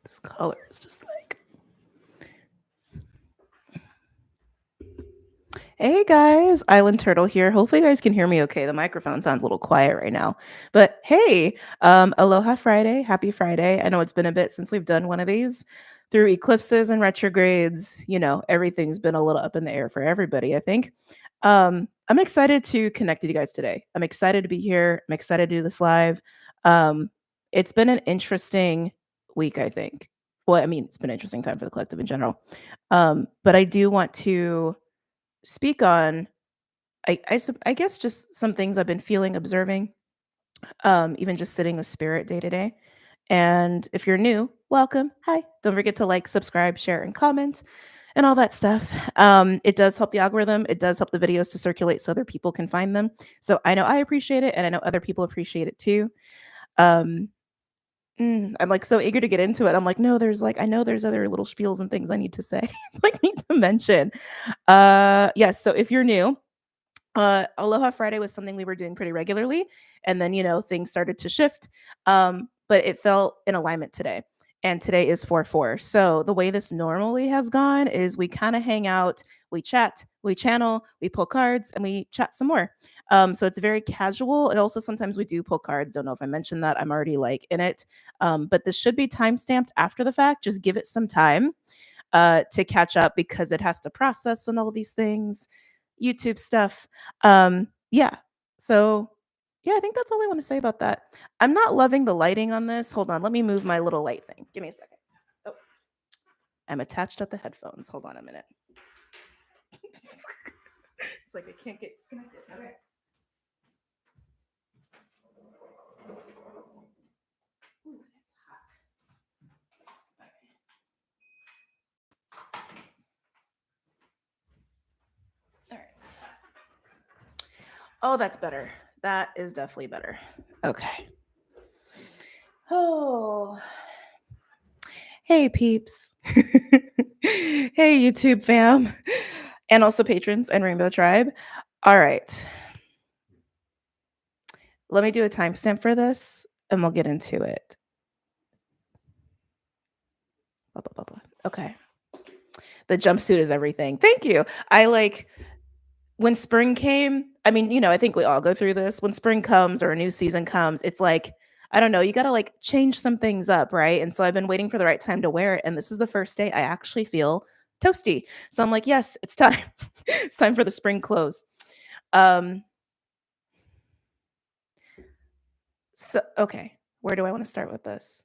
This color is just like. Hey guys, Island Turtle here. Hopefully you guys can hear me okay. The microphone sounds a little quiet right now. But hey, Aloha Friday. Happy Friday. I know it's been a bit since we've done one of these. Through eclipses and retrogrades, everything's been a little up in the air for everybody, I think. I'm excited to connect with you guys today. I'm excited to be here. I'm excited to do this live. It's been an interesting week, I think. Well, I mean, it's been an interesting time for the collective in general. But I do want to speak on I guess just some things I've been feeling, observing, even just sitting with spirit day to day. And if you're new, welcome. Hi. Don't forget to like, subscribe, share, and comment and all that stuff. It does help the algorithm. It does help the videos to circulate so other people can find them. So I know I appreciate it, and I know other people appreciate it too. Um, I'm like so eager to get into it. I'm like, no, I know there's other little spiels and things I need to say, like need to mention. Yes. So if you're new, Aloha Friday was something we were doing pretty regularly, and then things started to shift. But it felt in alignment today, and today is 4/4. So the way this normally has gone is we kind of hang out, we chat, we channel, we pull cards, and we chat some more. So it's very casual, and also sometimes we do pull cards. Don't know if I mentioned that. I'm already like in it, but this should be time stamped after the fact. Just give it some time to catch up because it has to process and all these things. YouTube stuff. Yeah. So yeah, I think that's all I want to say about that. I'm not loving the lighting on this. Hold on, let me move my little light thing. Give me a second. Oh, I'm attached at the headphones. Hold on a minute. It's like I can't get disconnected. Okay. Ooh, it's hot. Okay. All right. Oh, that's better. That is definitely better. Okay. Oh, hey peeps. Hey YouTube fam. And also patrons and Rainbow Tribe. All right. Let me do a timestamp for this and we'll get into it. Blah, blah, blah, blah. Okay. The jumpsuit is everything. Thank you. When spring came, I mean, I think we all go through this. When spring comes or a new season comes, it's like, I don't know, you got to like change some things up, right? And so I've been waiting for the right time to wear it. And this is the first day I actually feel toasty. So I'm like, yes, it's time. It's time for the spring clothes. So, okay, where do I want to start with this?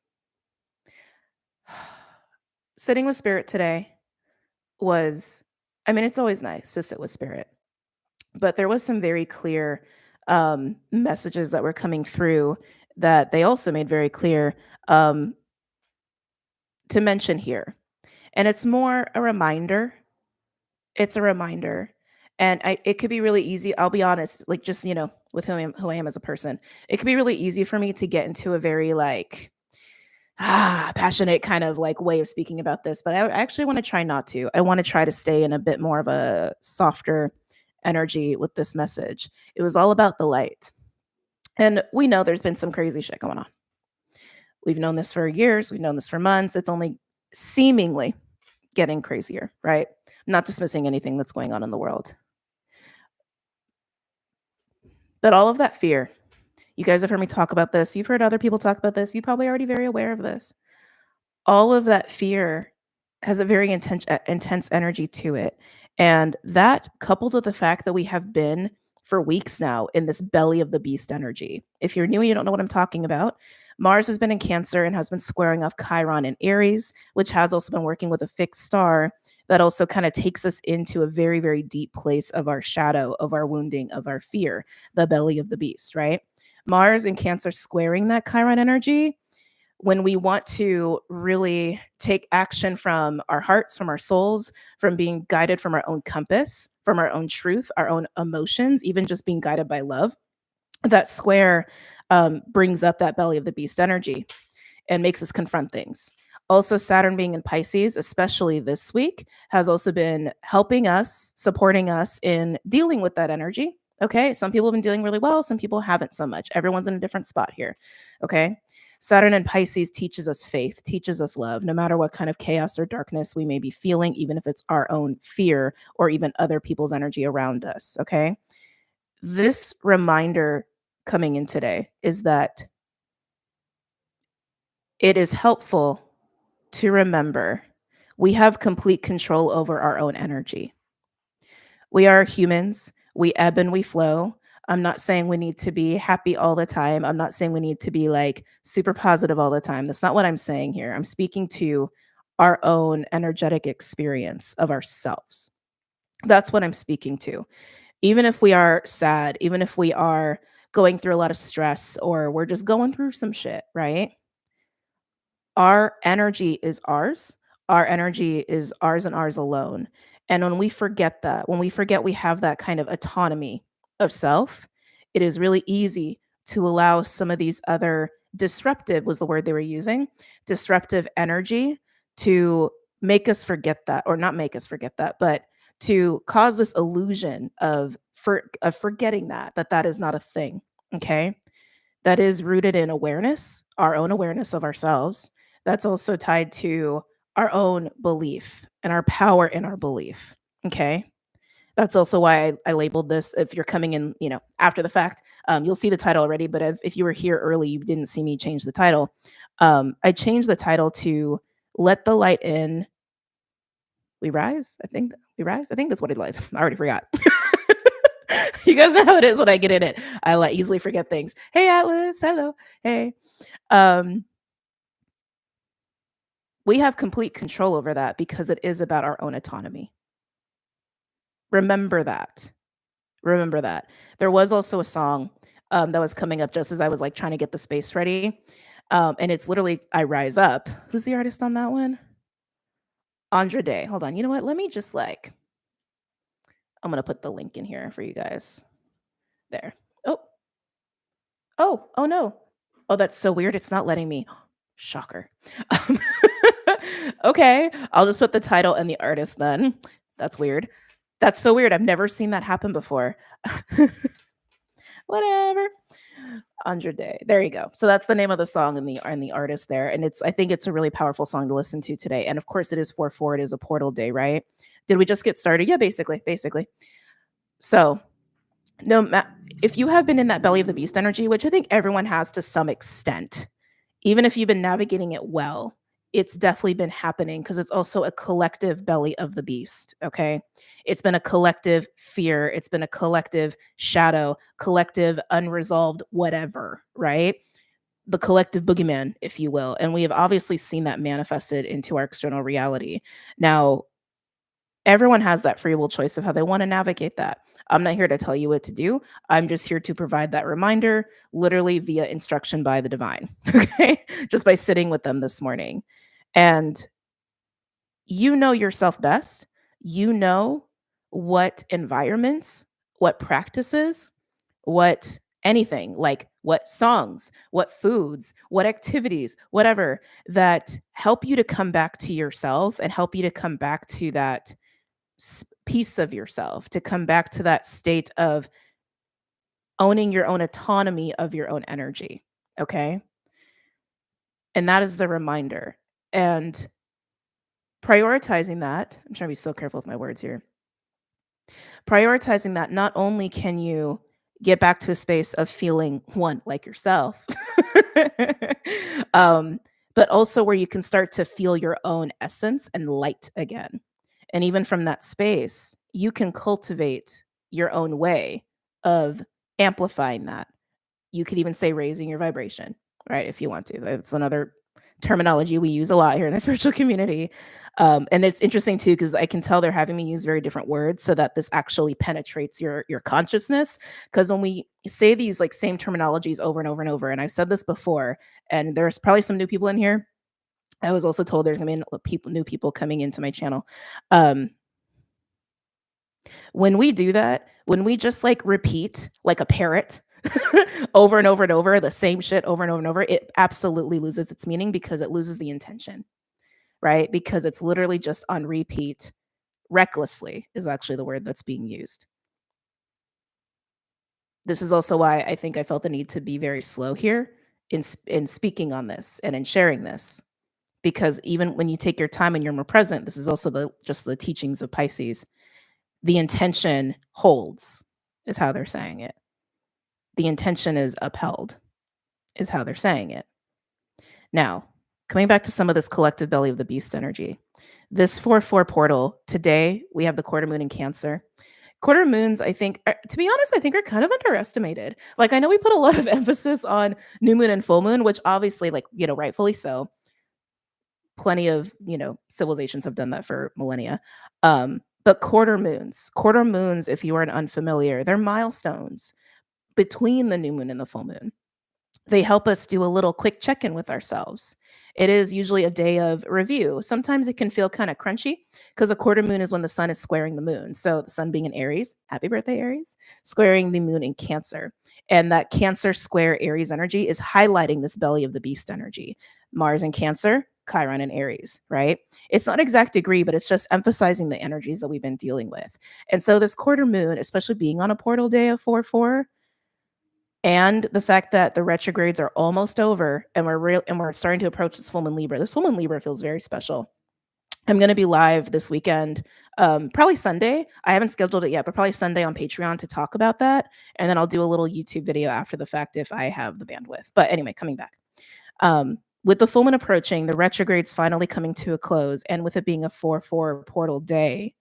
Sitting with spirit today was, I mean, it's always nice to sit with spirit, but there was some very clear messages that were coming through that they also made very clear to mention here. And it's more a reminder. It's a reminder. And it could be really easy. I'll be honest, like just, with who I am as a person, it could be really easy for me to get into a very like, passionate kind of like way of speaking about this, but I actually want to try not to. I want to try to stay in a bit more of a softer energy with this message. It was all about the light. And we know there's been some crazy shit going on. We've known this for years, we've known this for months. It's only seemingly getting crazier, right? I'm not dismissing anything that's going on in the world. But all of that fear, you guys have heard me talk about this. You've heard other people talk about this. You're probably already very aware of this. All of that fear has a very intense energy to it. And that coupled with the fact that we have been for weeks now in this belly of the beast energy. If you're new and you don't know what I'm talking about, Mars has been in Cancer and has been squaring off Chiron in Aries, which has also been working with a fixed star that also kind of takes us into a very, very deep place of our shadow, of our wounding, of our fear, the belly of the beast, right? Mars in Cancer squaring that Chiron energy. When we want to really take action from our hearts, from our souls, from being guided from our own compass, from our own truth, our own emotions, even just being guided by love, that square brings up that belly of the beast energy and makes us confront things. Also, Saturn being in Pisces, especially this week, has also been helping us, supporting us in dealing with that energy. Okay. Some people have been dealing really well. Some people haven't so much. Everyone's in a different spot here. Okay. Saturn in Pisces teaches us faith, teaches us love, no matter what kind of chaos or darkness we may be feeling, even if it's our own fear or even other people's energy around us. Okay. This reminder coming in today is that it is helpful to remember we have complete control over our own energy. We are humans. We ebb and we flow. I'm not saying we need to be happy all the time. I'm not saying we need to be like super positive all the time. That's not what I'm saying here. I'm speaking to our own energetic experience of ourselves. That's what I'm speaking to. Even if we are sad, even if we are going through a lot of stress or we're just going through some shit, right? Our energy is ours. Our energy is ours and ours alone. And when we forget that, when we forget we have that kind of autonomy of self, it is really easy to allow some of these other disruptive was the word they were using, disruptive energy to make us forget that, or not make us forget that, but to cause this illusion of forgetting that is not a thing. Okay, that is rooted in awareness, our own awareness of ourselves. That's also tied to our own belief and our power in our belief. Okay. That's also why I labeled this. If you're coming in, after the fact, you'll see the title already. But if you were here early, you didn't see me change the title. I changed the title to "Let the Light In." We rise. I think we rise. I think that's what it like. I already forgot. You guys know how it is when I get in it. I like easily forget things. Hey Atlas, hello. Hey. Um, we have complete control over that because it is about our own autonomy. Remember that. Remember that. There was also a song that was coming up just as I was like trying to get the space ready. And it's literally I Rise Up. Who's the artist on that one? Andra Day. Hold on. You know what? Let me just I'm gonna put the link in here for you guys. There. Oh, oh no. Oh, that's so weird. It's not letting me. Shocker. Um, okay, I'll just put the title and the artist then. That's weird. That's so weird. I've never seen that happen before. Whatever. Andra Day. There you go. So that's the name of the song and the artist there. And I think it's a really powerful song to listen to today. And of course it is 4/4. It is a portal day, right? Did we just get started? Yeah, basically. So no ma- if you have been in that belly of the beast energy, which I think everyone has to some extent, even if you've been navigating it well, it's definitely been happening because it's also a collective belly of the beast. Okay. It's been a collective fear. It's been a collective shadow, collective unresolved whatever, right? The collective boogeyman, if you will. And we have obviously seen that manifested into our external reality. Now, everyone has that free will choice of how they want to navigate that. I'm not here to tell you what to do. I'm just here to provide that reminder, literally via instruction by the divine. Okay. Just by sitting with them this morning. And you know yourself best. You know what environments, what practices, what anything like what songs, what foods, what activities, whatever that help you to come back to yourself and help you to come back to that piece of yourself, to come back to that state of owning your own autonomy of your own energy. Okay. And that is the reminder. And prioritizing that, I'm trying to be so careful with my words here. Prioritizing that, not only can you get back to a space of feeling one like yourself, um, but also where you can start to feel your own essence and light again. And even from that space, you can cultivate your own way of amplifying that. You could even say raising your vibration, right? If you want to. That's another terminology we use a lot here in the spiritual community. And it's interesting too, because I can tell they're having me use very different words so that this actually penetrates your consciousness. Because when we say these like same terminologies over and over and over, and I've said this before, and there's probably some new people in here. I was also told there's gonna be new people coming into my channel. Um, when we do that, when we just like repeat like a parrot over and over and over the same shit over and over and over, it absolutely loses its meaning because it loses the intention, right? Because it's literally just on repeat. Recklessly is actually the word that's being used. This is also why I think I felt the need to be very slow here in speaking on this and in sharing this, because even when you take your time and you're more present, this is also just the teachings of Pisces. The intention holds, is how they're saying it. The intention is upheld, is how they're saying it. Now, coming back to some of this collective belly of the beast energy, this 4/4 portal, today we have the quarter moon in Cancer. Quarter moons, I think, to be honest, I think are kind of underestimated. Like, I know we put a lot of emphasis on new moon and full moon, which obviously, like, rightfully so. Plenty of, civilizations have done that for millennia. But quarter moons, if you are unfamiliar, they're milestones between the new moon and the full moon. They help us do a little quick check-in with ourselves. It is usually a day of review. Sometimes it can feel kind of crunchy because a quarter moon is when the sun is squaring the moon. So the sun being in Aries, happy birthday, Aries, squaring the moon in Cancer. And that Cancer square Aries energy is highlighting this belly of the beast energy. Mars in Cancer, Chiron in Aries, right? It's not exact degree, but it's just emphasizing the energies that we've been dealing with. And so this quarter moon, especially being on a portal day of 4/4, and the fact that the retrogrades are almost over and we're starting to approach this full moon Libra. This full moon Libra feels very special. I'm going to be live this weekend, probably Sunday. I haven't scheduled it yet, but probably Sunday on Patreon to talk about that. And then I'll do a little YouTube video after the fact if I have the bandwidth. But anyway, coming back. With the full moon approaching, the retrogrades finally coming to a close, and with it being a 4/4 portal day,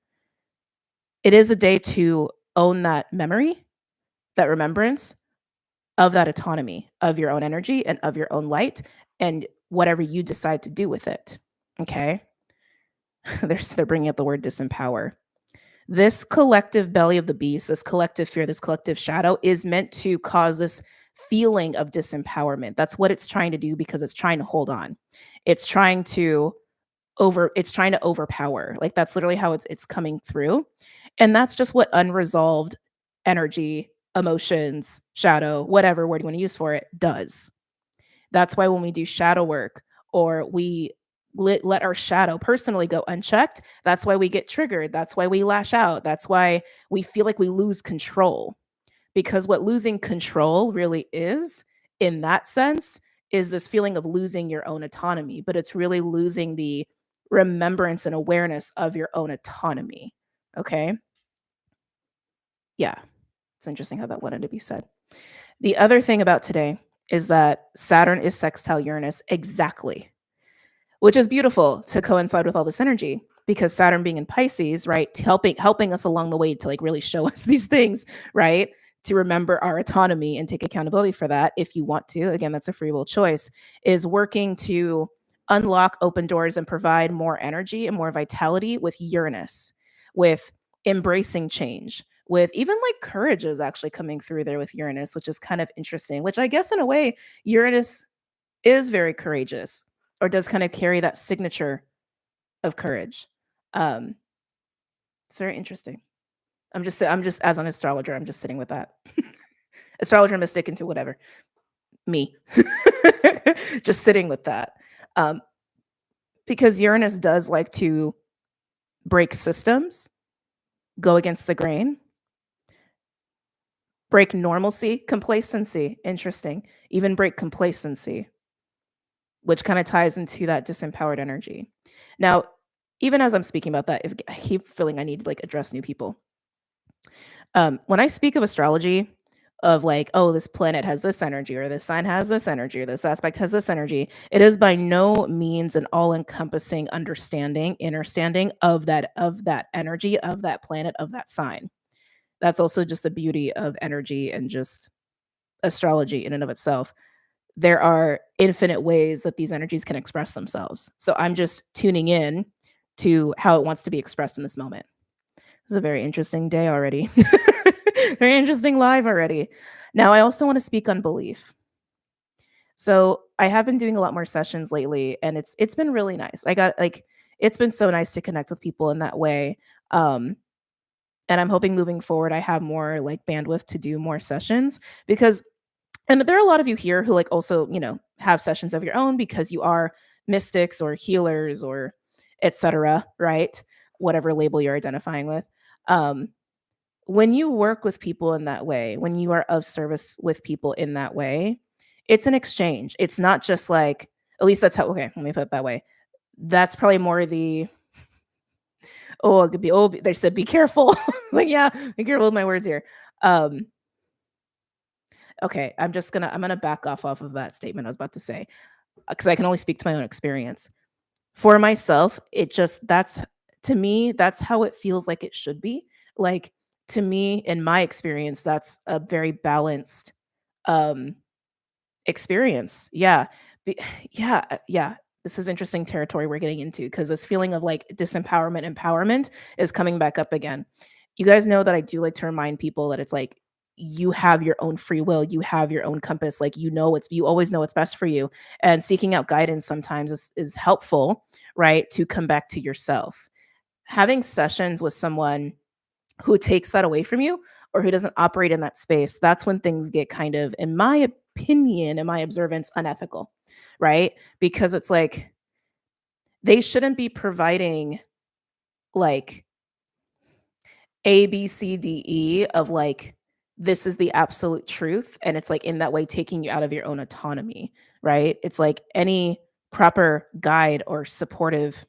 it is a day to own that memory, that remembrance, of that autonomy of your own energy and of your own light and whatever you decide to do with it. Okay. They're bringing up the word disempower. This collective belly of the beast, this collective fear, this collective shadow is meant to cause this feeling of disempowerment. That's what it's trying to do, because it's trying to hold on. It's trying to overpower. Like, that's literally how it's coming through. And that's just what unresolved energy, emotions, shadow, whatever word you want to use for it, does. That's why when we do shadow work, or we let our shadow personally go unchecked, that's why we get triggered. That's why we lash out. That's why we feel like we lose control. Because what losing control really is, in that sense, is this feeling of losing your own autonomy, but it's really losing the remembrance and awareness of your own autonomy. Okay? Yeah. It's interesting how that wanted to be said. The other thing about today is that Saturn is sextile Uranus exactly, which is beautiful to coincide with all this energy, because Saturn being in Pisces, right, helping us along the way to like really show us these things, right, to remember our autonomy and take accountability for that if you want to. Again, that's a free will choice, is working to unlock open doors and provide more energy and more vitality with Uranus, with embracing change, with even like courage is actually coming through there with Uranus, which is kind of interesting, which I guess in a way Uranus is very courageous, or does kind of carry that signature of courage. Um, it's very interesting. I'm just as an astrologer, I'm just sitting with that. Astrologer, mystic, into whatever. Me. Just sitting with that. Um, because Uranus does like to break systems, go against the grain, break normalcy, complacency. Interesting. Even break complacency, which kind of ties into that disempowered energy. Now, even as I'm speaking about that, if I keep feeling I need to like address new people. When I speak of astrology, of like, oh, this planet has this energy, or this sign has this energy, or this aspect has this energy, it is by no means an all-encompassing understanding of that energy, of that planet, of that sign. That's also just the beauty of energy and just astrology in and of itself. There are infinite ways that these energies can express themselves. So I'm just tuning in to how it wants to be expressed in this moment. This is a very interesting day already. Very interesting live already. Now, I also want to speak on belief. So I have been doing a lot more sessions lately, and it's been really nice. It's been so nice to connect with people in that way. Um, and I'm hoping moving forward, I have more like bandwidth to do more sessions, because and there are a lot of you here who like also, have sessions of your own because you are mystics or healers or etc., right? Whatever label you're identifying with. Um, when you work with people in that way, when you are of service with people in that way, it's an exchange. It's not just like, at least that's how, okay, let me put it that way. That's probably more the, oh, it could be, oh, they said be careful. Like, yeah, be careful with my words here. Um, okay, I'm gonna back off of that statement I was about to say, because I can only speak to my own experience. For myself, it just that's to me, that's how it feels like it should be. Like, to me, in my experience, that's a very balanced um experience. Yeah. Be yeah, yeah. This is interesting territory we're getting into because this feeling of, like, disempowerment, empowerment is coming back up again. You guys know that I do like to remind people that it's like, you have your own free will, you have your own compass, like, you always know what's best for you, and seeking out guidance sometimes is helpful, right, to come back to yourself. Having sessions with someone who takes that away from you or who doesn't operate in that space, that's when things get kind of, in my opinion, in my observance, unethical, right? Because it's like they shouldn't be providing like A, B, C, D, E of like, this is the absolute truth. And it's like in that way taking you out of your own autonomy, right? It's like any proper guide or supportive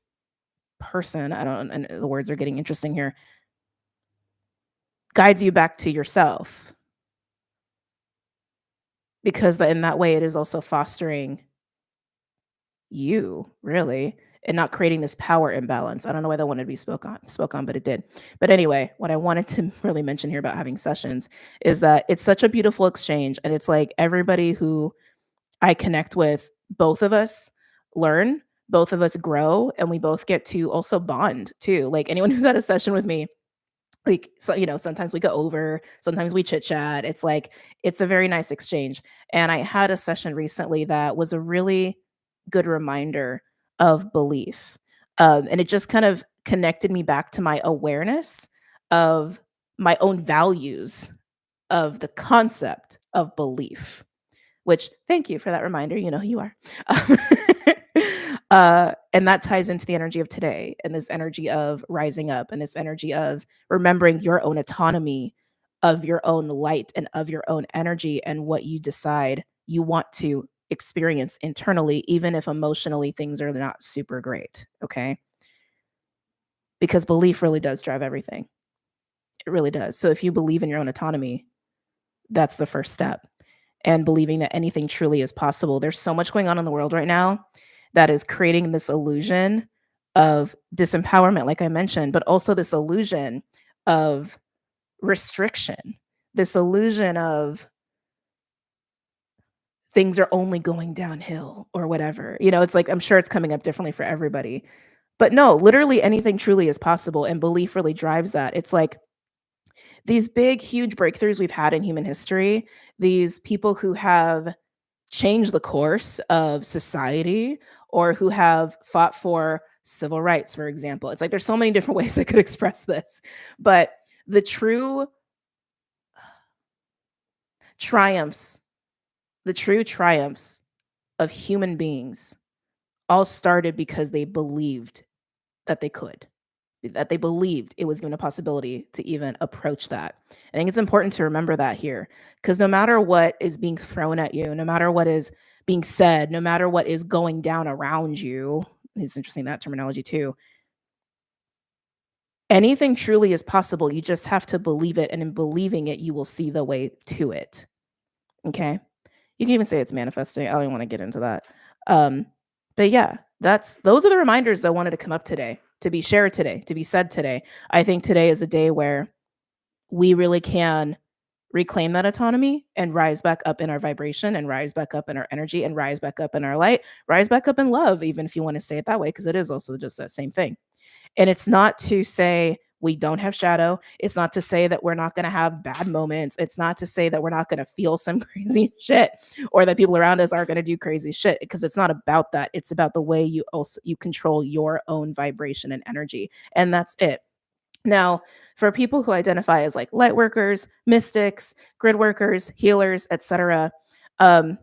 person, I don't, and the words are getting interesting here, guides you back to yourself because in that way it is also fostering you really and not creating this power imbalance. I don't know why that wanted to be spoke on, but it did. But anyway, what I wanted to really mention here about having sessions is that it's such a beautiful exchange. And it's like everybody who I connect with, both of us learn, both of us grow, and we both get to also bond too. Like anyone who's had a session with me, like, so, sometimes we go over, sometimes we chit chat. It's like, it's a very nice exchange. And I had a session recently that was a really good reminder of belief. And it just kind of connected me back to my awareness of my own values of the concept of belief. Which, thank you for that reminder, you know who you are. Um, and that ties into the energy of today and this energy of rising up and this energy of remembering your own autonomy of your own light and of your own energy and what you decide you want to experience internally, even if emotionally things are not super great, okay? Because belief really does drive everything. It really does. So if you believe in your own autonomy, that's the first step. And believing that anything truly is possible. There's so much going on in the world right now that is creating this illusion of disempowerment, like I mentioned, but also this illusion of restriction, this illusion of things are only going downhill or whatever. It's like, I'm sure it's coming up differently for everybody. But no, literally anything truly is possible. And belief really drives that. It's like these big, huge breakthroughs we've had in human history, these people who have changed the course of society or who have fought for civil rights, for example. It's like there's so many different ways I could express this, but the true triumphs, the true triumphs of human beings all started because they believed that they could, that they believed it was given a possibility to even approach that. I think it's important to remember that here, because no matter what is being thrown at you, no matter what is being said, no matter what is going down around you, it's interesting that terminology too. Anything truly is possible. You just have to believe it. And in believing it, you will see the way to it. Okay. You can even say it's manifesting. I don't even want to get into that. Um, but yeah, those are the reminders that I wanted to come up today, to be shared today, to be said today. I think today is a day where we really can reclaim that autonomy and rise back up in our vibration and rise back up in our energy and rise back up in our light, rise back up in love, even if you want to say it that way, because it is also just that same thing. And it's not to say we don't have shadow. It's not to say that we're not going to have bad moments. It's not to say that we're not going to feel some crazy shit or that people around us aren't going to do crazy shit, because it's not about that. It's about the way you control your own vibration and energy. And that's it. Now, for people who identify as like light workers, mystics, grid workers, healers, etc., um,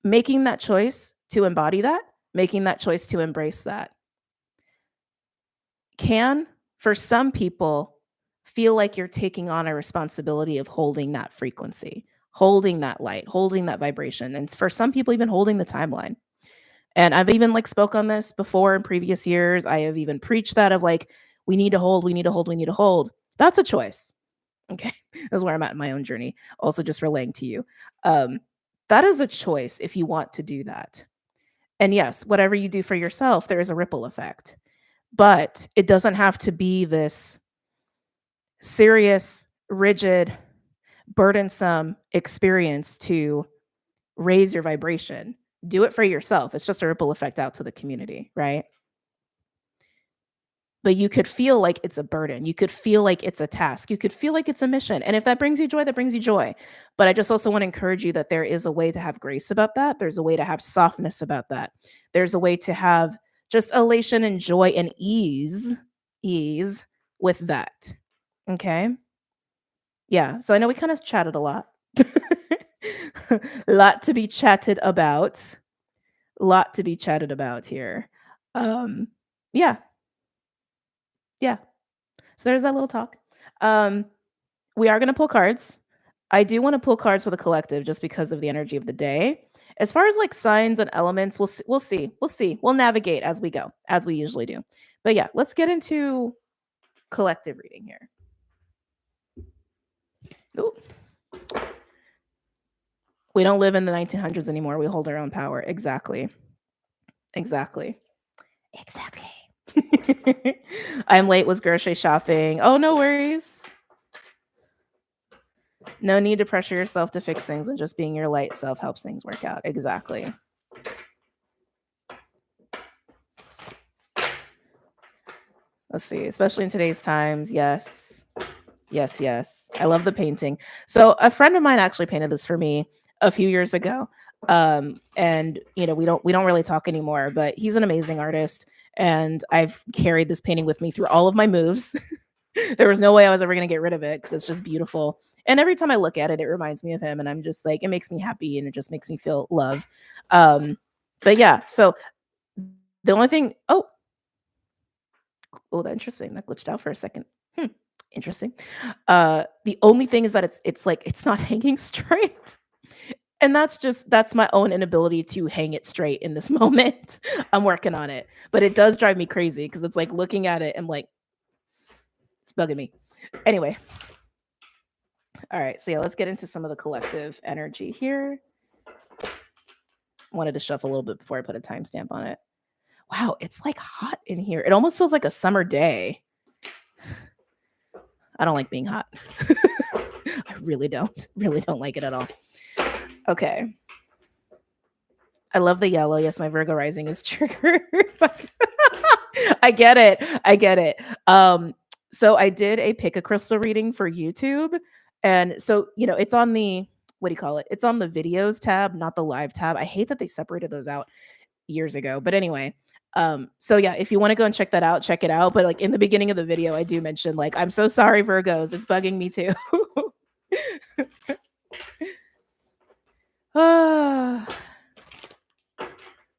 making that choice to embody that, making that choice to embrace that can, for some people, feel like you're taking on a responsibility of holding that frequency. holding that light, holding that vibration, and for some people even holding the timeline. And I've even like spoke on this before in previous years. I have even preached that of like, we need to hold, we need to hold, we need to hold. That's a choice. Okay. That's where I'm at in my own journey. Also just relaying to you. Um, that is a choice if you want to do that. And yes, whatever you do for yourself, there is a ripple effect. But it doesn't have to be this serious, rigid, burdensome experience to raise your vibration. Do it for yourself. It's just a ripple effect out to the community, right? But you could feel like it's a burden. You could feel like it's a task. You could feel like it's a mission. And if that brings you joy, that brings you joy. But I just also want to encourage you that there is a way to have grace about that. There's a way to have softness about that. There's a way to have just elation and joy and ease with that. Okay? Yeah. So I know we kind of chatted a lot. A lot to be chatted about. Lot to be chatted about here. Um, yeah, yeah. So there's that little talk. Um, we are gonna pull cards. I do want to pull cards for the collective just because of the energy of the day. As far as like signs and elements, we'll see, we'll see. We'll see. We'll navigate as we go, as we usually do. But yeah, let's get into collective reading here. Ooh. We don't live in the 1900s anymore. We hold our own power. Exactly. Exactly. I'm late, was grocery shopping. Oh, no worries. No need to pressure yourself to fix things, and just being your light self helps things work out. Exactly. Let's see, especially in today's times. Yes. Yes, yes. I love the painting. So a friend of mine actually painted this for me a few years ago. And you know, we don't really talk anymore, but he's an amazing artist. And I've carried this painting with me through all of my moves. There was no way I was ever going to get rid of it because it's just beautiful. And every time I look at it, it reminds me of him. And I'm just like, it makes me happy and it just makes me feel love. Um, but yeah, so the only thing, oh, that's interesting. That glitched out for a second. Interesting. The only thing is that it's like it's not hanging straight. And that's my own inability to hang it straight in this moment. I'm working on it. But it does drive me crazy because it's like looking at it and like it's bugging me. Anyway. All right. So yeah, let's get into some of the collective energy here. Wanted to shuffle a little bit before I put a timestamp on it. Wow, it's like hot in here. It almost feels like a summer day. I don't like being hot. I really don't. Really don't like it at all. Okay. I love the yellow. Yes, my Virgo rising is triggered. I get it. I get it. So I did a pick a crystal reading for YouTube. And so, you know, it's on the what do you call it? It's on the videos tab, not the live tab. I hate that they separated those out years ago. But anyway, so yeah, if you want to go and check that out, check it out. But like in the beginning of the video, I do mention like, I'm so sorry, Virgos. It's bugging me too. Ah.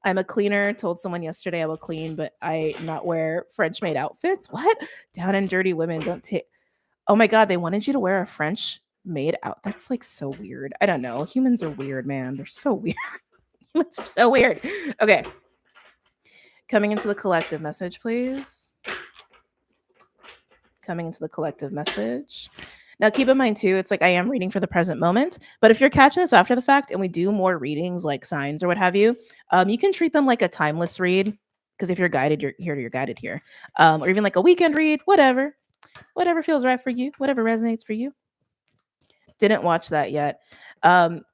I'm a cleaner. Told someone yesterday I will clean, but I not wear French maid outfits. What? Down and dirty women don't take. Oh my God, they wanted you to wear a French maid out. That's like so weird. I don't know. Humans are weird, man. They're so weird. Humans are so weird. Okay. Coming into the collective message, please. Coming into the collective message. Now, keep in mind, too, it's like I am reading for the present moment. But if you're catching this after the fact and we do more readings like signs or what have you, you can treat them like a timeless read. Because if you're guided, you're guided here. Or even like a weekend read, whatever. Whatever feels right for you, whatever resonates for you. Didn't watch that yet.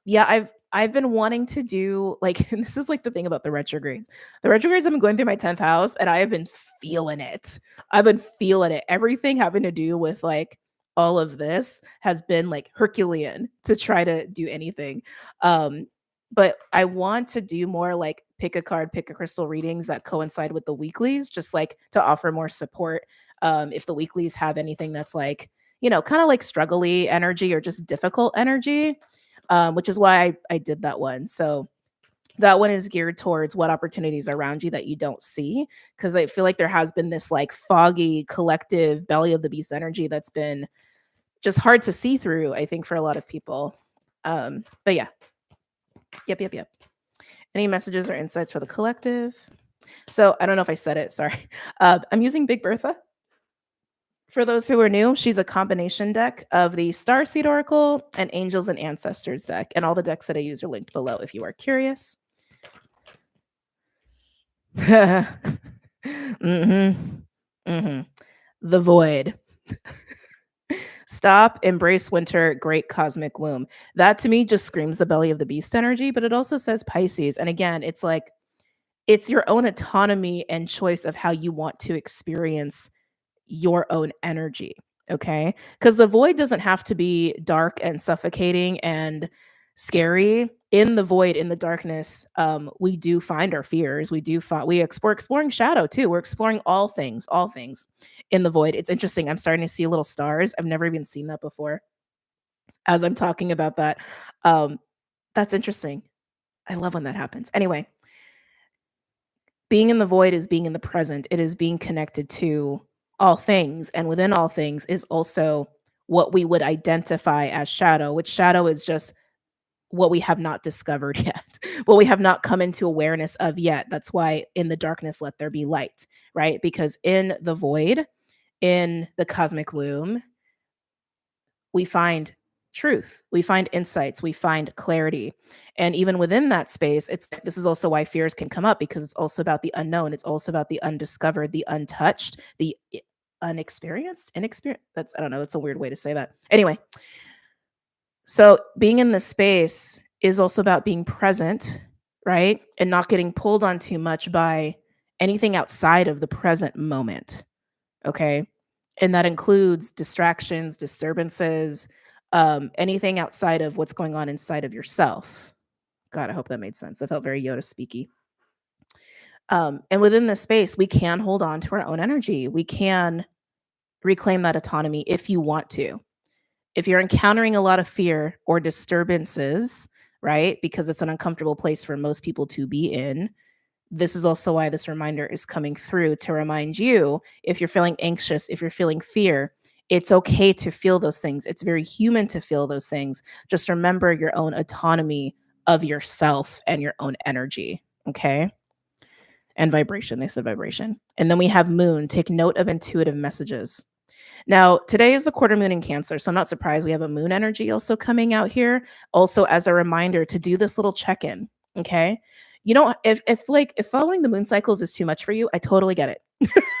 Yeah, I've been wanting to do like, and this is like the thing about the retrogrades. The retrogrades have been going through my 10th house and I have been feeling it. I've been feeling it. Everything having to do with like all of this has been like Herculean to try to do anything. But I want to do more like pick a card, pick a crystal readings that coincide with the weeklies, just like to offer more support. If the weeklies have anything that's like, you know, kind of like struggly energy or just difficult energy, which is why I did that one. So that one is geared towards what opportunities are around you that you don't see. Because I feel like there has been this like foggy collective belly of the beast energy that's been just hard to see through, I think, for a lot of people. But yeah, yep. Any messages or insights for the collective? So I don't know if I said it. Sorry. I'm using Big Bertha. For those who are new, she's a combination deck of the Starseed Oracle and Angels and Ancestors deck. And all the decks that I use are linked below if you are curious. Mm-hmm. The Void. Stop, embrace winter, great cosmic womb. That to me just screams the belly of the beast energy, but it also says Pisces. And again, it's like, it's your own autonomy and choice of how you want to experience your own energy. Okay. Because the void doesn't have to be dark and suffocating and scary. In the void, in the darkness, we do find our fears. We're exploring shadow too. We're exploring all things in the void. It's interesting. I'm starting to see little stars. I've never even seen that before. As I'm talking about that, um, that's interesting. I love when that happens. Anyway, being in the void is being in the present. It is being connected to all things. And within all things is also what we would identify as shadow, which shadow is just what we have not discovered yet, what we have not come into awareness of yet. That's why in the darkness, let there be light, right? Because in the void, in the cosmic womb, we find truth, we find insights, we find clarity. And even within that space, this is also why fears can come up, because it's also about the unknown, it's also about the undiscovered, the untouched, the unexperienced, inexperienced. That's, I don't know, that's a weird way to say that. Anyway, so being in this space is also about being present, right? And not getting pulled on too much by anything outside of the present moment. Okay. And that includes distractions, disturbances, anything outside of what's going on inside of yourself. God, I hope that made sense. I felt very Yoda speaky. And within this space, we can hold on to our own energy. We can reclaim that autonomy if you want to. If you're encountering a lot of fear or disturbances, right? Because it's an uncomfortable place for most people to be in, this is also why this reminder is coming through to remind you, if you're feeling anxious, if you're feeling fear, it's okay to feel those things. It's very human to feel those things. Just remember your own autonomy of yourself and your own energy. Okay. And vibration. They said vibration. And then we have moon. Take note of intuitive messages. Now, today is the quarter moon in Cancer, so I'm not surprised we have a moon energy also coming out here, also as a reminder to do this little check-in, okay? You know, if following the moon cycles is too much for you, I totally get it.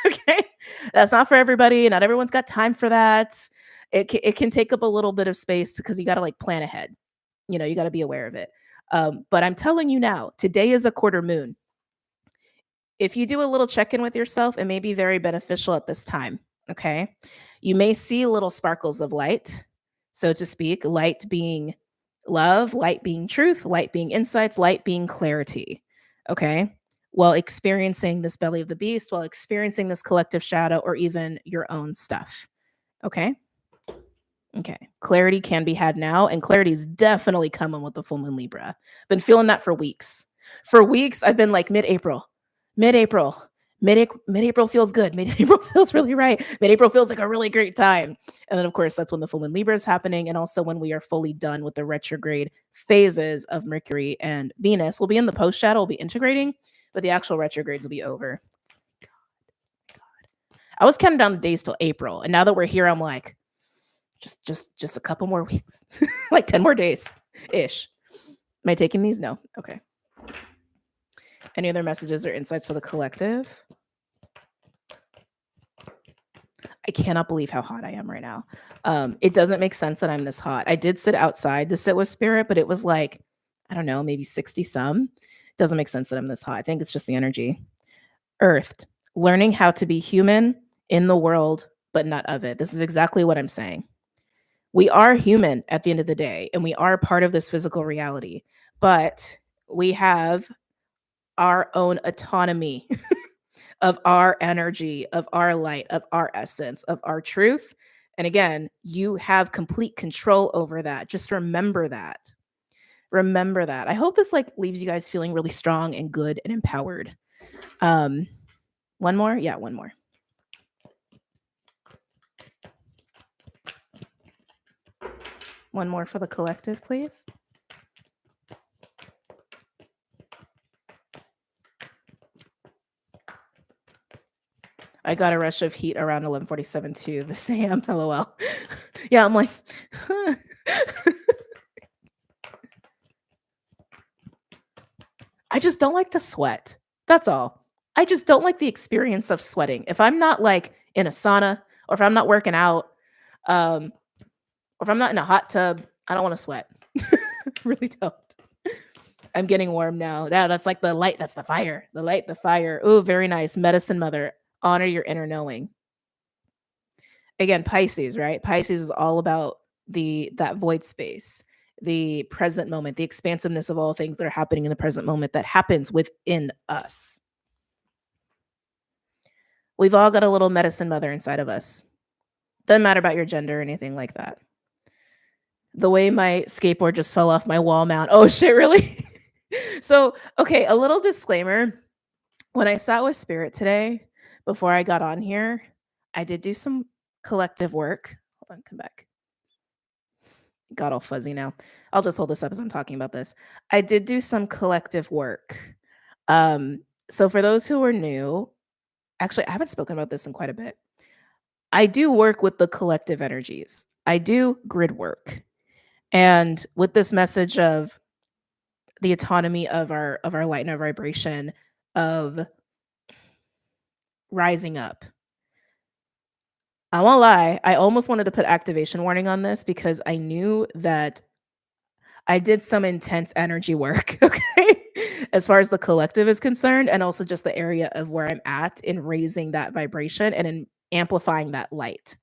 Okay? That's not for everybody. Not everyone's got time for that. It can take up a little bit of space because you got to like plan ahead. You know, you got to be aware of it. But I'm telling you now, today is a quarter moon. If you do a little check-in with yourself, it may be very beneficial at this time. Okay. You may see little sparkles of light, so to speak, light being love, light being truth, light being insights, light being clarity. Okay. While experiencing this belly of the beast, while experiencing this collective shadow, or even your own stuff. Okay. Okay. Clarity can be had now, and clarity is definitely coming with the full moon Libra. Been feeling that for weeks. For weeks, I've been like mid-April, mid-April, mid-April feels good. Mid-April feels really right. Mid-April feels like a really great time. And then, of course, that's when the full moon Libra is happening, and also when we are fully done with the retrograde phases of Mercury and Venus. We'll be in the post shadow, we'll be integrating, but the actual retrogrades will be over. I was counting down the days till April, and now that we're here, I'm like, just a couple more weeks, like 10 more days ish. Am I taking these? No. Okay. Any other messages or insights for the collective? I cannot believe how hot I am right now. It doesn't make sense that I'm this hot. I did sit outside to sit with spirit, but it was like, I don't know, maybe 60 some. Doesn't make sense that I'm this hot. I think it's just the energy. Earthed, learning how to be human in the world, but not of it. This is exactly what I'm saying. We are human at the end of the day, and we are part of this physical reality, but we have our own autonomy of our energy, of our light, of our essence, of our truth. And again, you have complete control over that. Just remember that. Remember that. I hope this like leaves you guys feeling really strong and good and empowered. One more? Yeah, one more. One more for the collective, please. I got a rush of heat around 11:47 too. This AM, lol. Yeah, I'm like, I just don't like to sweat. That's all. I just don't like the experience of sweating. If I'm not like in a sauna or if I'm not working out, um, or if I'm not in a hot tub, I don't want to sweat. Really don't. I'm getting warm now. That's like the light. That's the fire. The light, the fire. Ooh, very nice. Medicine mother. Honor your inner knowing. Again, Pisces, right? Pisces is all about that void space, the present moment, the expansiveness of all things that are happening in the present moment that happens within us. We've all got a little medicine mother inside of us. Doesn't matter about your gender or anything like that. The way my skateboard just fell off my wall mount. Oh shit, really? So, okay, a little disclaimer. When I sat with spirit today, before I got on here, I did do some collective work. Hold on, come back. Got all fuzzy now. I'll just hold this up as I'm talking about this. I did do some collective work. So for those who are new, actually, I haven't spoken about this in quite a bit. I do work with the collective energies. I do grid work. And with this message of the autonomy of our light and our vibration, of rising up. I won't lie, I almost wanted to put activation warning on this because I knew that I did some intense energy work, okay? As far as the collective is concerned, and also just the area of where I'm at in raising that vibration and in amplifying that light.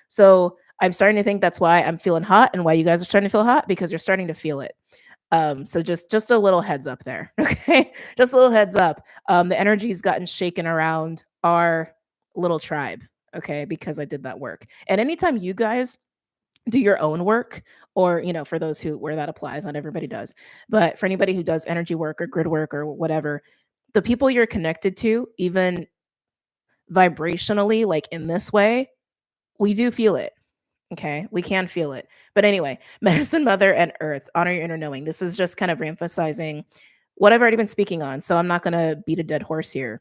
So I'm starting to think that's why I'm feeling hot and why you guys are starting to feel hot, because you're starting to feel it. So just a little heads up there, okay? Just a little heads up. The energy's gotten shaken around our little tribe, okay? Because I did that work. And anytime you guys do your own work, or for those where that applies, not everybody does, but for anybody who does energy work or grid work or whatever, the people you're connected to, even vibrationally, like in this way, we do feel it. Okay, we can feel it. But anyway, medicine mother and earth, honor your inner knowing. This is just kind of reemphasizing what I've already been speaking on. So I'm not going to beat a dead horse here,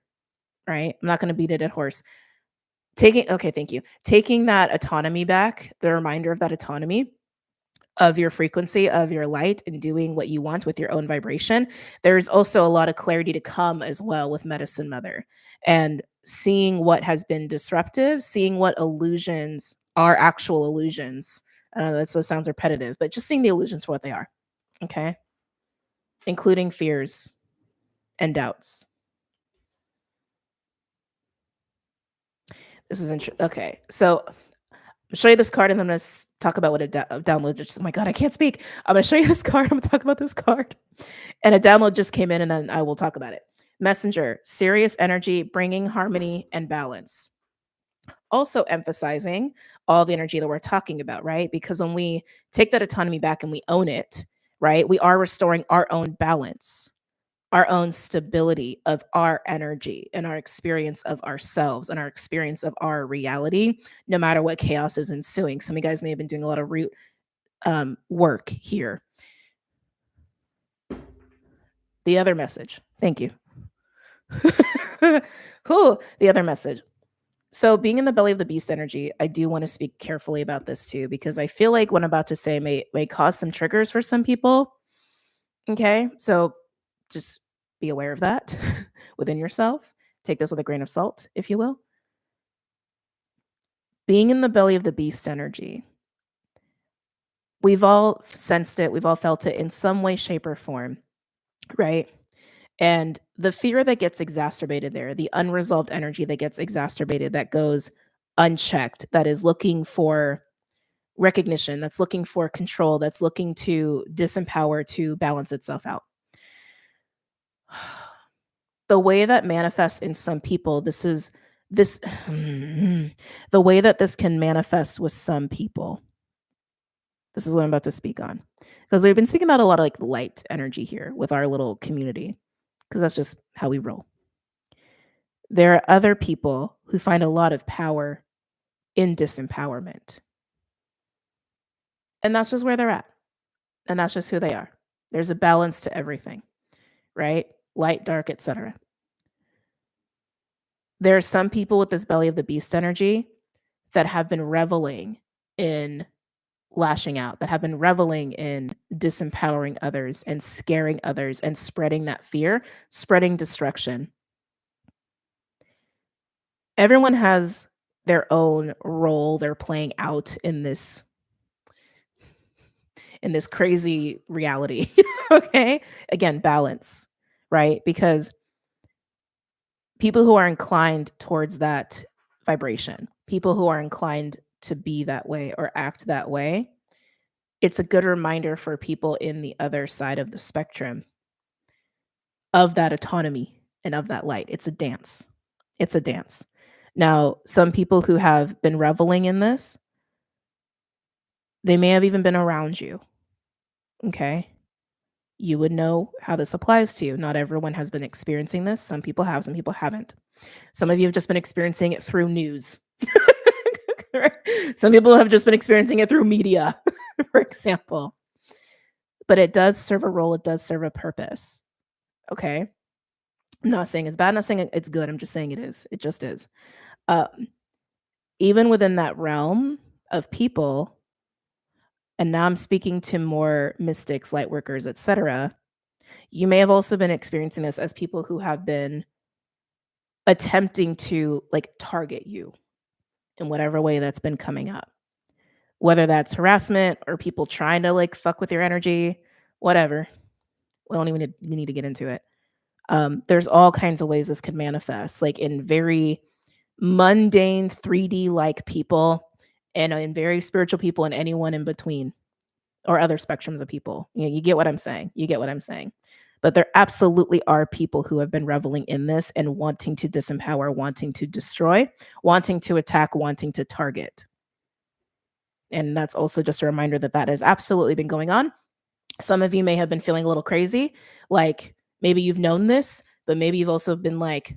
right? I'm not going to beat a dead horse. Okay, thank you. Taking that autonomy back, the reminder of that autonomy, of your frequency, of your light, and doing what you want with your own vibration. There's also a lot of clarity to come as well with medicine mother, and seeing what has been disruptive, seeing what illusions are actual illusions. I know that sounds repetitive, but just seeing the illusions for what they are. Okay. Including fears and doubts. This is interesting. Okay. So I'll show you this card and I'm going to talk about what a download just, oh my God, I can't speak. I'm going to show you this card. I'm going to talk about this card. And a download just came in and then I will talk about it. Messenger, serious energy, bringing harmony and balance. Also emphasizing all the energy that we're talking about, right? Because when we take that autonomy back and we own it, right, we are restoring our own balance, our own stability of our energy and our experience of ourselves and our experience of our reality, no matter what chaos is ensuing. Some of you guys may have been doing a lot of root work here. The other message. Thank you. Cool. The other message. So being in the belly of the beast energy, I do want to speak carefully about this too, because I feel like what I'm about to say may cause some triggers for some people. Okay. So just be aware of that within yourself. Take this with a grain of salt, if you will. Being in the belly of the beast energy, we've all sensed it. We've all felt it in some way, shape, or form, right? And the fear that gets exacerbated there, the unresolved energy that gets exacerbated, that goes unchecked, that is looking for recognition, that's looking for control, that's looking to disempower, to balance itself out. The way that manifests in some people, the way that this can manifest with some people. This is what I'm about to speak on. Because we've been speaking about a lot of like light energy here with our little community, because that's just how we roll. There are other people who find a lot of power in disempowerment. And that's just where they're at. And that's just who they are. There's a balance to everything, right? Light, dark, etc. There are some people with this belly of the beast energy that have been reveling in lashing out, that have been reveling in disempowering others and scaring others and spreading that fear, spreading destruction. Everyone has their own role they're playing out in this crazy reality. Okay? Again, balance, right? Because people who are inclined towards that vibration, people who are inclined to be that way or act that way, it's a good reminder for people in the other side of the spectrum of that autonomy and of that light. It's a dance. It's a dance. Now, some people who have been reveling in this, they may have even been around you. Okay? You would know how this applies to you. Not everyone has been experiencing this. Some people have, some people haven't. Some of you have just been experiencing it through news. Some people have just been experiencing it through media, for example. But it does serve a role, it does serve a purpose. Okay? I'm not saying it's bad, I'm not saying it's good. I'm just saying it is. It just is. Even within that realm of people, and now I'm speaking to more mystics, light workers, etc. You may have also been experiencing this as people who have been attempting to like target you in whatever way that's been coming up. Whether that's harassment or people trying to like fuck with your energy, whatever. We don't even need to get into it. There's all kinds of ways this could manifest, like in very mundane 3D like people and in very spiritual people and anyone in between or other spectrums of people. You get what I'm saying? You get what I'm saying? But there absolutely are people who have been reveling in this and wanting to disempower, wanting to destroy, wanting to attack, wanting to target. And that's also just a reminder that that has absolutely been going on. Some of you may have been feeling a little crazy, like maybe you've known this, but maybe you've also been like,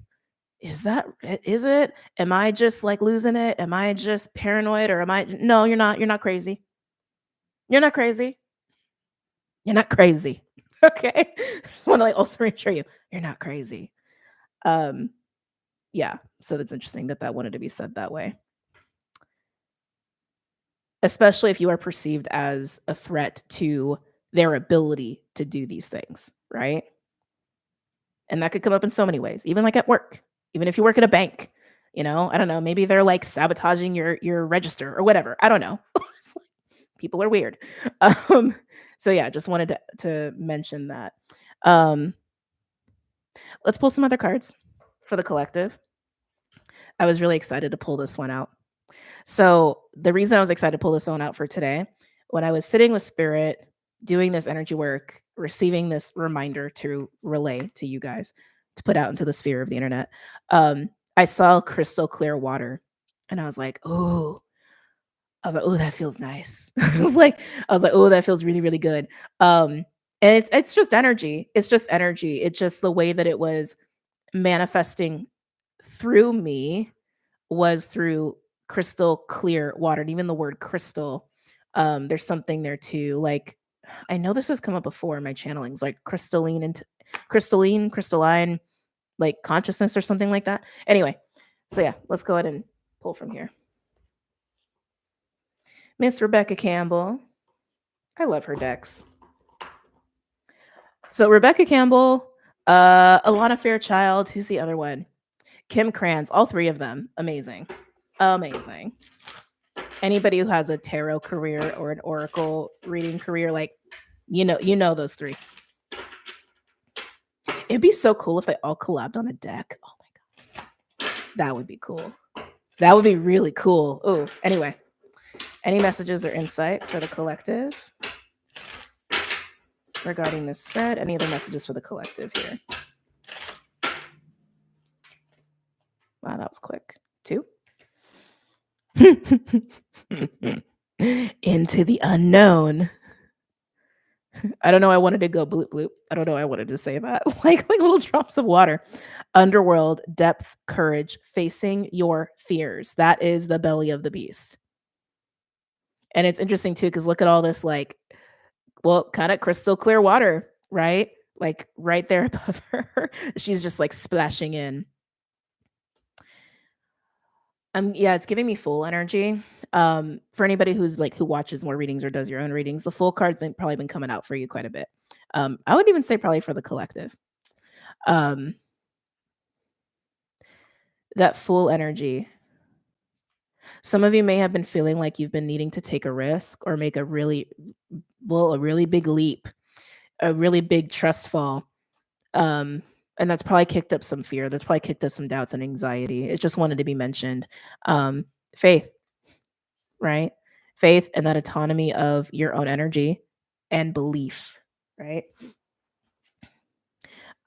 is it? Am I just like losing it? Am I just paranoid or am I? No, you're not. You're not crazy. You're not crazy. You're not crazy. Okay. Just want to like also reassure you, you're not crazy. Yeah. So that's interesting that wanted to be said that way. Especially if you are perceived as a threat to their ability to do these things, right? And that could come up in so many ways, even like at work, even if you work at a bank, I don't know, maybe they're like sabotaging your register or whatever. I don't know. People are weird. So yeah, just wanted to mention that. Let's pull some other cards for the collective. I was really excited to pull this one out. So the reason I was excited to pull this one out for today, when I was sitting with Spirit, doing this energy work, receiving this reminder to relay to you guys, to put out into the sphere of the internet, I saw crystal clear water, and I was like, oh, that feels nice. I was like, oh, that feels really, really good. And it's just energy. It's just energy. It's just the way that it was manifesting through me was through crystal clear water. And even the word crystal, there's something there too. Like, I know this has come up before in my channelings, like crystalline, like consciousness or something like that. Anyway, so yeah, let's go ahead and pull from here. Miss Rebecca Campbell. I love her decks. So Rebecca Campbell, Alana Fairchild, who's the other one? Kim Kranz, all three of them. Amazing. Amazing. Anybody who has a tarot career or an oracle reading career, like, you know those three. It'd be so cool if they all collabed on a deck. Oh my God. That would be cool. That would be really cool. Oh, anyway. Any messages or insights for the collective regarding this spread? Any other messages for the collective here? Wow, that was quick. 2. Into the unknown. I don't know. I wanted to go bloop bloop. I don't know. I wanted to say that like little drops of water. Underworld, depth, courage, facing your fears. That is the belly of the beast. And it's interesting too, because look at all this kind of crystal clear water, right? Like right there above her. She's just like splashing in. Yeah, it's giving me full energy. For anybody who watches more readings or does your own readings, the full card's probably been coming out for you quite a bit. I would even say probably for the collective. Um, that full energy. Some of you may have been feeling like you've been needing to take a risk or make a really big leap, a really big trust fall. And that's probably kicked up some fear. That's probably kicked up some doubts and anxiety. It just wanted to be mentioned. Faith, right? Faith and that autonomy of your own energy and belief, right?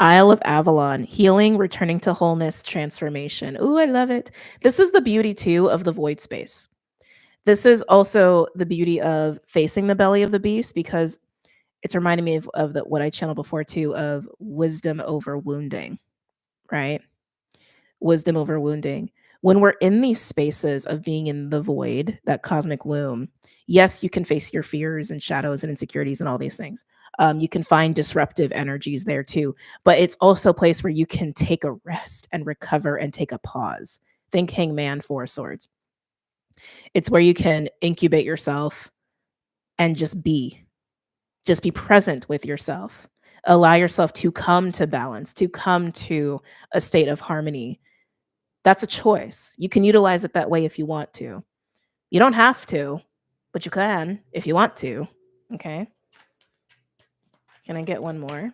Isle of Avalon, healing, returning to wholeness, transformation. Ooh, I love it. This is the beauty too of the void space. This is also the beauty of facing the belly of the beast, because it's reminding me of what I channeled before too, of wisdom over wounding, right? Wisdom over wounding. When we're in these spaces of being in the void, that cosmic womb, yes, you can face your fears and shadows and insecurities and all these things. You can find disruptive energies there too, but it's also a place where you can take a rest and recover and take a pause. Think Hangman, Four of Swords. It's where you can incubate yourself and just be present with yourself. Allow yourself to come to balance, to come to a state of harmony. That's a choice. You can utilize it that way if you want to. You don't have to, but you can if you want to. Okay. Can I get one more?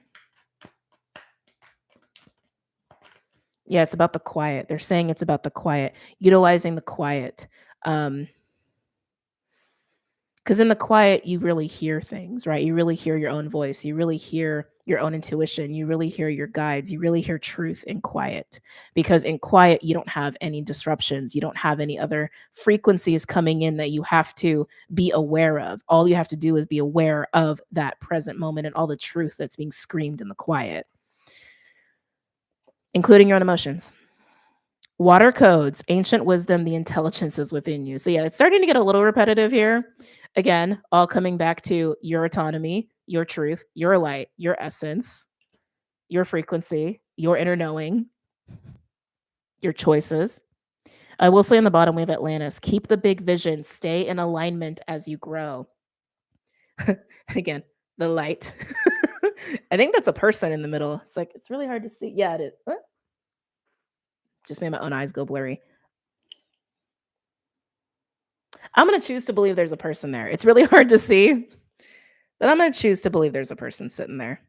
Yeah, it's about the quiet. They're saying it's about the quiet, utilizing the quiet. Because in the quiet, you really hear things, right? You really hear your own voice. You really hear your own intuition. You really hear your guides. You really hear truth in quiet. Because in quiet, you don't have any disruptions. You don't have any other frequencies coming in that you have to be aware of. All you have to do is be aware of that present moment and all the truth that's being screamed in the quiet, including your own emotions. Water codes, ancient wisdom, the intelligence is within you. So yeah, it's starting to get a little repetitive here. Again, all coming back to your autonomy, your truth, your light, your essence, your frequency, your inner knowing, your choices. I will say on the bottom, we have Atlantis. Keep the big vision. Stay in alignment as you grow. And again, the light. I think that's a person in the middle. It's like, it's really hard to see. Yeah, it is. What? Just made my own eyes go blurry. I'm going to choose to believe there's a person there. It's really hard to see, but I'm going to choose to believe there's a person sitting there.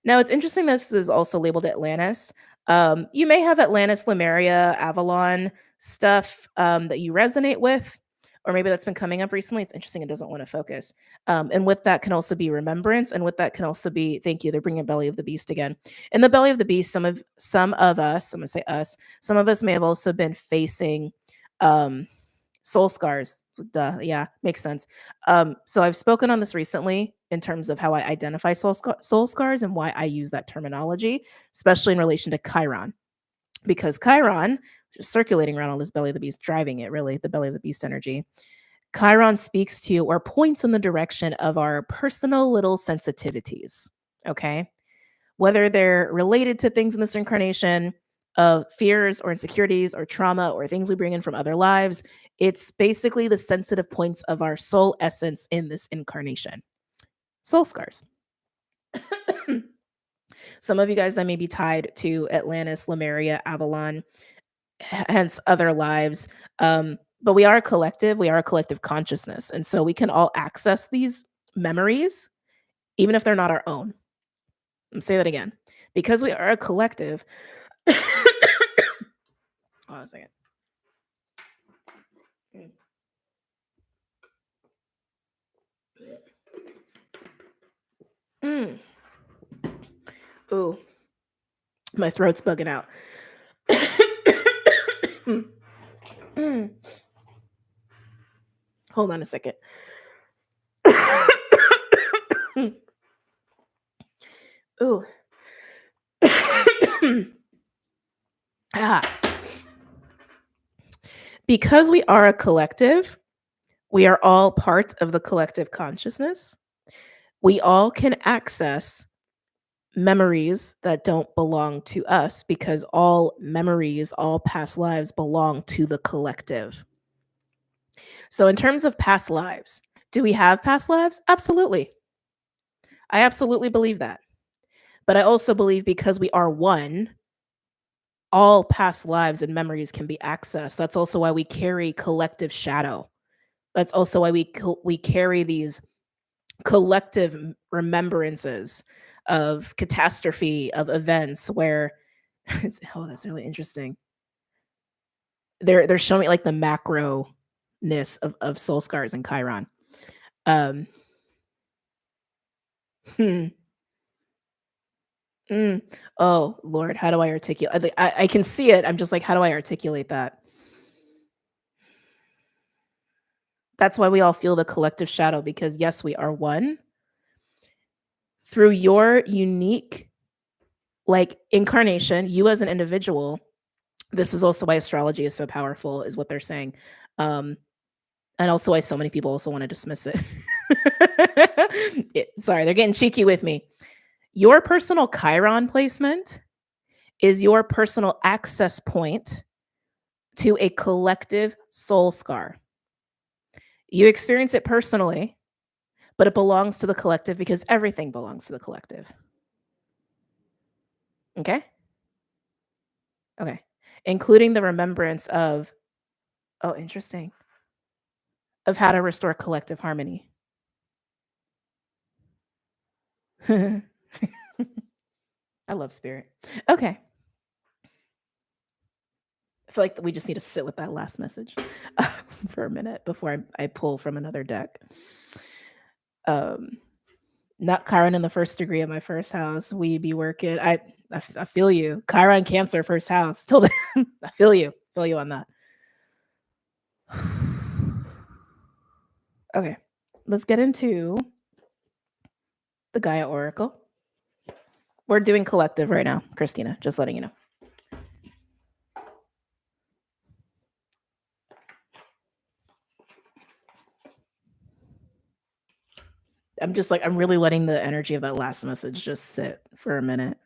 Now, it's interesting this is also labeled Atlantis. You may have Atlantis, Lemuria, Avalon stuff that you resonate with, or maybe that's been coming up recently. It's interesting it doesn't want to focus. And with that can also be remembrance, and with that can also be, thank you, they're bringing Belly of the Beast again. In the Belly of the Beast, some of us, I'm going to say us, some of us may have also been facing soul scars. Duh, yeah, makes sense. So I've spoken on this recently in terms of how I identify soul scars and why I use that terminology, especially in relation to Chiron. Because Chiron, just circulating around all this belly of the beast, driving it really, the belly of the beast energy. Chiron speaks to or points in the direction of our personal little sensitivities. Okay. Whether they're related to things in this incarnation, of fears or insecurities or trauma or things we bring in from other lives, it's basically the sensitive points of our soul essence in this incarnation. Soul scars. Some of you guys that may be tied to Atlantis, Lemuria, Avalon, hence other lives. But we are a collective, we are a collective consciousness. And so we can all access these memories, even if they're not our own. Let me say that again. Because we are a collective. Hold on a second. Ooh, my throat's bugging out. Hold on a second. Ooh. Because we are a collective, We are all part of the collective consciousness. We all can access memories that don't belong to us because all memories, all past lives belong to the collective. So, in terms of past lives, do we have past lives? Absolutely. I absolutely believe that. But I also believe because we are one, all past lives and memories can be accessed. That's also why we carry collective shadow. That's also why we carry these collective remembrances of catastrophe, of events where oh, that's really interesting. They're showing like the macro-ness of soul scars and Chiron. Um, hmm, mm, oh Lord, how do I articulate? I can see it. I'm just like, how do I articulate that? That's why we all feel the collective shadow because yes, we are one through your unique like incarnation, you as an individual. This is also why astrology is so powerful, is what they're saying. Um, and also why so many people also want to dismiss it. Sorry, they're getting cheeky with me. Your personal Chiron placement is your personal access point to a collective soul scar. You experience it personally, but it belongs to the collective because everything belongs to the collective. Okay? Okay. Including the remembrance of, oh, interesting, of how to restore collective harmony. I love spirit. Okay. I feel like we just need to sit with that last message for a minute before I pull from another deck. Um, Not Chiron in the first degree of my first house. We be working. I feel you. Chiron Cancer first house. Till then, I feel you. Feel you on that. Okay, let's get into the Gaia Oracle. We're doing collective right now, Christina. Just letting you know. I'm just like, I'm really letting the energy of that last message just sit for a minute.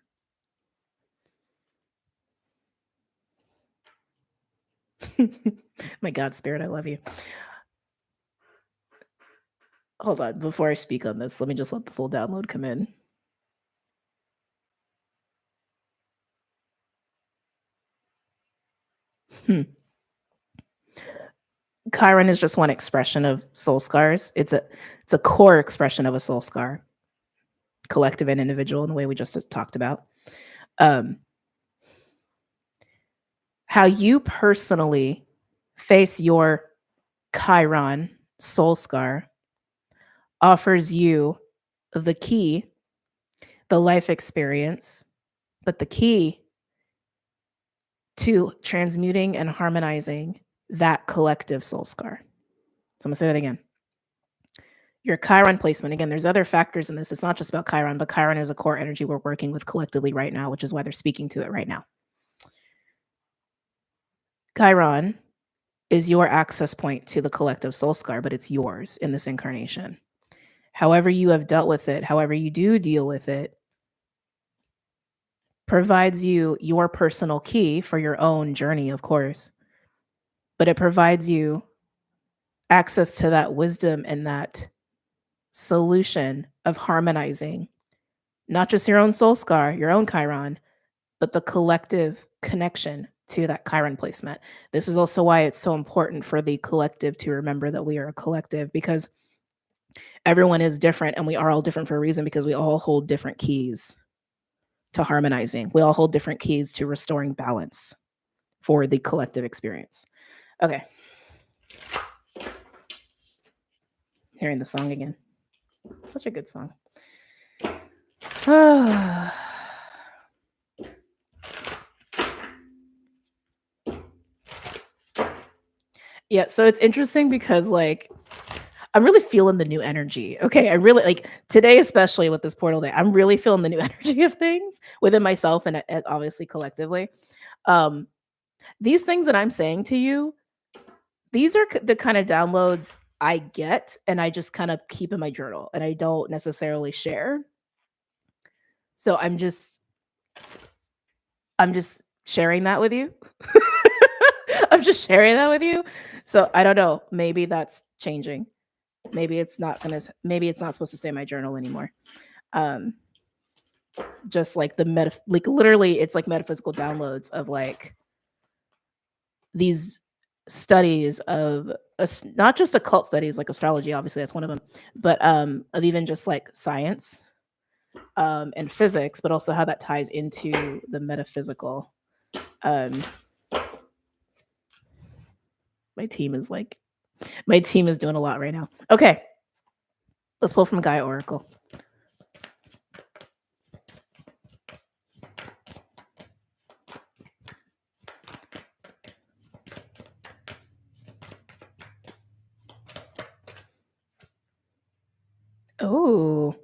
My God, Spirit, I love you. Hold on. Before I speak on this, let me just let the full download come in. Hmm. Chiron is just one expression of soul scars. It's a core expression of a soul scar, collective and individual, in the way we just talked about. How you personally face your Chiron soul scar offers you the key, the life experience, but the key to transmuting and harmonizing that collective soul scar. So I'm gonna say that again. Your Chiron placement, again, there's other factors in this. It's not just about Chiron, but Chiron is a core energy we're working with collectively right now, which is why they're speaking to it right now. Chiron is your access point to the collective soul scar, but it's yours in this incarnation. However you have dealt with it, however you do deal with it, provides you your personal key for your own journey, of course, but it provides you access to that wisdom and that solution of harmonizing not just your own soul scar, your own Chiron, but the collective connection to that Chiron placement. This is also why it's so important for the collective to remember that we are a collective, because everyone is different and we are all different for a reason, because we all hold different keys to harmonizing. We all hold different keys to restoring balance for the collective experience. Okay. Hearing the song again. Such a good song. Yeah, so it's interesting because like I'm really feeling the new energy. Okay, I really like today, especially with this portal day. I'm really feeling the new energy of things within myself and obviously collectively. These things that I'm saying to you, these are the kind of downloads I get and I just kind of keep in my journal and I don't necessarily share. So I'm just sharing that with you. I'm just sharing that with you. So I don't know. Maybe that's changing. Maybe it's not supposed to stay in my journal anymore. Um, just like like literally it's like metaphysical downloads of like these studies of not just occult studies like astrology, obviously that's one of them, but of even just like science and physics, but also how that ties into the metaphysical. Um, my team is like my team is doing a lot right now. Okay, let's pull from Gaia Oracle. Oh,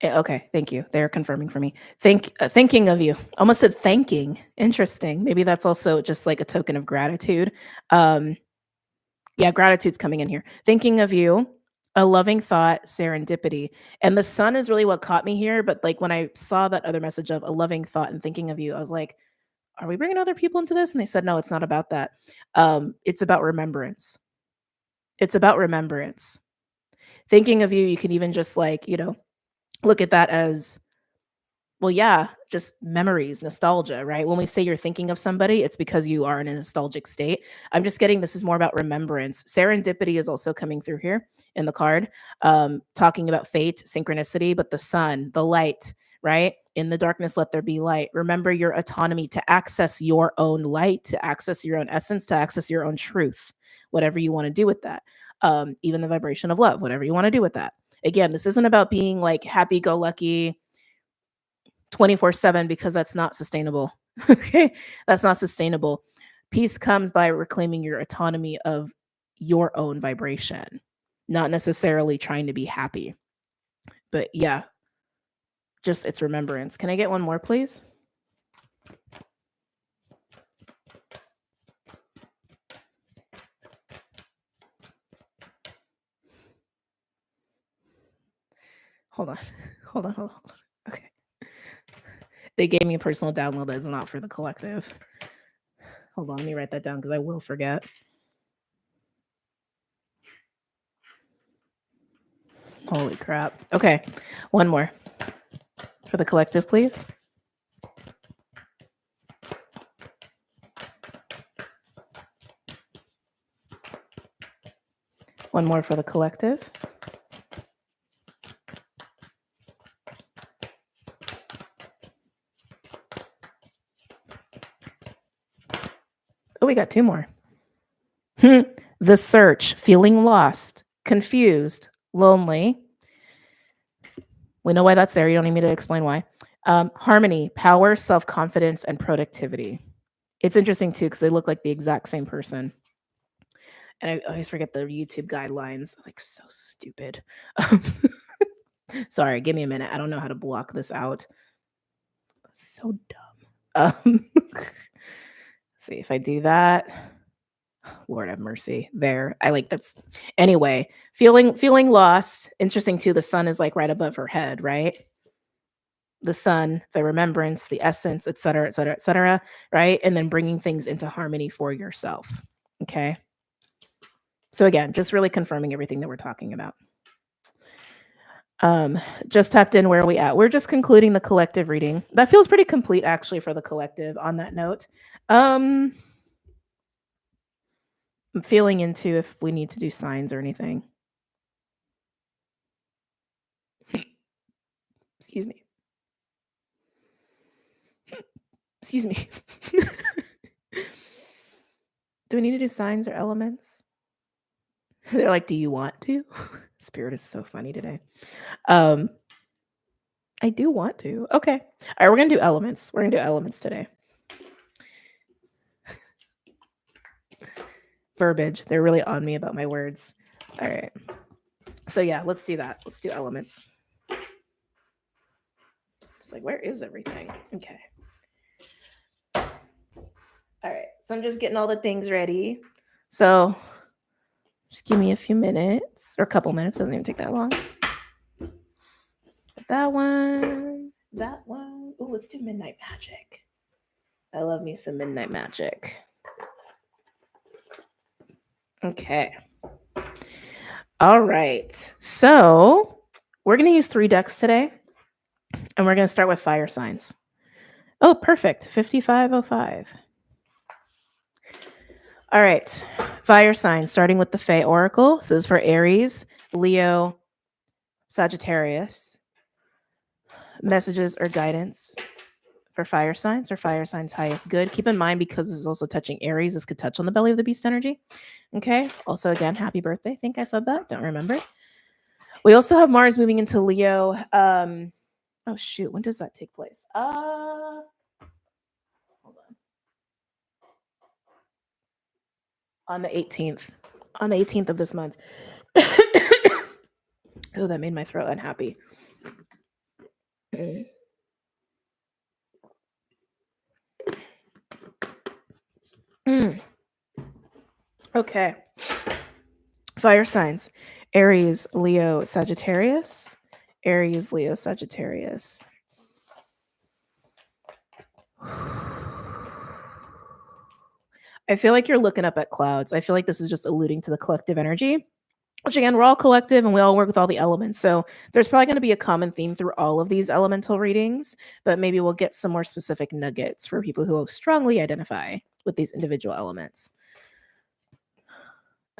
okay. Thank you. They're confirming for me. Thinking of you. Almost said thanking. Interesting. Maybe that's also just like a token of gratitude. Um, yeah, gratitude's coming in here. Thinking of you, a loving thought, serendipity. And the sun is really what caught me here. But like when I saw that other message of a loving thought and thinking of you, I was like, are we bringing other people into this? And they said, no, it's not about that. It's about remembrance. It's about remembrance. Thinking of you, you can even just like, look at that as, well, yeah, just memories, nostalgia, right? When we say you're thinking of somebody, it's because you are in a nostalgic state. I'm just getting this is more about remembrance. Serendipity is also coming through here in the card, talking about fate, synchronicity, but the sun, the light, right? In the darkness, let there be light. Remember your autonomy to access your own light, to access your own essence, to access your own truth, whatever you want to do with that. Even the vibration of love, whatever you want to do with that. Again, this isn't about being like happy go lucky 24/7 because that's not sustainable. Okay? That's not sustainable. Peace comes by reclaiming your autonomy of your own vibration, not necessarily trying to be happy. But yeah, just it's remembrance. Can I get one more, please? Hold on. Hold on. Okay. They gave me a personal download that is not for the collective. Hold on, let me write that down because I will forget. Holy crap. Okay. One more for the collective, please. One more for the collective. Oh, we got two more. The search, feeling lost, confused, lonely. We know why that's there. You don't need me to explain why. Harmony, power, self-confidence, and productivity. It's interesting too because they look like the exact same person. And I always forget the YouTube guidelines. Like so stupid. Sorry, give me a minute. I don't know how to block this out. So dumb. See if I do that. Lord have mercy. There. I like that's anyway. Feeling lost. Interesting too. The sun is like right above her head, right? The sun, the remembrance, the essence, et cetera, et cetera, et cetera, right? And then bringing things into harmony for yourself. Okay. So again, just really confirming everything that we're talking about. Just tapped in. Where are we at? We're just concluding the collective reading. That feels pretty complete actually for the collective on that note. I'm feeling into if we need to do signs or anything. Excuse me. Excuse me. Do we need to do signs or elements? They're like, do you want to? Spirit is so funny today. I do want to. Okay. All right, we're gonna do elements. We're gonna do elements today. Verbiage. They're really on me about my words. All right. So yeah, let's do that. Let's do elements. It's like, where is everything? Okay. All right. So I'm just getting all the things ready. So Just give me a few minutes or a couple minutes. Doesn't even take that long. That one. That one. Oh, let's do Midnight Magic. I love me some Midnight Magic. Okay. All right. So we're going to use 3 decks today, and we're going to start with fire signs. Oh, perfect. 5505. All right. Fire signs, starting with the Fae Oracle. This is for Aries, Leo, Sagittarius. Messages or guidance for fire signs or fire signs highest good. Keep in mind, because this is also touching Aries, this could touch on the belly of the beast energy. Okay. Also, again, happy birthday. I think I said that. Don't remember. We also have Mars moving into Leo. Oh shoot, when does that take place? Hold on. On the 18th. On the 18th of this month. Oh, that made my throat unhappy. Okay. Fire signs. Aries, Leo, Sagittarius. Aries, Leo, Sagittarius. I feel like you're looking up at clouds. I feel like this is just alluding to the collective energy, which again, we're all collective and we all work with all the elements. So there's probably going to be a common theme through all of these elemental readings, but maybe we'll get some more specific nuggets for people who strongly identify with these individual elements.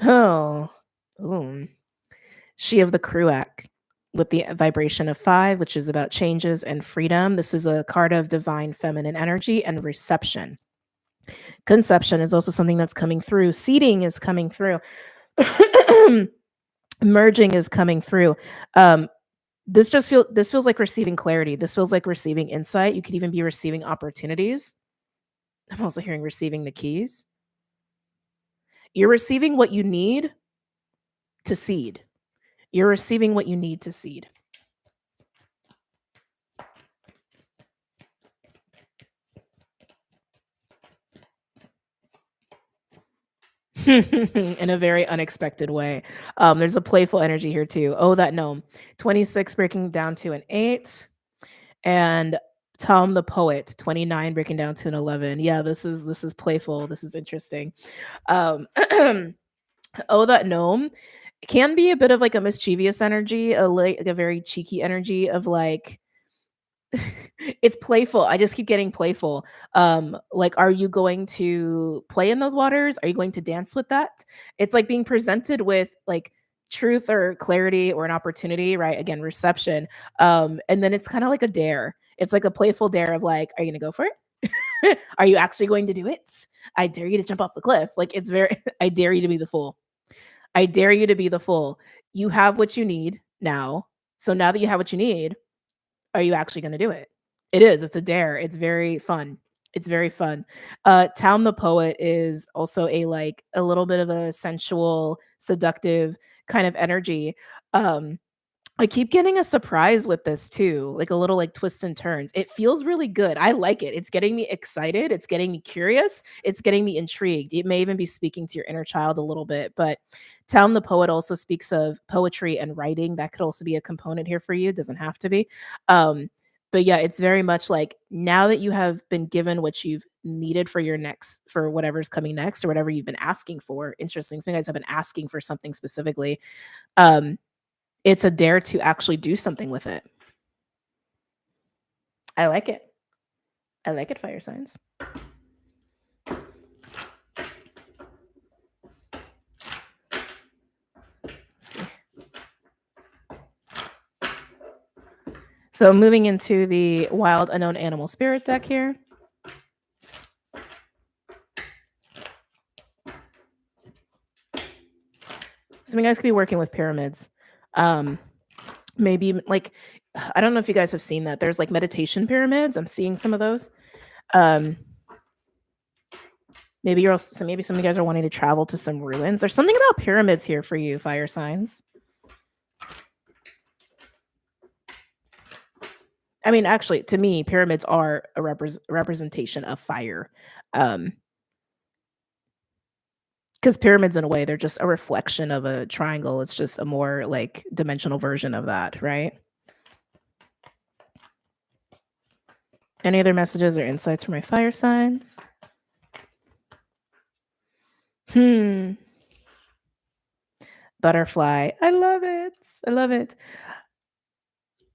Oh, ooh. She of the Cruac with the vibration of 5, which is about changes and freedom. This is a card of divine feminine energy and reception. Conception is also something that's coming through. Seeding is coming through. Merging is coming through. This feels like receiving clarity. This feels like receiving insight. You could even be receiving opportunities. I'm also hearing receiving the keys. You're receiving what you need to seed. You're receiving what you need to seed. In a very unexpected way. There's a playful energy here too. Oh, that gnome. 26 breaking down to an 8. And Tom the Poet, 29 breaking down to an 11. Yeah, this is playful. This is interesting. Oh, that gnome can be a bit of like a mischievous energy, like a very cheeky energy of like it's playful. I just keep getting playful. Like, are you going to play in those waters? Are you going to dance with that? It's like being presented with like truth or clarity or an opportunity, right? Again, reception. And then it's kind of like a dare. It's like a playful dare of like, are you gonna go for it? Are you actually going to do it? I dare you to jump off the cliff. Like it's very I dare you to be the fool. I dare you to be the fool. You have what you need now. So now that you have what you need, are you actually going to do it? It is. It's a dare. It's very fun. It's very fun. Town the Poet is also a like a little bit of a sensual, seductive kind of energy. Um, I keep getting a surprise with this too, like a little like twists and turns. It feels really good. I like it. It's getting me excited. It's getting me curious. It's getting me intrigued. It may even be speaking to your inner child a little bit. But Town the Poet also speaks of poetry and writing. That could also be a component here for you. It doesn't have to be. But yeah, it's very much like now that you have been given what you've needed for your next, for whatever's coming next or whatever you've been asking for. Interesting. Some guys have been asking for something specifically. It's a dare to actually do something with it. I like it. I like it, fire signs. So moving into the wild unknown animal spirit deck here. Some of you guys could be working with pyramids. Maybe like I don't know if you guys have seen that. There's like meditation pyramids. I'm seeing some of those. Maybe you're also, maybe some of you guys are wanting to travel to some ruins. There's something about pyramids here for you, fire signs. I mean, actually, to me, pyramids are a representation of fire. Because pyramids, in a way, they're just a reflection of a triangle. It's just a more like dimensional version of that, right? Any other messages or insights for my fire signs? Butterfly. I love it. I love it.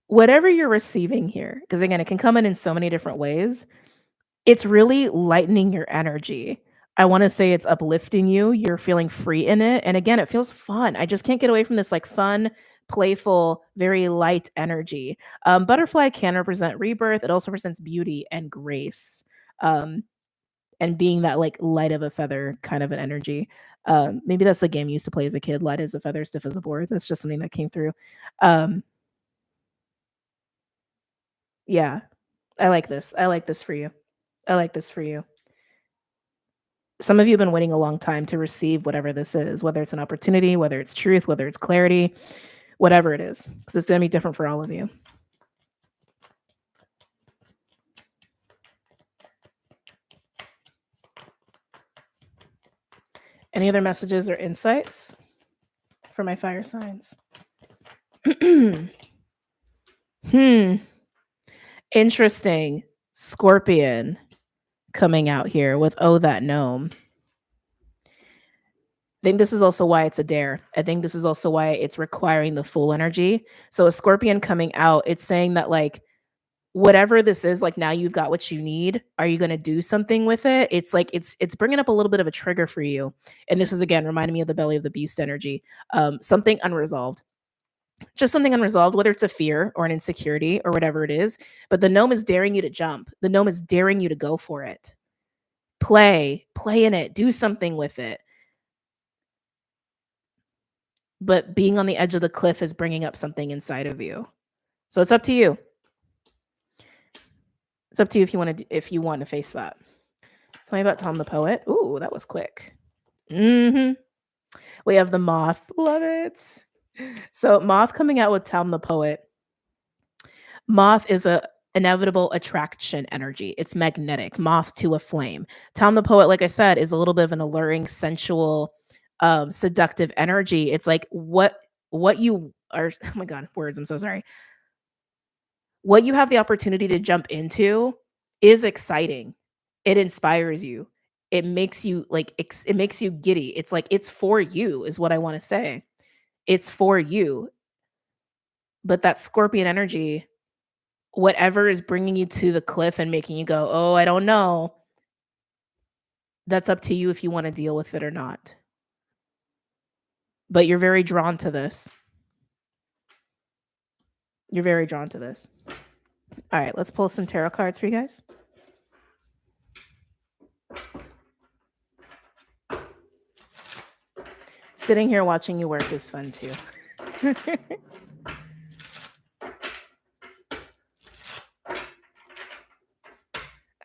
Whatever you're receiving here, because again, it can come in so many different ways. It's really lightening your energy. I wanna say it's uplifting you, you're feeling free in it, and again, it feels fun. I just can't get away from this, like, fun, playful, very light energy. Butterfly can represent rebirth, it also represents beauty and grace, um, and being that, like, light of a feather kind of an energy. Maybe that's the game you used to play as a kid, light as a feather, stiff as a board. That's just something that came through. Um, yeah, I like this. I like this for you. I like this for you. Some of you have been waiting a long time to receive whatever this is, whether it's an opportunity, whether it's truth, whether it's clarity, whatever it is, because it's going to be different for all of you. Any other messages or insights for my fire signs? Interesting. Scorpion coming out here with Oh That Gnome. I think this is also why it's a dare. I think this is also why it's requiring the full energy. So a scorpion coming out, it's saying that like whatever this is, like now you've got what you need. Are you going to do something with it? It's like it's bringing up a little bit of a trigger for you. And this is again reminding me of the belly of the beast energy. Something unresolved. Just something unresolved, whether it's a fear or an insecurity or whatever it is. But the gnome is daring you to jump. The gnome is daring you to go for it. Play in it, do something with it. But being on the edge of the cliff is bringing up something inside of you. So it's up to you. It's up to you if you want to face that. Tell me about Tom the Poet. Ooh, that was quick. We have the moth. Love it. So moth coming out with Tom the Poet. Moth is a inevitable attraction energy. It's magnetic. Moth to a flame. Tom the Poet, like I said, is a little bit of an alluring, sensual, seductive energy. It's like what you are. Oh my god, words. I'm so sorry. What you have the opportunity to jump into is exciting. It inspires you. It makes you like it makes you giddy. It's like it's for you is what I want to say. It's for you. But that scorpion energy, whatever is bringing you to the cliff and making you go, "Oh, I don't know." That's up to you if you want to deal with it or not. But you're very drawn to this. You're very drawn to this. All right, let's pull some tarot cards for you guys. Sitting here watching you work is fun too.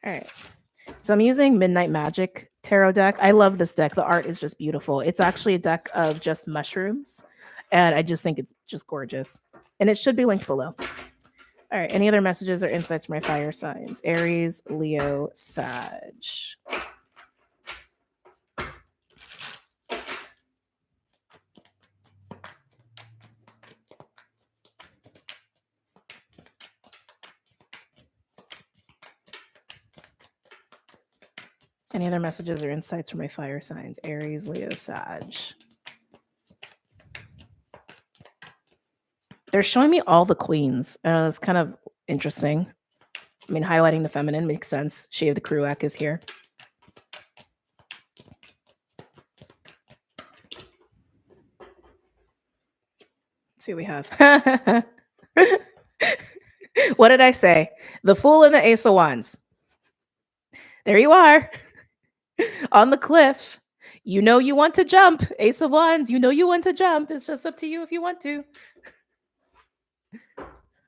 All right. So I'm using Midnight Magic tarot deck. I love this deck. The art is just beautiful. It's actually a deck of just mushrooms, and I just think it's just gorgeous. And it should be linked below. All right. Any other messages or insights for my fire signs? Aries, Leo, Sag. Any other messages or insights for my fire signs? Aries, Leo, Sag. They're showing me all the queens. That's kind of interesting. I mean, highlighting the feminine makes sense. Shade of the Kruak is here. Let's see what we have. What did I say? The Fool and the Ace of Wands. There you are. On the cliff. You know you want to jump. Ace of Wands. You know you want to jump. It's just up to you if you want to.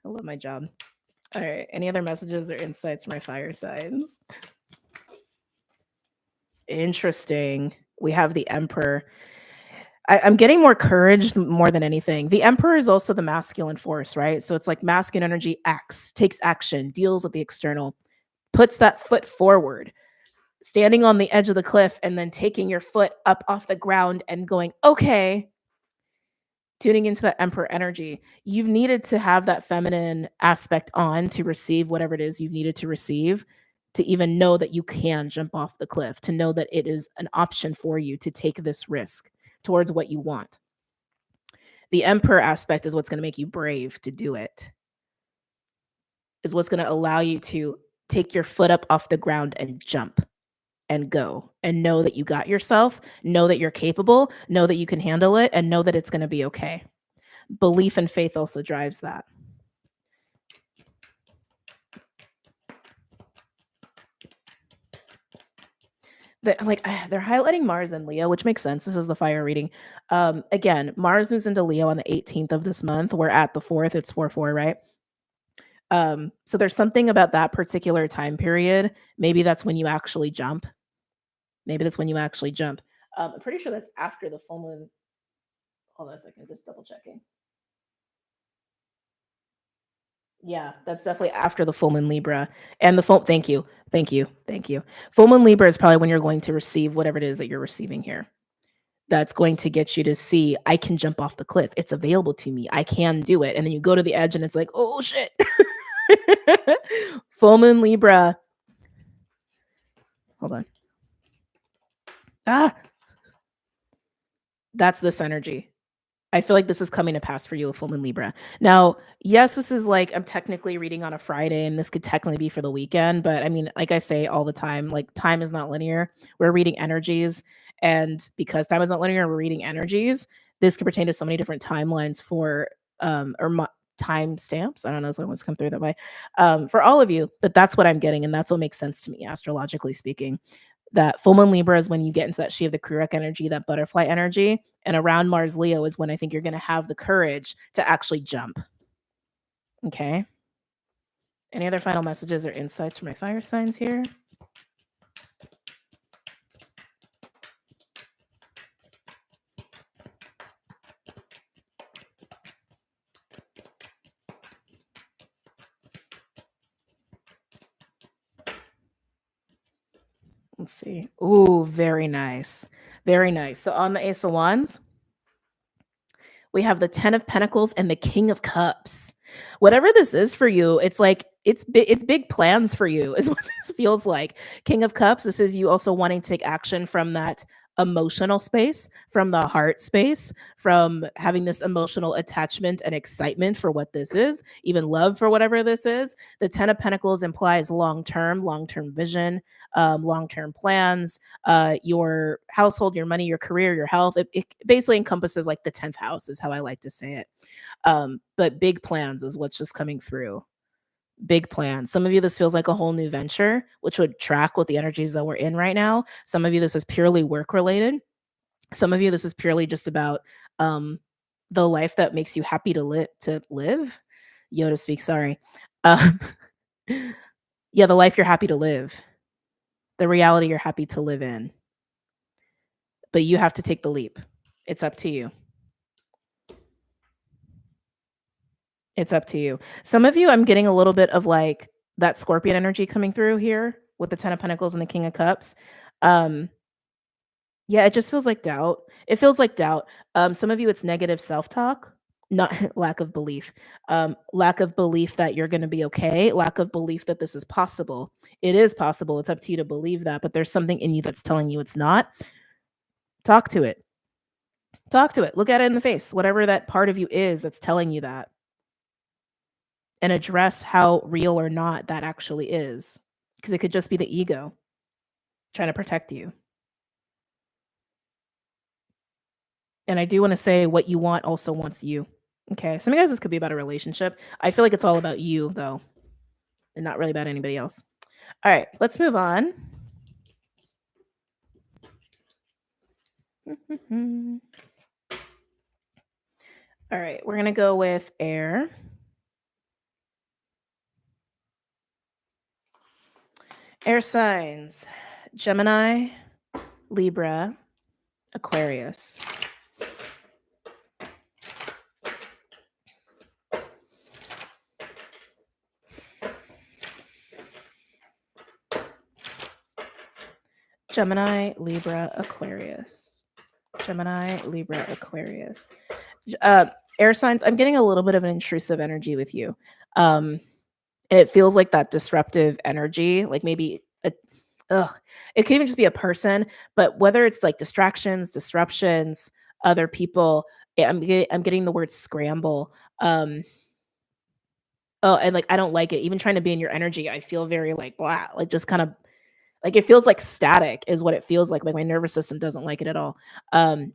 I love my job. All right. Any other messages or insights for my fire signs? Interesting. We have the Emperor. I'm getting more courage more than anything. The Emperor is also the masculine force, right? So it's like masculine energy acts, takes action, deals with the external, puts that foot forward. standing on the edge of the cliff and then taking your foot up off the ground and going, okay, tuning into that emperor energy. You've needed to have that feminine aspect on to receive whatever it is you've needed to receive, to even know that you can jump off the cliff, to know that it is an option for you to take this risk towards what you want. The emperor aspect is what's going to make you brave to do it, is what's going to allow you to take your foot up off the ground and jump and go and know that you got yourself, know that you're capable, know that you can handle it, and know that it's going to be okay. Belief and faith also drives that. They're highlighting Mars and Leo, which makes sense. This is the fire reading. Again, Mars moves into Leo on the 18th of this month. We're at the 4th. It's 4/4, right? So there's something about that particular time period. Maybe that's when you actually jump. I'm pretty sure that's after the full moon. Hold on a second, just double checking. Yeah, that's definitely after the full moon Libra. And the full thank you. Thank you. Thank you. Full moon Libra is probably when you're going to receive whatever it is that you're receiving here. That's going to get you to see, I can jump off the cliff. It's available to me. I can do it. And then you go to the edge and it's like, oh shit. Full moon Libra. Hold on. That's this energy. I feel like this is coming to pass for you, a full moon Libra. Now, yes, this is like, I'm technically reading on a Friday and this could technically be for the weekend, but I mean, like I say all the time, like time is not linear. We're reading energies. And because time is not linear, we're reading energies. This could pertain to so many different timelines for, time stamps. I don't know if someone's come through that way, for all of you, but that's what I'm getting. And that's what makes sense to me, astrologically speaking. That full moon Libra is when you get into that she of the Kuruk energy, that butterfly energy. And around Mars Leo is when I think you're going to have the courage to actually jump. Okay. Any other final messages or insights for my fire signs here? Let's see. Ooh, very nice. Very nice. So on the Ace of Wands, we have the 10 of Pentacles and the King of Cups. Whatever this is for you, it's like it's big plans for you is what this feels like. King of Cups, this is you also wanting to take action from that emotional space, from the heart space, from having this emotional attachment and excitement for what this is, even love for whatever this is. The 10 of Pentacles implies long-term vision, long-term plans, your household, your money, your career, your health. It basically encompasses like the 10th house is how I like to say it. But big plans is what's just coming through. Big plans. Some of you, this feels like a whole new venture, which would track with the energies that we're in right now. Some of you, this is purely work related. Some of you, this is purely just about the life that makes you happy to live. Yoda speaks, sorry. Yeah, the life you're happy to live. The reality you're happy to live in. But you have to take the leap. It's up to you. It's up to you. Some of you, I'm getting a little bit of like that Scorpion energy coming through here with the 10 of Pentacles and the King of Cups. Yeah, it just feels like doubt. It feels like doubt. Some of you, it's negative self-talk, not lack of belief. Lack of belief that you're going to be okay. Lack of belief that this is possible. It is possible. It's up to you to believe that, but there's something in you that's telling you it's not. Talk to it. Talk to it. Look at it in the face. Whatever that part of you is that's telling you that. And address how real or not that actually is. Because it could just be the ego trying to protect you. And I do want to say what you want also wants you. Okay. Some of you guys, this could be about a relationship. I feel like it's all about you, though, and not really about anybody else. All right. Let's move on. All right. We're going to go with air. Air signs: Gemini, Libra, Aquarius. Gemini, Libra, Aquarius. Gemini, Libra, Aquarius. Uh, Air signs, I'm getting a little bit of an intrusive energy with you. Um, it feels like that disruptive energy, like maybe ugh, it could even just be a person, but whether it's like distractions, disruptions, other people, I'm getting the word scramble. Um, oh, and like I don't like it. Even trying to be in your energy, I feel very like blah, like just kind of like it feels like static is what it feels like. Like my nervous system doesn't like it at all. Um,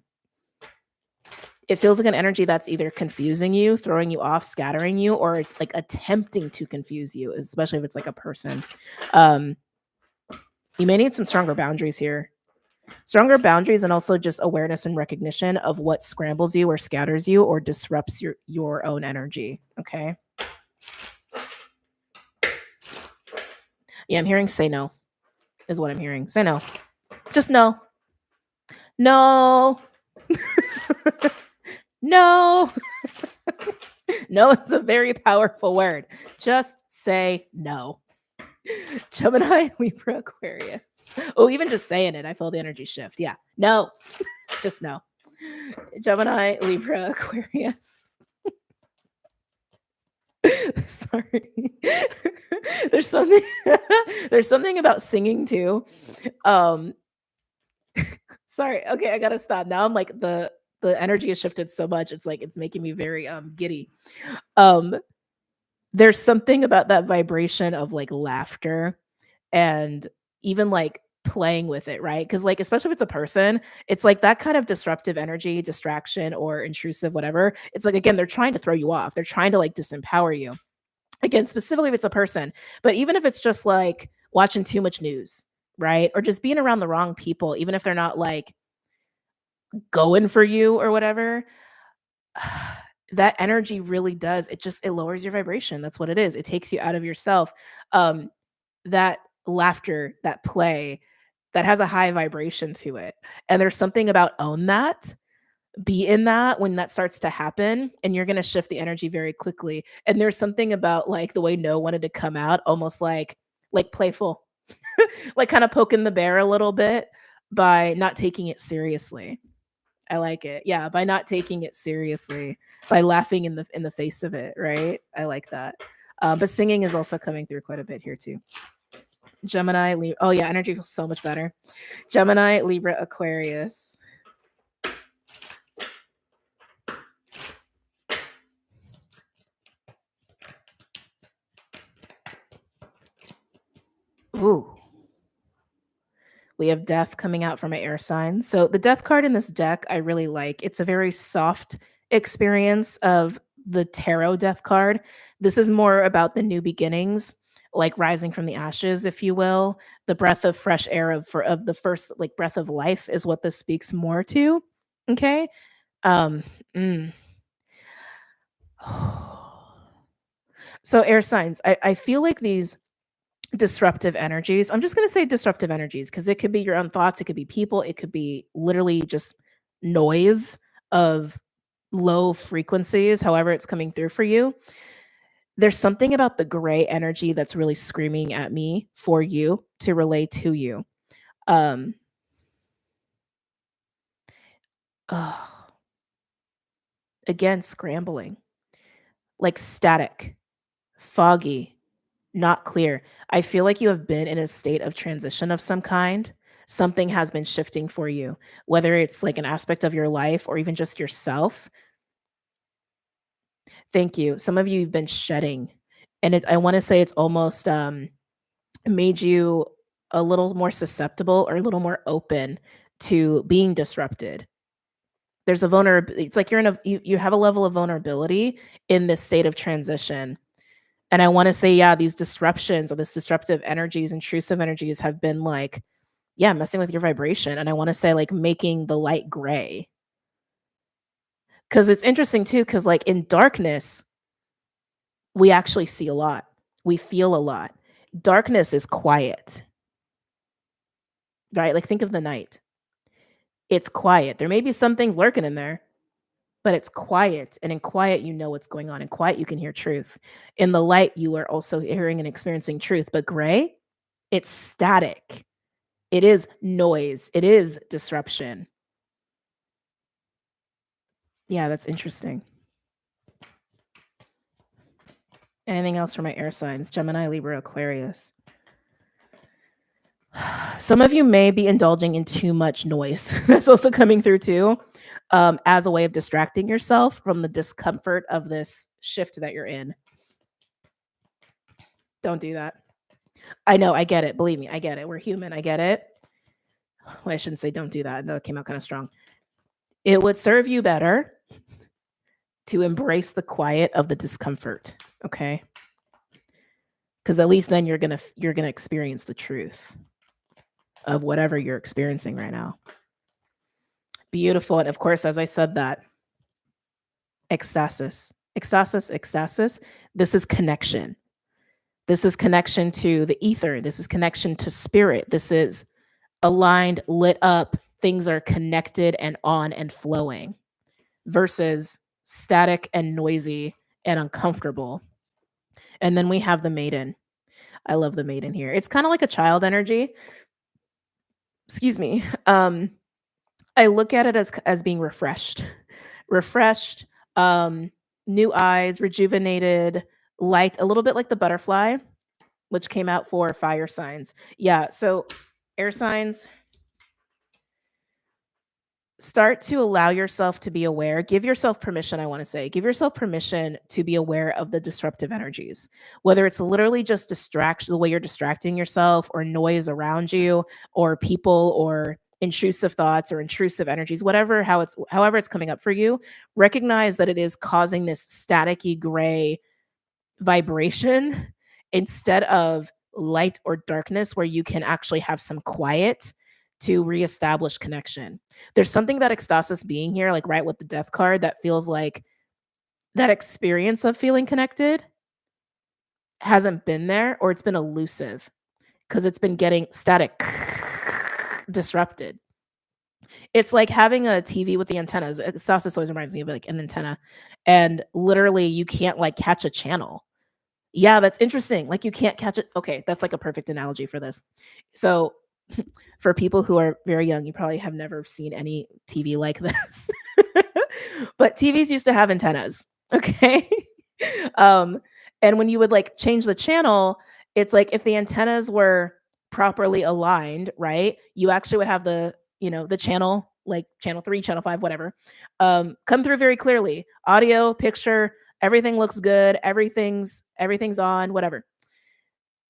it feels like an energy that's either confusing you, throwing you off, scattering you, or like attempting to confuse you, especially if it's like a person. Um, you may need some stronger boundaries here. Stronger boundaries and also just awareness and recognition of what scrambles you or scatters you or disrupts your own energy. Okay. Yeah, I'm hearing say no is what I'm hearing. Say no. Just no. No. No. No is a very powerful word. Just say no. Gemini, Libra, Aquarius. Oh, even just saying it, I feel the energy shift. Yeah. No. Just no. Gemini, Libra, Aquarius. Sorry. there's something there's something about singing too. Um sorry. Okay, I got to stop. Now I'm like the energy has shifted so much. It's like it's making me very giddy. Um there's something about that vibration of like laughter and even like playing with it, right? Cuz like especially if it's a person, it's like that kind of disruptive energy, distraction or intrusive whatever. It's like again they're trying to throw you off. They're trying to like disempower you. Again, specifically if it's a person, but even if it's just like watching too much news, right? Or just being around the wrong people, even if they're not like going for you or whatever, that energy really does. It lowers your vibration. That's what it is. It takes you out of yourself. Um, that laughter, that play, that has a high vibration to it. And there's something about own that, be in that when that starts to happen, and you're gonna shift the energy very quickly. And there's something about like the way no wanted to come out, almost like playful, like kind of poking the bear a little bit by not taking it seriously. I like it. Yeah, by not taking it seriously, by laughing in the face of it, right? I like that. But singing is also coming through quite a bit here too. Gemini, oh yeah, energy feels so much better. Gemini, Libra, Aquarius. Ooh. We have death coming out from my air sign. So the death card in this deck, I really like. It's a very soft experience of the tarot death card. This is more about the new beginnings, like rising from the ashes, if you will. The breath of fresh air of the first like breath of life is what this speaks more to. Okay. Um mm. So air signs, I feel like these disruptive energies. I'm just going to say disruptive energies because it could be your own thoughts, it could be people, it could be literally just noise of low frequencies, however it's coming through for you. There's something about the gray energy that's really screaming at me for you to relay to you. Um ugh, again, scrambling, like static, foggy, not clear. I feel like you have been in a state of transition of some kind. Something has been shifting for you, whether it's like an aspect of your life or even just yourself. Thank you. Some of you have been shedding, and I want to say it's almost made you a little more susceptible or a little more open to being disrupted. There's a vulnerability. It's like you have a level of vulnerability in this state of transition. And I wanna say, yeah, these disruptions or this disruptive energies, intrusive energies have been like, yeah, messing with your vibration. And I wanna say, like, making the light gray. Because it's interesting too. Because like, in darkness, we actually see a lot. We feel a lot. Darkness is quiet, right? Like, think of the night. It's quiet. There may be something lurking in there, but it's quiet, and in quiet, you know what's going on. In quiet, you can hear truth. In the light, you are also hearing and experiencing truth, but gray, it's static. It is noise. It is disruption. Yeah, that's interesting. Anything else for my air signs? Gemini, Libra, Aquarius. Some of you may be indulging in too much noise. That's also coming through too, as a way of distracting yourself from the discomfort of this shift that you're in. Don't do that. I know, I get it. Believe me, I get it. We're human. I get it. Well, I shouldn't say don't do that. That came out kind of strong. It would serve you better to embrace the quiet of the discomfort, okay? Because at least then you're gonna experience the truth of whatever you're experiencing right now. Beautiful. And of course, as I said that, ecstasis, ecstasis, ecstasis. This is connection. This is connection to the ether. This is connection to spirit. This is aligned, lit up. Things are connected and on and flowing versus static and noisy and uncomfortable. And then we have the maiden. I love the maiden here. It's kind of like a child energy. Excuse me. I look at it as being refreshed, refreshed, new eyes, rejuvenated, light, a little bit like the butterfly, which came out for fire signs. Yeah, so air signs, start to allow yourself to be aware. Give yourself permission, I want to say. Give yourself permission to be aware of the disruptive energies, whether it's literally just distraction, the way you're distracting yourself, or noise around you, or people, or intrusive thoughts or intrusive energies, however it's coming up for you. Recognize that it is causing this staticky gray vibration instead of light or darkness, where you can actually have some quiet to reestablish connection. There's something about ecstasis being here, like right with the death card, that feels like that experience of feeling connected hasn't been there, or it's been elusive because it's been getting static, disrupted. It's like having a TV with the antennas. Ecstasis always reminds me of like an antenna, and literally you can't like catch a channel. Yeah, that's interesting. Like you can't catch it. Okay, that's like a perfect analogy for this. So for people who are very young, you probably have never seen any TV like this. But TVs used to have antennas, okay? um, and when you would like change the channel, it's like if the antennas were properly aligned, right? You actually would have the channel, like channel 3, channel 5, whatever, come through very clearly. Audio, picture, everything looks good, everything's on, whatever.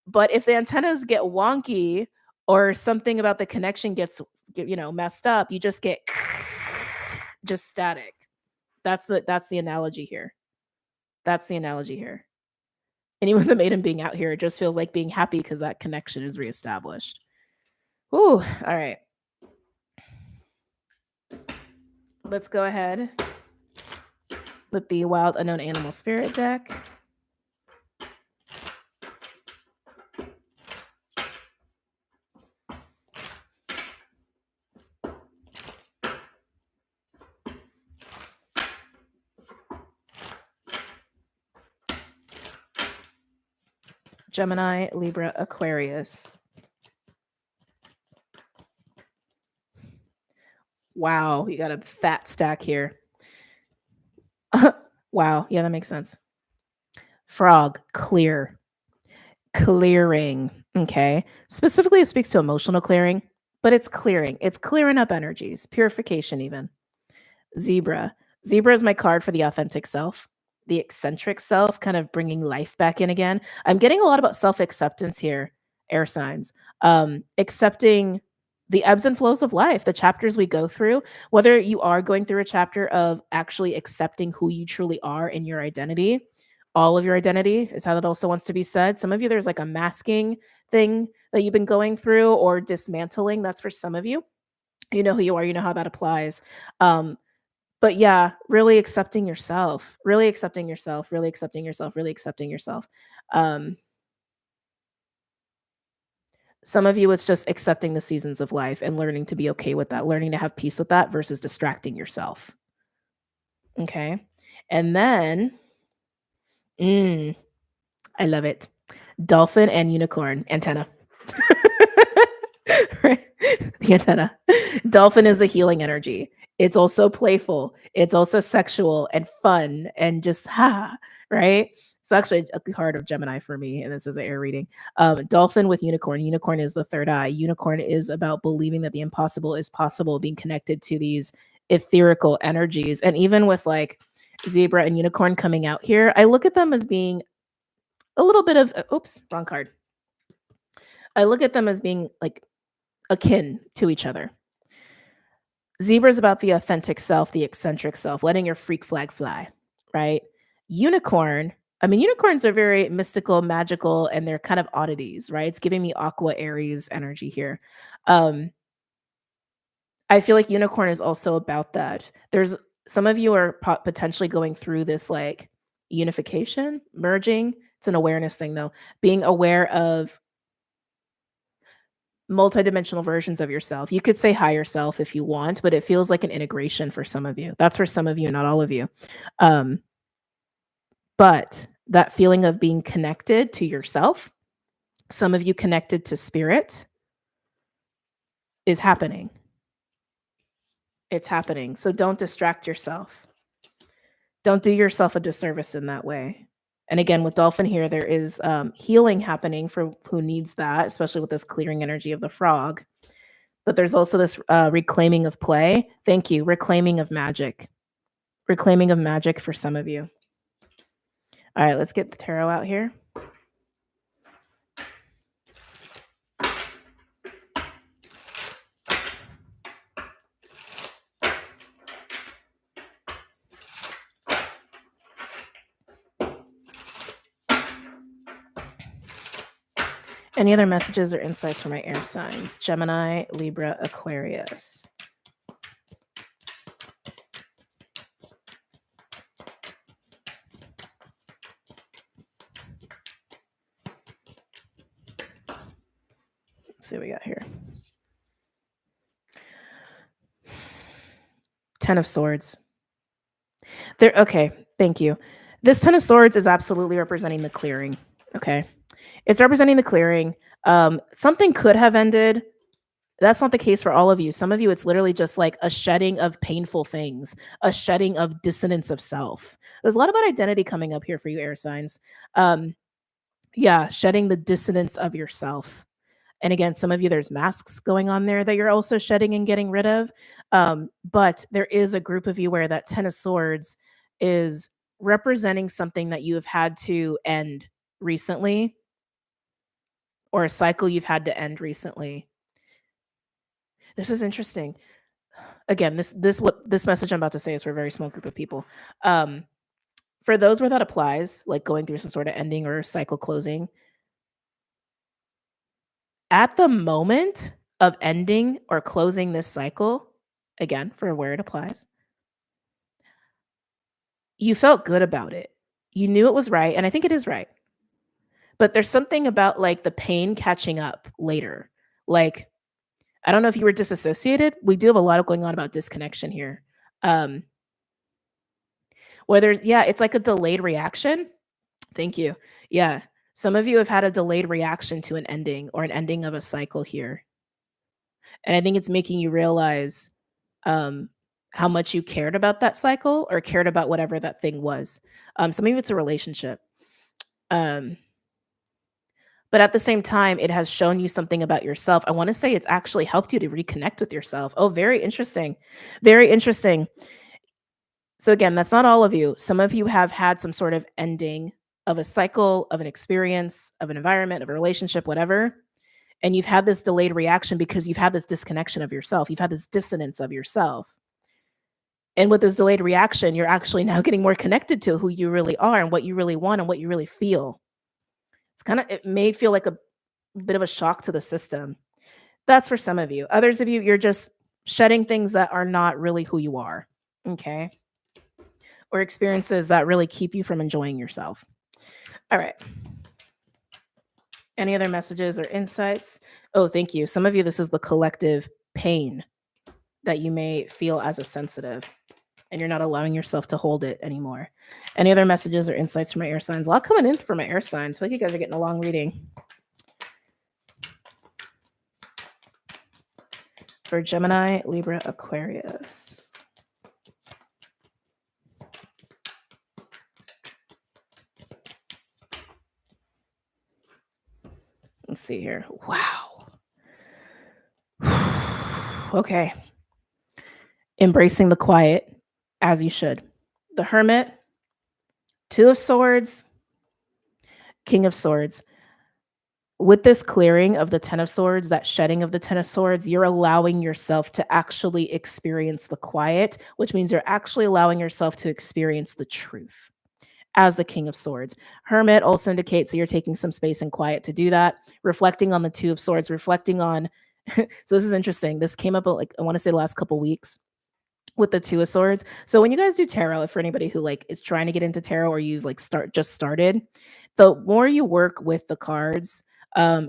But if the antennas get wonky or something about the connection gets messed up, you just get just static. That's the analogy here. That's the analogy here. Anyone that made him being out here, it just feels like being happy because that connection is reestablished. Ooh, all right. Let's go ahead with the Wild Unknown Animal Spirit deck. Gemini, Libra, Aquarius. Wow, you got a fat stack here. Wow, yeah, that makes sense. Frog, clear. Clearing, okay? Specifically, it speaks to emotional clearing, but it's clearing. It's clearing up energies, purification even. Zebra. Zebra is my card for the authentic self, the eccentric self, kind of bringing life back in again. I'm getting a lot about self-acceptance here, air signs. Accepting the ebbs and flows of life, the chapters we go through, whether you are going through a chapter of actually accepting who you truly are in your identity, all of your identity is how that also wants to be said. Some of you, there's like a masking thing that you've been going through, or dismantling. That's for some of you. You know who you are, you know how that applies. But yeah, really accepting yourself, really accepting yourself, really accepting yourself, really accepting yourself. Um, some of you, it's just accepting the seasons of life and learning to be okay with that, learning to have peace with that versus distracting yourself. Okay. And then, I love it. Dolphin and unicorn antenna. Right? The antenna. Dolphin is a healing energy. It's also playful. It's also sexual and fun and just right? It's actually a card of Gemini for me, and this is an air reading. Dolphin with unicorn. Unicorn is the third eye. Unicorn is about believing that the impossible is possible, being connected to these etherical energies. And even with like zebra and unicorn coming out here, I look at them as being a little bit of, oops, wrong card. I look at them as being like akin to each other. Zebra is about the authentic self, the eccentric self, letting your freak flag fly, right? Unicorn, I mean, unicorns are very mystical, magical, and they're kind of oddities, right? It's giving me Aqua Aries energy here. I feel like unicorn is also about that. There's some of you are potentially going through this like unification, merging. It's an awareness thing though, being aware of multidimensional versions of yourself. You could say higher self if you want, but it feels like an integration for some of you. That's for some of you, not all of you. But that feeling of being connected to yourself, some of you connected to spirit, is happening. It's happening. So don't distract yourself. Don't do yourself a disservice in that way. And again, with Dolphin here, there is healing happening for who needs that, especially with this clearing energy of the frog. But there's also this reclaiming of play. Thank you. Reclaiming of magic. Reclaiming of magic for some of you. All right, let's get the tarot out here. Any other messages or insights for my air signs? Gemini, Libra, Aquarius. Let's see what we got here. 10 of Swords. Okay, thank you. This 10 of Swords is absolutely representing the clearing. Okay. It's representing the clearing. Something could have ended. That's not the case for all of you. Some of you, it's literally just like a shedding of painful things, a shedding of dissonance of self. There's a lot about identity coming up here for you, air signs. Yeah, shedding the dissonance of yourself. And again, some of you, there's masks going on there that you're also shedding and getting rid of. But there is a group of you where that 10 of Swords is representing something that you have had to end recently, or a cycle you've had to end recently. This is interesting. Again, this message I'm about to say is for a very small group of people. For those where that applies, like going through some sort of ending or cycle closing, at the moment of ending or closing this cycle, again, for where it applies, you felt good about it. You knew it was right, and I think it is right. But there's something about like the pain catching up later. Like, I don't know if you were disassociated. We do have a lot of going on about disconnection here. Where there's, it's like a delayed reaction. Thank you. Yeah. Some of you have had a delayed reaction to an ending or an ending of a cycle here. And I think it's making you realize how much you cared about that cycle or cared about whatever that thing was. So maybe it's a relationship. But at the same time, it has shown you something about yourself. I want to say it's actually helped you to reconnect with yourself. Oh, very interesting. Very interesting. So again, that's not all of you. Some of you have had some sort of ending of a cycle, of an experience, of an environment, of a relationship, whatever. And you've had this delayed reaction because you've had this disconnection of yourself. You've had this dissonance of yourself. And with this delayed reaction, you're actually now getting more connected to who you really are and what you really want and what you really feel. It may feel like a bit of a shock to the system. That's for some of you. Others of you, you're just shedding things that are not really who you are. Okay. Or experiences that really keep you from enjoying yourself. All right. Any other messages or insights? Oh, thank you. Some of you, this is the collective pain that you may feel as a sensitive, and you're not allowing yourself to hold it anymore. Any other messages or insights from my air signs? A lot coming in for my air signs. I feel like you guys are getting a long reading. for Gemini, Libra, Aquarius. Let's see here. Wow. Okay. Embracing the quiet, as you should. The Hermit, Two of Swords, King of Swords. With this clearing of the Ten of Swords, that shedding of the Ten of Swords, you're allowing yourself to actually experience the quiet, which means you're actually allowing yourself to experience the truth as the King of Swords. Hermit also indicates that you're taking some space and quiet to do that, reflecting on the Two of Swords, reflecting on. So this is interesting. This came up like I want to say the last couple weeks with the Two of Swords. So when you guys do tarot, if for anybody who like is trying to get into tarot or you've like just started, the more you work with the cards,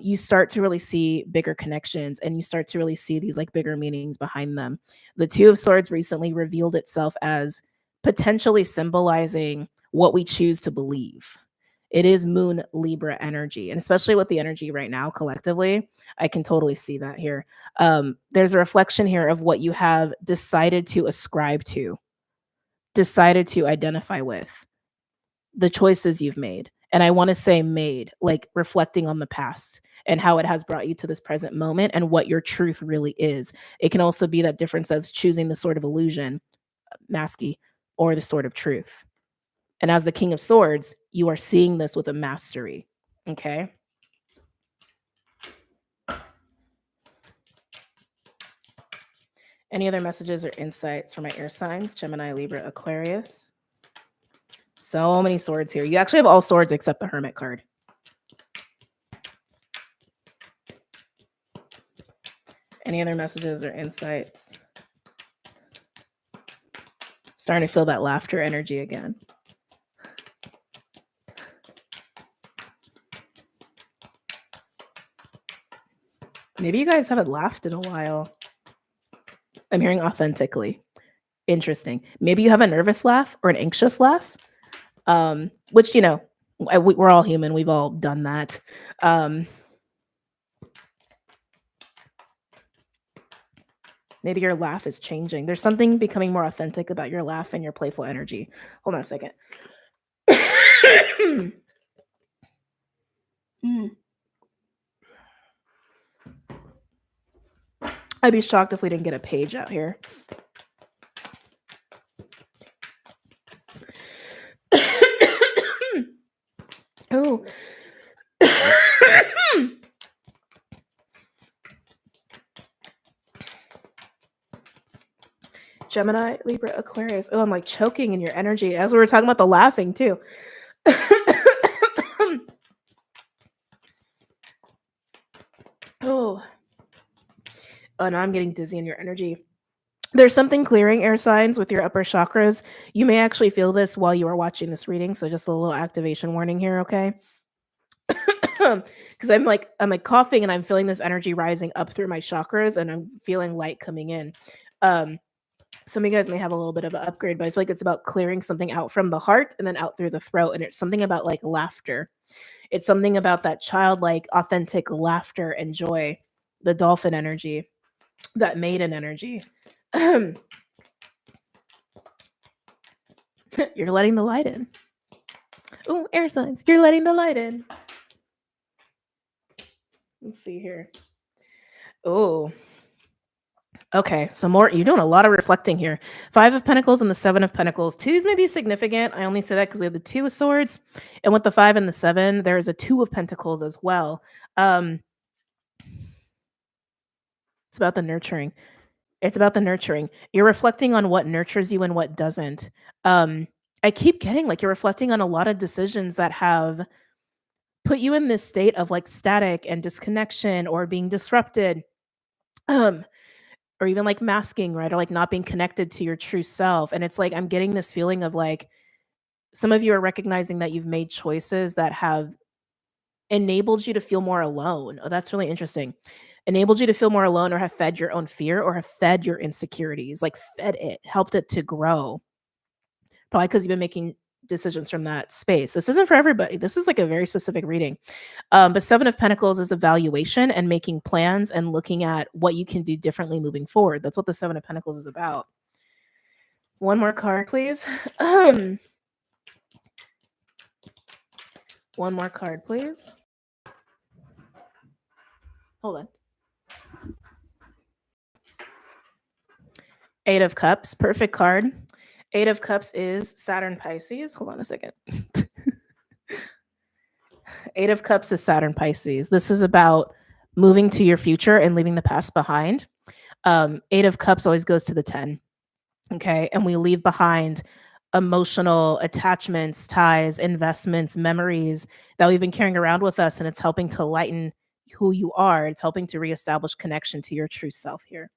you start to really see bigger connections and you start to really see these like bigger meanings behind them. The Two of Swords recently revealed itself as potentially symbolizing what we choose to believe. It is Moon Libra energy, and especially with the energy right now collectively, I can totally see that here. There's a reflection here of what you have decided to ascribe to, decided to identify with, the choices you've made. And I want to say made, like reflecting on the past and how it has brought you to this present moment and what your truth really is. It can also be that difference of choosing the sword of illusion, masky, or the sword of truth. And as the King of Swords, you are seeing this with a mastery. Okay. Any other messages or insights for my air signs? Gemini, Libra, Aquarius. So many swords here. You actually have all swords except the Hermit card. Any other messages or insights? Starting to feel that laughter energy again. Maybe you guys haven't laughed in a while. I'm hearing authentically. Interesting. Maybe you have a nervous laugh or an anxious laugh, which, you know, we're all human. We've all done that. Maybe your laugh is changing. There's something becoming more authentic about your laugh and your playful energy. Hold on a second. I'd be shocked if we didn't get a page out here. Oh. Gemini, Libra, Aquarius. Oh, I'm like choking in your energy as we were talking about the laughing too. Oh, now I'm getting dizzy in your energy. There's something clearing, air signs, with your upper chakras. You may actually feel this while you are watching this reading, so just a little activation warning here, okay? Because I'm like coughing and I'm feeling this energy rising up through my chakras and I'm feeling light coming in. Some of you guys may have a little bit of an upgrade, but I feel like it's about clearing something out from the heart and then out through the throat. And it's something about like laughter. It's something about that childlike, authentic laughter and joy, the dolphin energy, that maiden energy. You're letting the light in. Oh, air signs. You're letting the light in. Let's see here. Oh. Okay, some more. You're doing a lot of reflecting here. 5 of Pentacles and the 7 of Pentacles. Twos may be significant. I only say that because we have the 2 of Swords. And with the 5 and the 7, there is a 2 of Pentacles as well. It's about the nurturing. It's about the nurturing. You're reflecting on what nurtures you and what doesn't. I keep getting like you're reflecting on a lot of decisions that have put you in this state of like static and disconnection or being disrupted. Or even like masking, right? Or like not being connected to your true self. And it's like, I'm getting this feeling of like, some of you are recognizing that you've made choices that have enabled you to feel more alone. Oh, that's really interesting. Enabled you to feel more alone or have fed your own fear or have fed your insecurities, like fed it, helped it to grow. Probably because you've been making decisions from that space. This isn't for everybody. This is like a very specific reading. But Seven of Pentacles is evaluation and making plans and looking at what you can do differently moving forward. That's what the Seven of Pentacles is about. One more card, please. One more card, please. Hold on. Eight of Cups, perfect card. Eight of Cups is Saturn Pisces. Hold on a second. Eight of Cups is Saturn Pisces. This is about moving to your future and leaving the past behind. Eight of Cups always goes to the 10. Okay. And we leave behind emotional attachments, ties, investments, memories that we've been carrying around with us. And it's helping to lighten who you are. It's helping to reestablish connection to your true self here.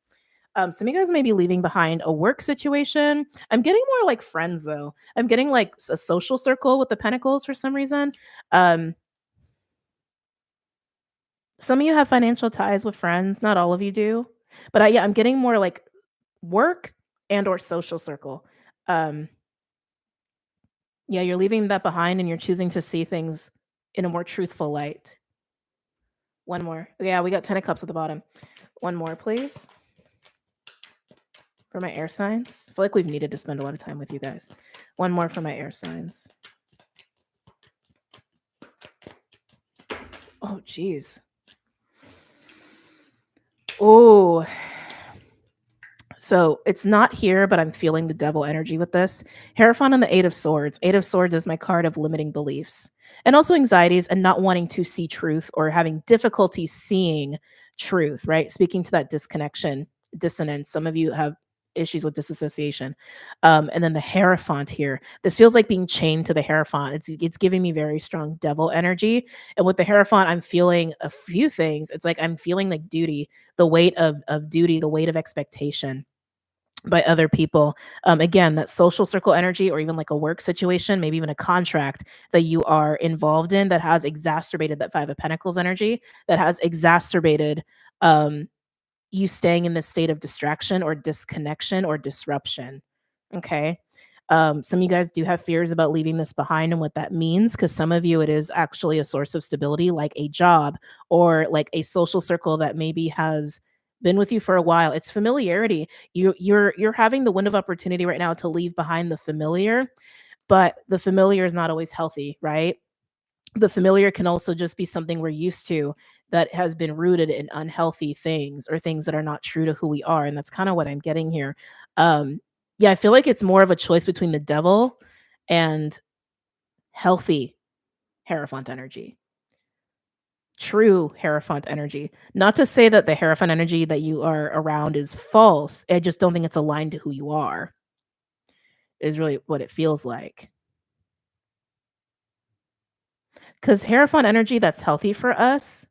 Some of you guys may be leaving behind a work situation. I'm getting more like friends though. I'm getting like a social circle with the pentacles for some reason. Some of you have financial ties with friends. Not all of you do. But yeah, I'm getting more like work and or social circle. Yeah, you're leaving that behind and you're choosing to see things in a more truthful light. One more. Yeah, we got 10 of Cups at the bottom. One more, please. For my air signs. I feel like we've needed to spend a lot of time with you guys. One more for my air signs. Oh, geez. Oh. So it's not here, but I'm feeling the devil energy with this. Hierophant and the Eight of Swords. Eight of Swords is my card of limiting beliefs and also anxieties and not wanting to see truth or having difficulty seeing truth, right? Speaking to that disconnection, dissonance. Some of you have issues with disassociation. And then the Hierophant here. This feels like being chained to the Hierophant. It's giving me very strong devil energy. And with the Hierophant, I'm feeling a few things. It's like I'm feeling like duty, the weight of duty, the weight of expectation by other people. Again, that social circle energy or even like a work situation, maybe even a contract that you are involved in that has exacerbated that Five of Pentacles energy, that has exacerbated you staying in this state of distraction or disconnection or disruption. Okay. Some of you guys do have fears about leaving this behind and what that means, because some of you, it is actually a source of stability, like a job or like a social circle that maybe has been with you for a while. It's familiarity. You're having the window of opportunity right now to leave behind the familiar, but the familiar is not always healthy, right? The familiar can also just be something we're used to that has been rooted in unhealthy things or things that are not true to who we are. And that's kind of what I'm getting here. Yeah, I feel like it's more of a choice between the devil and healthy Hierophant energy. True Hierophant energy. Not to say that the Hierophant energy that you are around is false. I just don't think it's aligned to who you are, is really what it feels like. Because Hierophant energy that's healthy for us,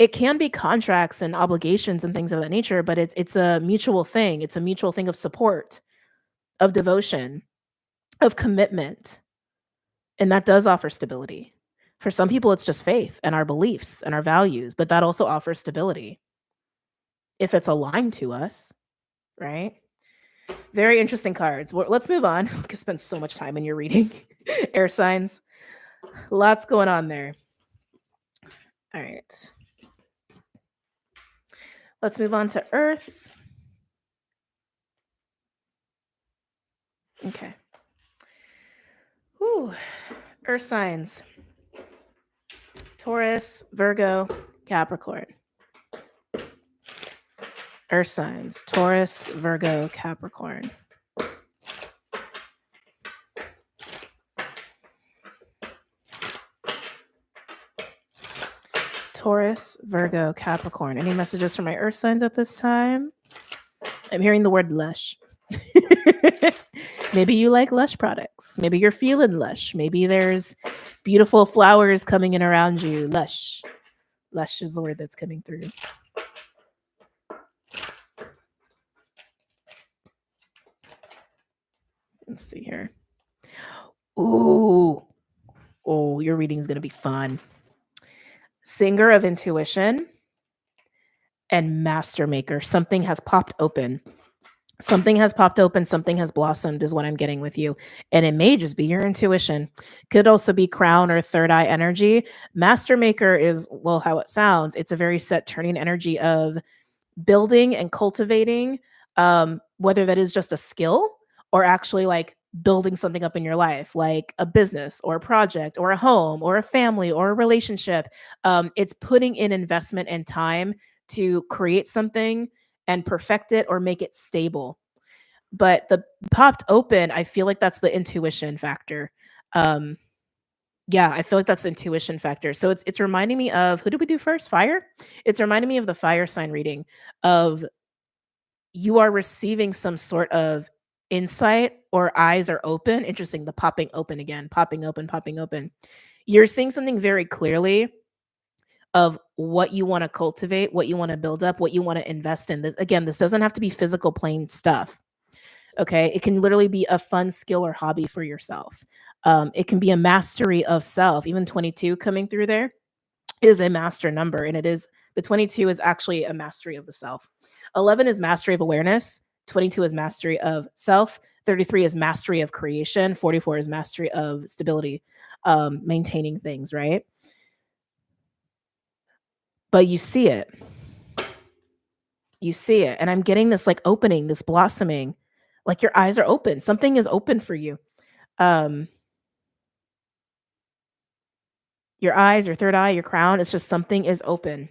it can be contracts and obligations and things of that nature, but it's a mutual thing. It's a mutual thing of support, of devotion, of commitment. And that does offer stability. For some people, it's just faith and our beliefs and our values, but that also offers stability if it's aligned to us, right? Very interesting cards. Let's move on. We could spend so much time in your reading. Air signs. Lots going on there. All right. Let's move on to Earth. Okay. Whew. Earth signs. Taurus, Virgo, Capricorn. Earth signs. Taurus, Virgo, Capricorn. Taurus, Virgo, Capricorn. Any messages for my earth signs at this time? I'm hearing the word lush. Maybe you like lush products. Maybe you're feeling lush. Maybe there's beautiful flowers coming in around you. Lush. Lush is the word that's coming through. Let's see here. Ooh. Oh, your reading is going to be fun. Singer of intuition and master maker. Something has popped open. Something has popped open, something has blossomed is what I'm getting with you. And it may just be your intuition. Could also be crown or third eye energy. Master maker is, well, how it sounds. It's a very set turning energy of building and cultivating, whether that is just a skill or actually like building something up in your life, like a business or a project or a home or a family or a relationship. It's putting in investment and time to create something and perfect it or make it stable. But the popped open, I feel like that's the intuition factor. Um, yeah, I feel like that's the intuition factor. So it's reminding me of, who did we do first? Fire? It's reminding me of the fire sign reading of, you are receiving some sort of insight or eyes are open. Interesting, the popping open again, popping open, popping open. You're seeing something very clearly of what you want to cultivate, what you want to build up, what you want to invest in. This again, this doesn't have to be physical plain stuff. Okay. It can literally be a fun skill or hobby for yourself. It can be a mastery of self. Even 22 coming through there is a master number, and it is, the 22 is actually a mastery of the self. 11 is mastery of awareness, 22 is mastery of self, 33 is mastery of creation, 44 is mastery of stability, maintaining things, right? But you see it. You see it. And I'm getting this like opening, this blossoming. Like your eyes are open. Something is open for you. Um, your eyes, your third eye, your crown, it's just something is open.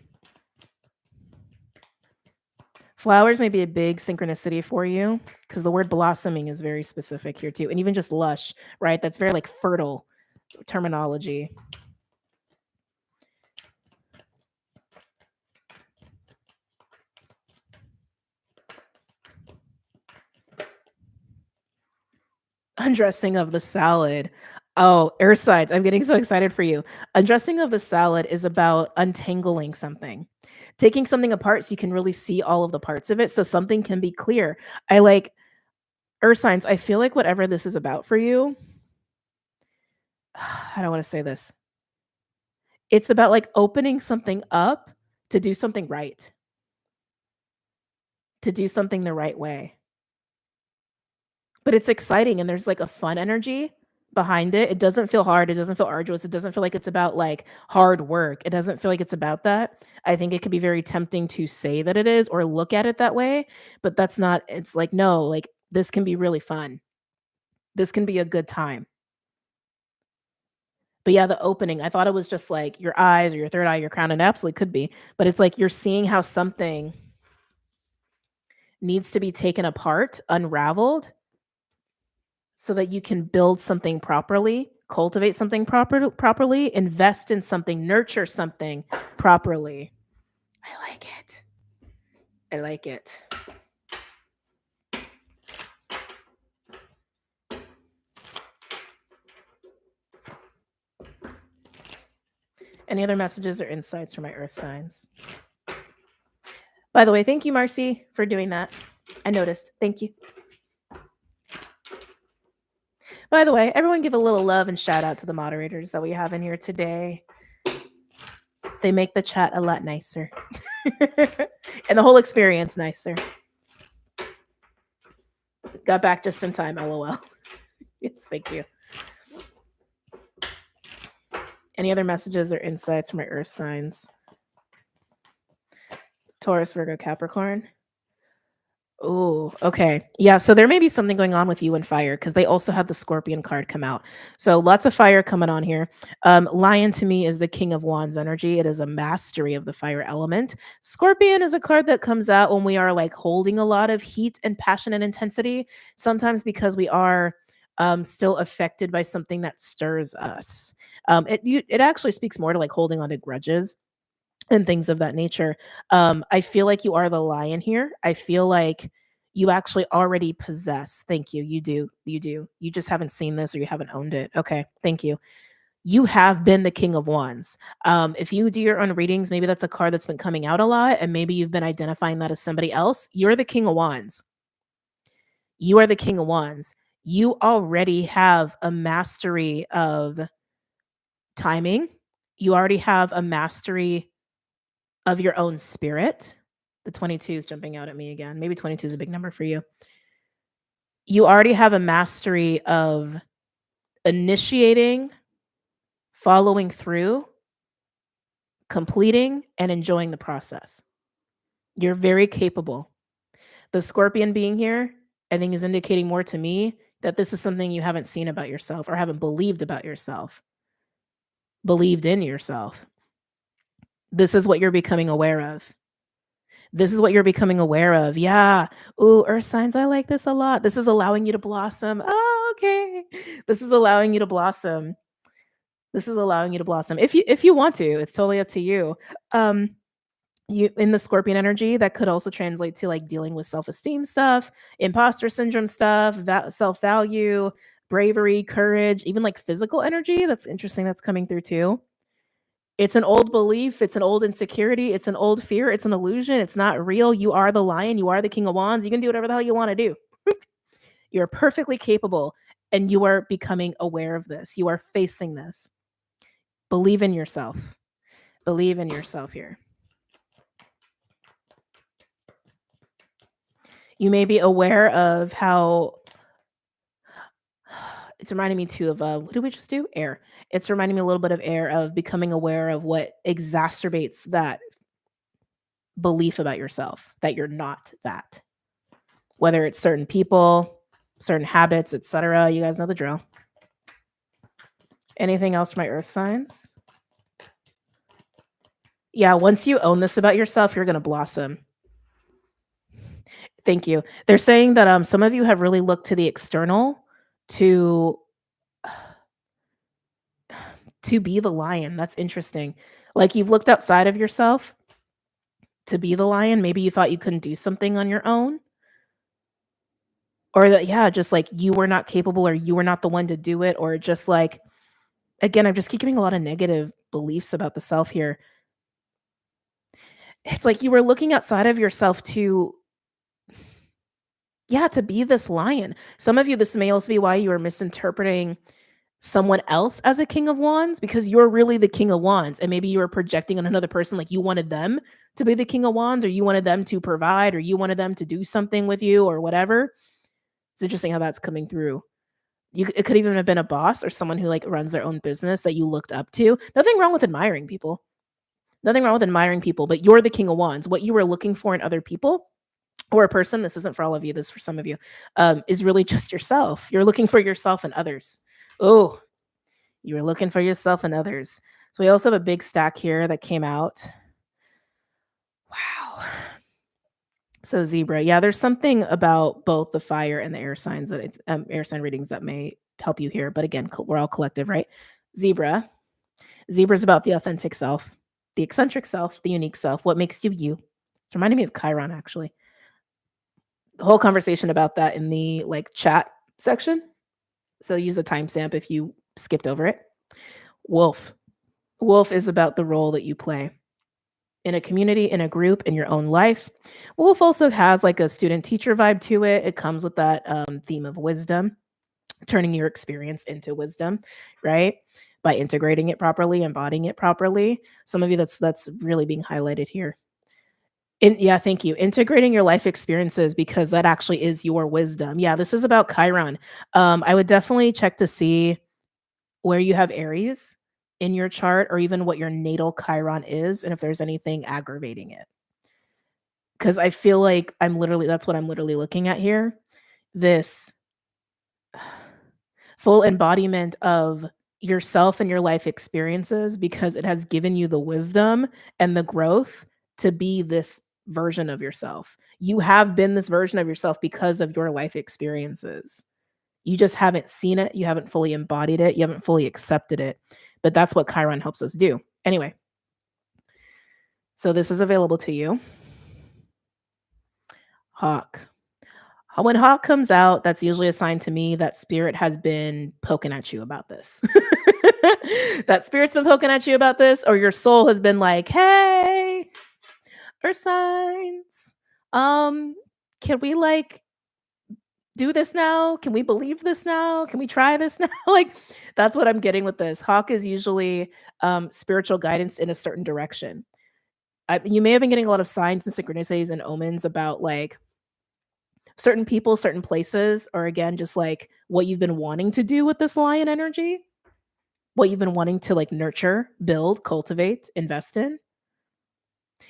Flowers may be a big synchronicity for you because the word blossoming is very specific here too. And even just lush, right? That's very like fertile terminology. Undressing of the salad. Oh, earth signs. I'm getting so excited for you. Undressing of the salad is about untangling something, taking something apart so you can really see all of the parts of it so something can be clear. I like earth signs. I feel like whatever this is about for you, I don't want to say this. It's about like opening something up to do something right, to do something the right way. But it's exciting and there's like a fun energy behind it. It doesn't feel hard. It doesn't feel arduous. It doesn't feel like it's about like hard work. It doesn't feel like it's about that. I think it could be very tempting to say that it is or look at it that way, but that's not, it's like, no, like this can be really fun. This can be a good time. But yeah, the opening, I thought it was just like your eyes or your third eye, your crown, and it absolutely could be. But it's like you're seeing how something needs to be taken apart, unraveled, so that you can build something properly, cultivate something properly, invest in something, nurture something properly. I like it. I like it. Any other messages or insights for my earth signs? By the way, thank you, Marcy, for doing that. I noticed. Thank you. By the way, everyone give a little love and shout out to the moderators that we have in here today. They make the chat a lot nicer and the whole experience nicer. Got back just in time, lol. Yes, thank you. Any other messages or insights from my earth signs? Taurus, Virgo, Capricorn. Oh, okay. Yeah, so there may be something going on with you and fire because they also had the Scorpion card come out. So lots of fire coming on here. Lion to me is the King of Wands energy. It is a mastery of the fire element. Scorpion is a card that comes out when we are like holding a lot of heat and passion and intensity, sometimes because we are still affected by something that stirs us. It actually speaks more to like holding on to grudges and things of that nature. I feel like you are the lion here. I feel like you actually already possess. Thank you. You do. You do. You just haven't seen this or you haven't owned it. Okay. Thank you. You have been the king of wands. If you do your own readings, maybe that's a card that's been coming out a lot, and maybe you've been identifying that as somebody else. You're the king of wands. You are the king of wands. You already have a mastery of timing. You already have a mastery of your own spirit. The 22 is jumping out at me again. Maybe 22 is a big number for you. You already have a mastery of initiating, following through, completing, and enjoying the process. You're very capable. The Scorpion being here, I think, is indicating more to me that this is something you haven't seen about yourself or haven't believed about yourself, believed in yourself. This is what you're becoming aware of. This is what you're becoming aware of. Yeah. Ooh, earth signs, I like this a lot. This is allowing you to blossom. Oh, okay. This is allowing you to blossom. This is allowing you to blossom. If you want to, it's totally up to you. Um, you in the Scorpion energy, that could also translate to like dealing with self-esteem stuff, imposter syndrome stuff, self-value, bravery, courage, even like physical energy. That's interesting. That's coming through too. It's an old belief, it's an old insecurity, it's an old fear, it's an illusion, it's not real. You are the lion, you are the king of wands. You can do whatever the hell you want to do. You're perfectly capable and you are becoming aware of this. You are facing this. Believe in yourself. Believe in yourself here. You may be aware of how it's reminding me too of what did we just do? Air. It's reminding me a little bit of air, of becoming aware of what exacerbates that belief about yourself, that you're not that. Whether it's certain people, certain habits, etc. You guys know the drill. Anything else for my earth signs? Yeah, once you own this about yourself, you're going to blossom. Thank you. They're saying that some of you have really looked to the external to be the lion. That's interesting. Like you've looked outside of yourself to be the lion. Maybe you thought you couldn't do something on your own. Or that, yeah, just like you were not capable or you were not the one to do it. Or just like, again, I just keep getting a lot of negative beliefs about the self here. It's like you were looking outside of yourself to, yeah, to be this lion. Some of you, this may also be why you are misinterpreting someone else as a king of wands, because you're really the king of wands. And maybe you were projecting on another person, like you wanted them to be the king of wands, or you wanted them to provide, or you wanted them to do something with you or whatever. It's interesting how that's coming through. It could even have been a boss or someone who like runs their own business that you looked up to. Nothing wrong with admiring people. Nothing wrong with admiring people, but you're the king of wands. What you were looking for in other people or a person, this isn't for all of you, this is for some of you, is really just yourself. You're looking for yourself and others. Oh, you were looking for yourself and others. So we also have a big stack here that came out. Wow. So Zebra, yeah, there's something about both the fire and the air signs that air sign readings that may help you here. But again, we're all collective, right? Zebra. Zebra's about the authentic self, the eccentric self, the unique self, what makes you you. It's reminding me of Chiron, actually. The whole conversation about that in the like chat section. So use the timestamp if you skipped over it. Wolf. Wolf is about the role that you play in a community, in a group, in your own life. Wolf also has like a student teacher vibe to it. It comes with that theme of wisdom, turning your experience into wisdom, right? By integrating it properly, embodying it properly. Some of you, that's really being highlighted here. Yeah, thank you. Integrating your life experiences, because that actually is your wisdom. Yeah, this is about Chiron. I would definitely check to see where you have Aries in your chart, or even what your natal Chiron is, and if there's anything aggravating it. Because I feel like that's what I'm literally looking at here. This full embodiment of yourself and your life experiences, because it has given you the wisdom and the growth to be this version of yourself. You have been this version of yourself because of your life experiences. You just haven't seen it. You haven't fully embodied it. You haven't fully accepted it. But that's what Chiron helps us do. Anyway, so this is available to you. Hawk. When Hawk comes out, that's usually a sign to me that spirit has been poking at you about this. That spirit's been poking at you about this, or your soul has been like, hey, earth signs, can we like do this now? Can we believe this now? Can we try this now? Like, that's what I'm getting with this. Hawk is usually spiritual guidance in a certain direction. You may have been getting a lot of signs and synchronicities and omens about like certain people, certain places, or again, just like what you've been wanting to do with this lion energy, what you've been wanting to like nurture, build, cultivate, invest in.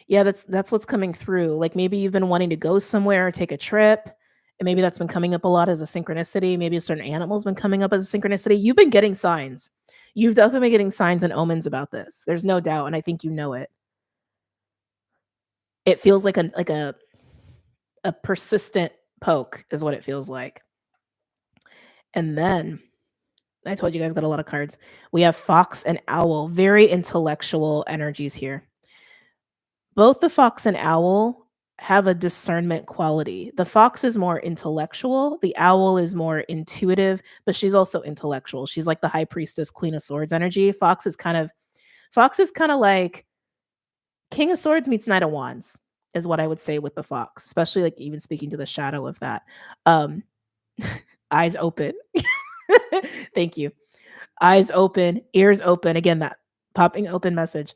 Yeah, that's what's coming through. Like maybe you've been wanting to go somewhere or take a trip, and maybe that's been coming up a lot as a synchronicity. Maybe a certain animal's been coming up as a synchronicity. You've been getting signs. You've definitely been getting signs and omens about this. There's no doubt, and I think you know it. It feels like a persistent poke is what it feels like. And then I told you guys got a lot of cards. We have fox and owl, very intellectual energies here. Both the fox and owl have a discernment quality. The fox is more intellectual, the owl is more intuitive, but she's also intellectual. She's like the high priestess, queen of swords energy. Fox is kind of like king of swords meets knight of wands is what I would say with the fox, especially like even speaking to the shadow of that. Um eyes open. Thank you. Eyes open, ears open. Again, that popping open message.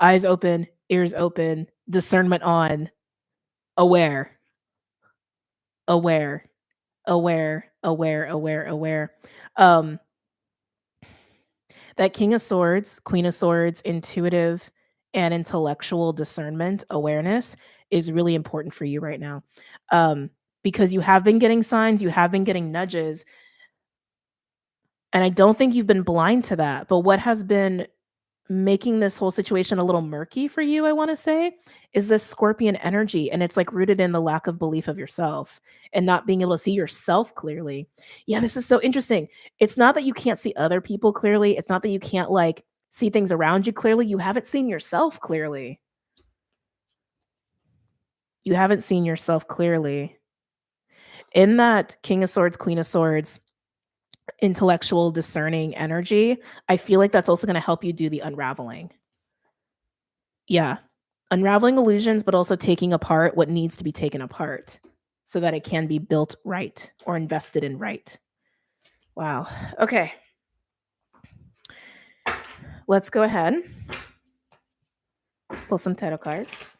Eyes open, ears open, discernment on, aware, aware, aware. Um, that King of Swords, Queen of Swords, intuitive and intellectual discernment, awareness is really important for you right now. Because you have been getting signs, you have been getting nudges, and I don't think you've been blind to that. But what has been making this whole situation a little murky for you, I want to say, is this Scorpion energy. And it's like rooted in the lack of belief of yourself and not being able to see yourself clearly. Yeah, this is so interesting. It's not that you can't see other people clearly. It's not that you can't like see things around you clearly. You haven't seen yourself clearly. You haven't seen yourself clearly. In that King of Swords, Queen of Swords, intellectual discerning energy, I feel like that's also going to help you do the unraveling. Yeah. Unraveling illusions, but also taking apart what needs to be taken apart so that it can be built right or invested in right. Wow. Okay. Let's go ahead. Pull some tarot cards.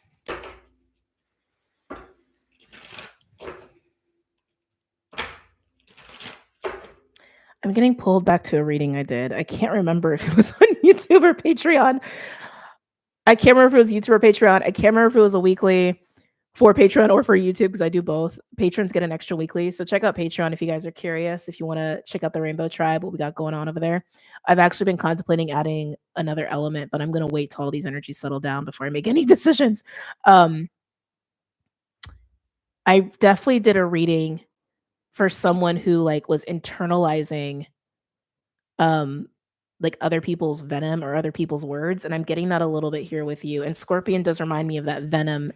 I'm getting pulled back to a reading I did. I can't remember if it was on YouTube or Patreon. I can't remember if it was YouTube or Patreon. I can't remember if it was a weekly for Patreon or for YouTube because I do both. Patrons get an extra weekly. So check out Patreon if you guys are curious, if you want to check out the Rainbow Tribe, what we got going on over there. I've actually been contemplating adding another element, but I'm going to wait till all these energies settle down before I make any decisions. I definitely did a reading for someone who like was internalizing like other people's venom or other people's words, and I'm getting that a little bit here with you. And Scorpion does remind me of that venom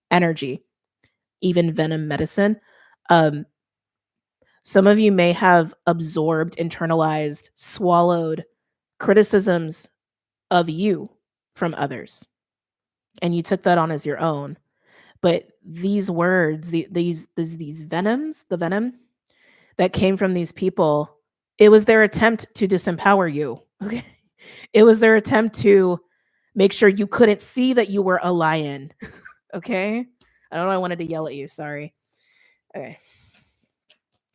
energy, even venom medicine. Um, some of you may have absorbed, internalized, swallowed criticisms of you from others, and you took that on as your own. But these words, these venoms, the venom that came from these people, it was their attempt to disempower you. Okay, it was their attempt to make sure you couldn't see that you were a lion. Okay, I don't know. I wanted to yell at you. Sorry. Okay.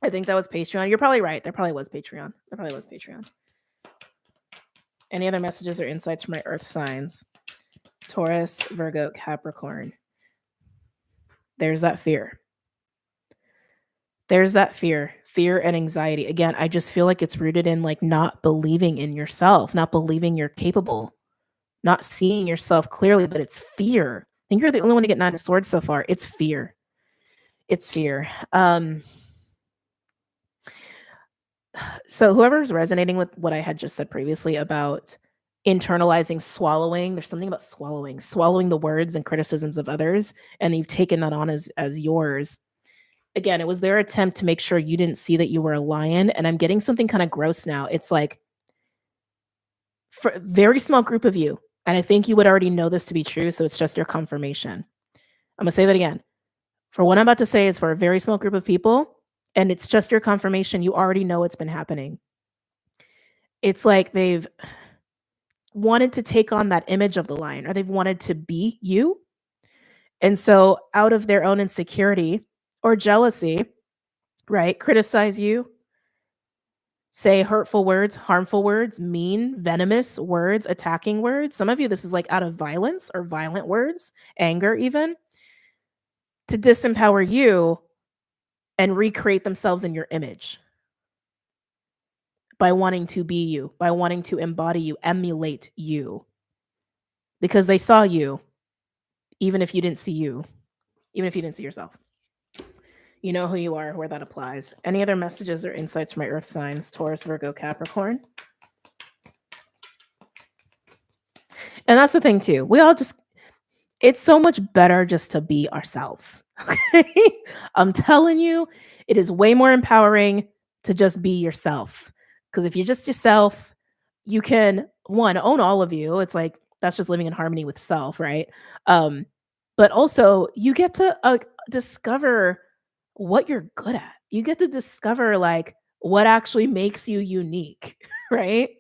I think that was Patreon. You're probably right. There probably was Patreon. There probably was Patreon. Any other messages or insights for my earth signs? Taurus, Virgo, Capricorn. There's that fear. There's that fear and anxiety. Again, I just feel like it's rooted in like not believing in yourself, not believing you're capable, not seeing yourself clearly, but it's fear. I think you're the only one to get 9 of Swords so far. It's fear. It's fear. So whoever's resonating with what I had just said previously about internalizing swallowing, there's something about swallowing the words and criticisms of others, and you've taken that on as yours. Again, it was their attempt to make sure you didn't see that you were a lion, and I'm getting something kind of gross now. It's like for a very small group of you, and I think you would already know this to be true, so it's just your confirmation. I'm going to say that again. For what I'm about to say is for a very small group of people, and it's just your confirmation. You already know it's been happening. It's like they've wanted to take on that image of the lion, or they've wanted to be you. And so out of their own insecurity or jealousy, right? Criticize you, say hurtful words, harmful words, mean, venomous words, attacking words. Some of you, this is like out of violence or violent words, anger, even to disempower you and recreate themselves in your image by wanting to be you, by wanting to embody you, emulate you, because they saw you, even if you didn't see you, even if you didn't see yourself. You know who you are, where that applies. Any other messages or insights from my earth signs, Taurus, Virgo, Capricorn? And that's the thing too. We all just, it's so much better just to be ourselves. Okay. I'm telling you, it is way more empowering to just be yourself. Because if you're just yourself, you can, one, own all of you. It's like that's just living in harmony with self, right? But also you get to discover what you're good at. You get to discover like what actually makes you unique, right?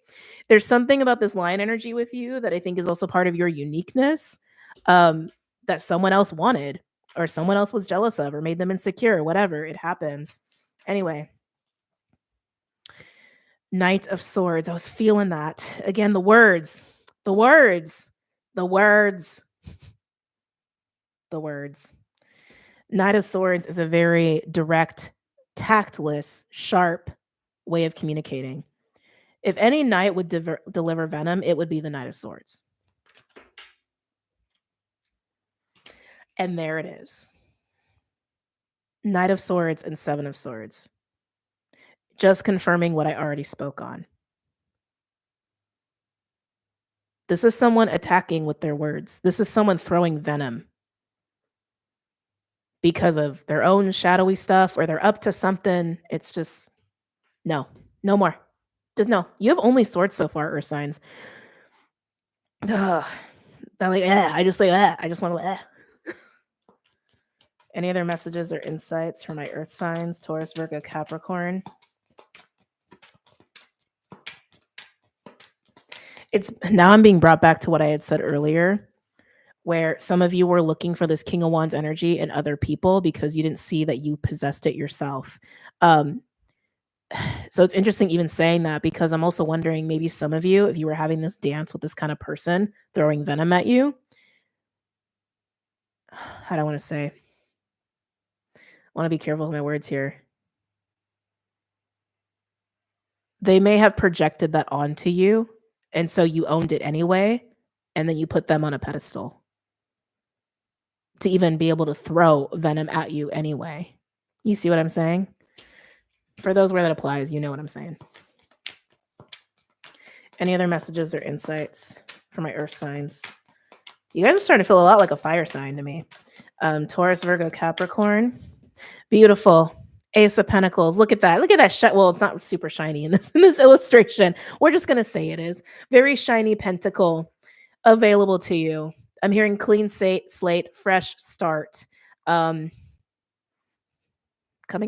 There's something about this line energy with you that I think is also part of your uniqueness, that someone else wanted or someone else was jealous of or made them insecure, whatever, it happens. Anyway, Knight of Swords. I was feeling that. Again, the words, the words, the words, the words. Knight of Swords is a very direct, tactless, sharp way of communicating. If any knight would deliver venom, it would be the Knight of Swords. And there it is. Knight of Swords and Seven of Swords. Just confirming what I already spoke on. This is someone attacking with their words. This is someone throwing venom because of their own shadowy stuff or they're up to something. It's just, no more. Just no. You have only swords so far, earth signs. Ugh. Like, I just say, I just want to, Any other messages or insights for my earth signs, Taurus, Virgo, Capricorn? It's now I'm being brought back to what I had said earlier, where some of you were looking for this King of Wands energy in other people because you didn't see that you possessed it yourself. So it's interesting even saying that because I'm also wondering maybe some of you, if you were having this dance with this kind of person throwing venom at you, how do I want to say? I want to be careful with my words here. They may have projected that onto you, and so you owned it anyway, and then you put them on a pedestal to even be able to throw venom at you anyway. You see what I'm saying? For those where that applies, you know what I'm saying. Any other messages or insights for my earth signs? You guys are starting to feel a lot like a fire sign to me. Taurus, Virgo, Capricorn. Beautiful. Ace of Pentacles. Look at that. Look at that. Well, it's not super shiny in this illustration. We're just going to say it is. Very shiny pentacle available to you. I'm hearing clean slate, fresh start. Coming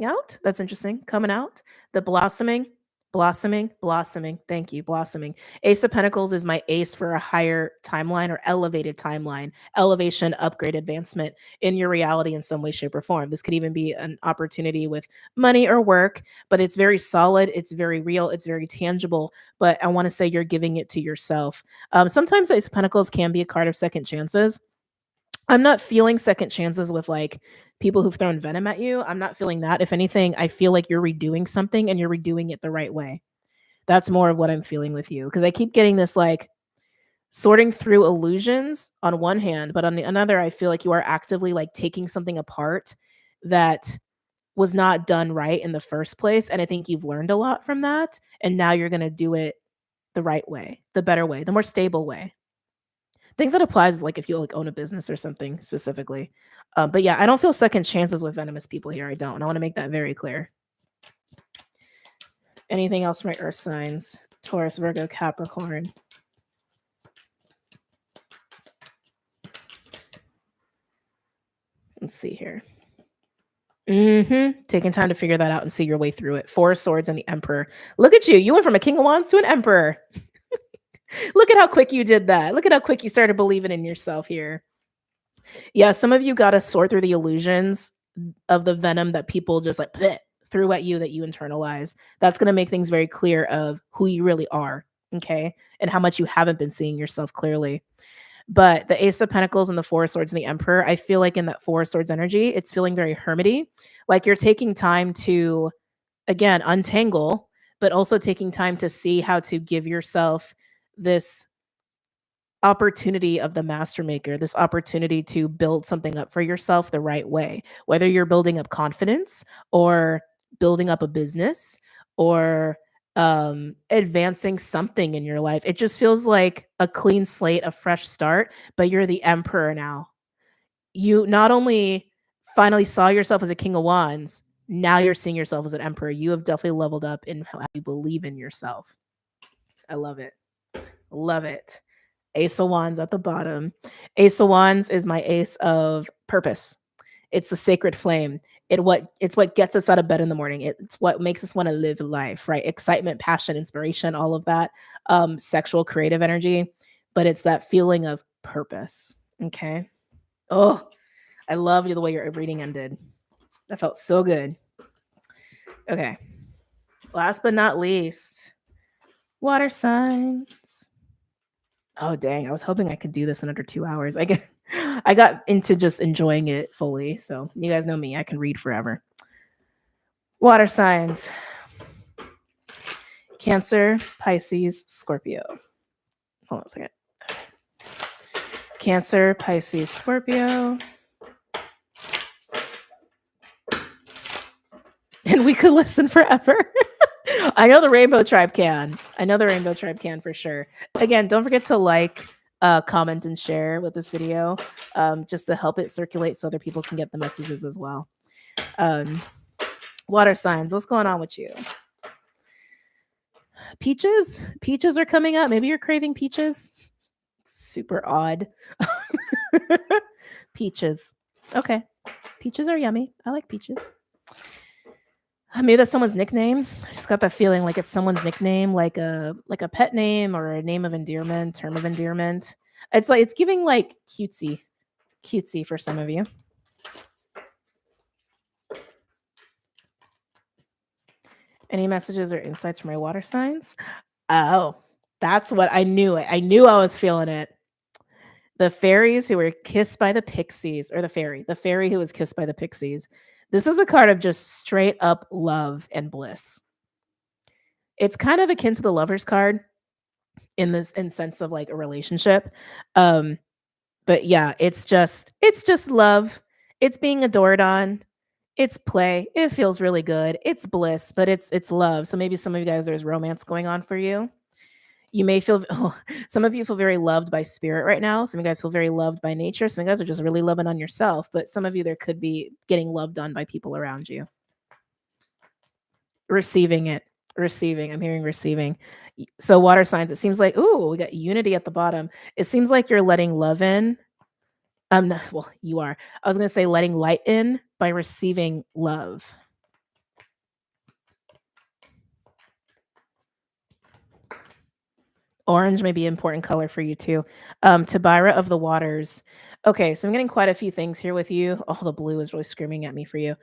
out. That's interesting. Coming out. The blossoming. Thank you. Blossoming. Ace of Pentacles is my ace for a higher timeline or elevated timeline, elevation, upgrade, advancement in your reality in some way, shape, or form. This could even be an opportunity with money or work, but it's very solid. It's very real. It's very tangible. But I want to say you're giving it to yourself. Sometimes Ace of Pentacles can be a card of second chances. I'm not feeling second chances with like people who've thrown venom at you. I'm not feeling that. If anything, I feel like you're redoing something and you're redoing it the right way. That's more of what I'm feeling with you. Because I keep getting this like sorting through illusions on one hand, but on the another, I feel like you are actively like taking something apart that was not done right in the first place. And I think you've learned a lot from that. And now you're going to do it the right way, the better way, the more stable way. I think that applies like if you like own a business or something specifically. But yeah, I don't feel second chances with venomous people here. I don't. And I want to make that very clear. Anything else for my earth signs? Taurus, Virgo, Capricorn. Let's see here. Taking time to figure that out and see your way through it. Four of Swords and the Emperor. Look at you. You went from a King of Wands to an Emperor. Look at how quick you did that. Look at how quick you started believing in yourself here. Yeah, some of you got to sort through the illusions of the venom that people just like bleh, threw at you that you internalized. That's going to make things very clear of who you really are, okay? And how much you haven't been seeing yourself clearly. But the Ace of Pentacles and the Four of Swords and the Emperor, I feel like in that Four of Swords energy, it's feeling very hermity. Like you're taking time to, again, untangle, but also taking time to see how to give yourself this opportunity of the master maker, this opportunity to build something up for yourself the right way, whether you're building up confidence or building up a business or advancing something in your life. It just feels like a clean slate, a fresh start, but you're the emperor now. You not only finally saw yourself as a king of wands, now you're seeing yourself as an emperor. You have definitely leveled up in how you believe in yourself. I love it. Love it. Ace of Wands at the bottom. Ace of Wands is my ace of purpose. It's the sacred flame. It's what gets us out of bed in the morning. It's what makes us want to live life, right? Excitement, passion, inspiration, all of that. Sexual, creative energy, but it's that feeling of purpose. Okay. Oh, I love the way your reading ended. That felt so good. Okay. Last but not least, water signs. Oh dang, I was hoping I could do this in under 2 hours. I got into just enjoying it fully. So you guys know me, I can read forever. Water signs. Cancer, Pisces, Scorpio. Hold on a second. Cancer, Pisces, Scorpio. And we could listen forever. I know the Rainbow Tribe can. I know the Rainbow Tribe can for sure. Again, don't forget to like, comment, and share with this video, just to help it circulate so other people can get the messages as well. Water signs, what's going on with you? Peaches? Peaches are coming up. Maybe you're craving peaches. Super odd. Peaches. Okay. Peaches are yummy. I like peaches. Maybe that's someone's nickname. I just got that feeling like it's someone's nickname, like a pet name or a name of endearment, term of endearment. It's like it's giving like cutesy for some of you. Any messages or insights for my water signs? Oh, that's what I knew. I knew I was feeling it. The fairies who were kissed by the pixies, or the fairy who was kissed by the pixies. This is a card of just straight up love and bliss. It's kind of akin to the Lover's card in sense of like a relationship. But yeah, it's just love. It's being adored on. It's play. It feels really good. It's bliss, but it's love. So maybe some of you guys, there's romance going on for you. You may feel some of you feel very loved by spirit right now. Some of you guys feel very loved by nature. Some of you guys are just really loving on yourself. But some of you, there could be getting loved on by people around you. Receiving it. Receiving. I'm hearing receiving. So water signs, it seems like, ooh, we got unity at the bottom. It seems like you're letting love in. Well, you are. I was going to say letting light in by receiving love. Orange may be an important color for you too. Tabira of the Waters. Okay, so I'm getting quite a few things here with you. Oh, the blue is really screaming at me for you.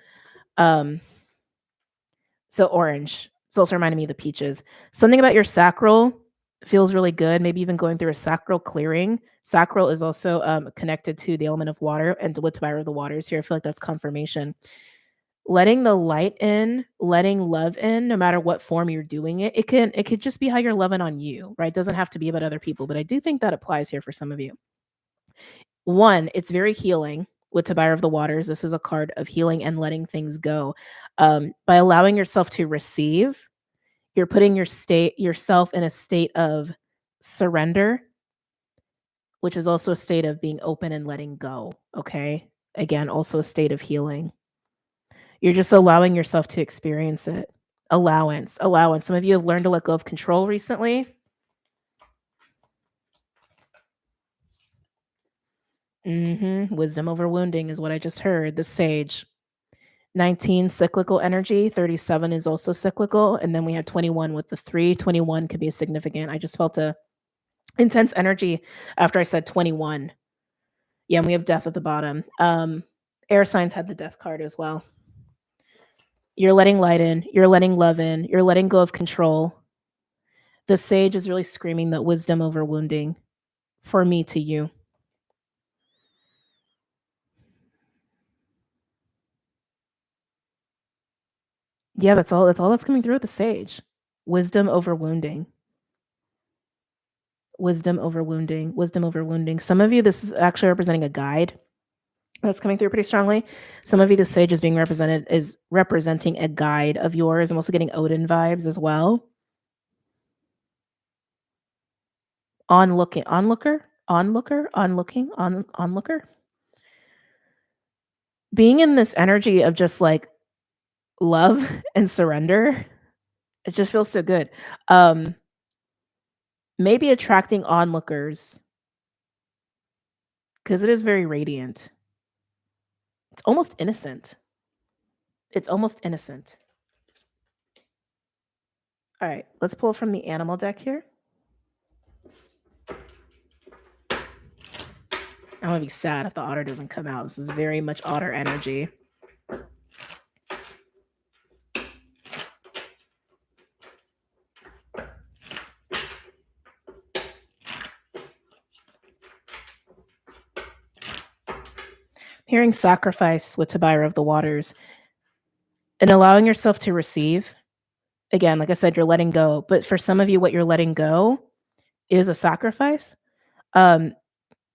So orange. It's also reminding me of the peaches. Something about your sacral feels really good. Maybe even going through a sacral clearing. Sacral is also connected to the element of water, and with Tabira of the Waters here, I feel like that's confirmation. Letting the light in, letting love in, no matter what form you're doing it. It could just be how you're loving on you, right? It doesn't have to be about other people, but I do think that applies here for some of you. One, it's very healing with Tabira of the Waters. This is a card of healing and letting things go. By allowing yourself to receive, you're putting yourself in a state of surrender, which is also a state of being open and letting go. Okay. Again, also a state of healing. You're just allowing yourself to experience it. Allowance. Some of you have learned to let go of control recently. Wisdom over wounding is what I just heard. The Sage. 19, cyclical energy. 37 is also cyclical. And then we had 21 with the 3. 21 could be significant. I just felt a intense energy after I said 21. Yeah, and we have death at the bottom. Air signs had the death card as well. You're letting light in, you're letting love in, you're letting go of control. The sage is really screaming that wisdom over wounding for me to you. Yeah, that's all that's coming through with the sage. Wisdom over wounding. Wisdom over wounding. Wisdom over wounding. Some of you, this is actually representing a guide that's coming through pretty strongly. Some of you, the sage is representing a guide of yours. I'm also getting Odin vibes as well. Onlooker. Being in this energy of just like love and surrender, it just feels so good. Maybe attracting onlookers because it is very radiant. It's almost innocent. It's almost innocent. All right, let's pull from the animal deck here. I'm gonna be sad if the otter doesn't come out. This is very much otter energy. Hearing sacrifice with Tabira of the Waters and allowing yourself to receive. Again, like I said, you're letting go. But for some of you, what you're letting go is a sacrifice.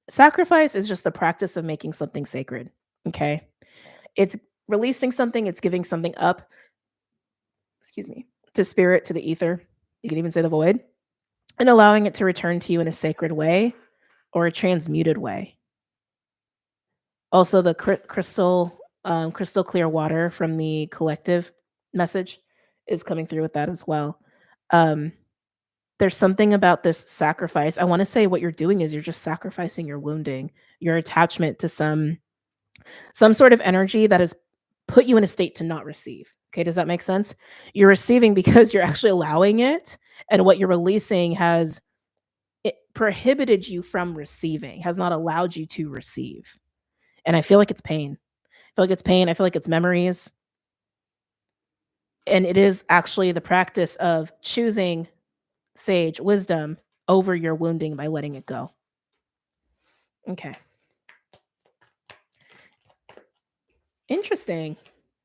Sacrifice is just the practice of making something sacred. Okay. It's releasing something, it's giving something up, to spirit, to the ether. You can even say the void, and allowing it to return to you in a sacred way or a transmuted way. Also, the crystal clear water from the collective message is coming through with that as well. There's something about this sacrifice. I want to say what you're doing is you're just sacrificing your wounding, your attachment to some sort of energy that has put you in a state to not receive. Okay, does that make sense? You're receiving because you're actually allowing it, and what you're releasing has it prohibited you from receiving, has not allowed you to receive. And I feel like it's pain. I feel like it's pain. I feel like it's memories. And it is actually the practice of choosing sage wisdom over your wounding by letting it go. Okay. Interesting.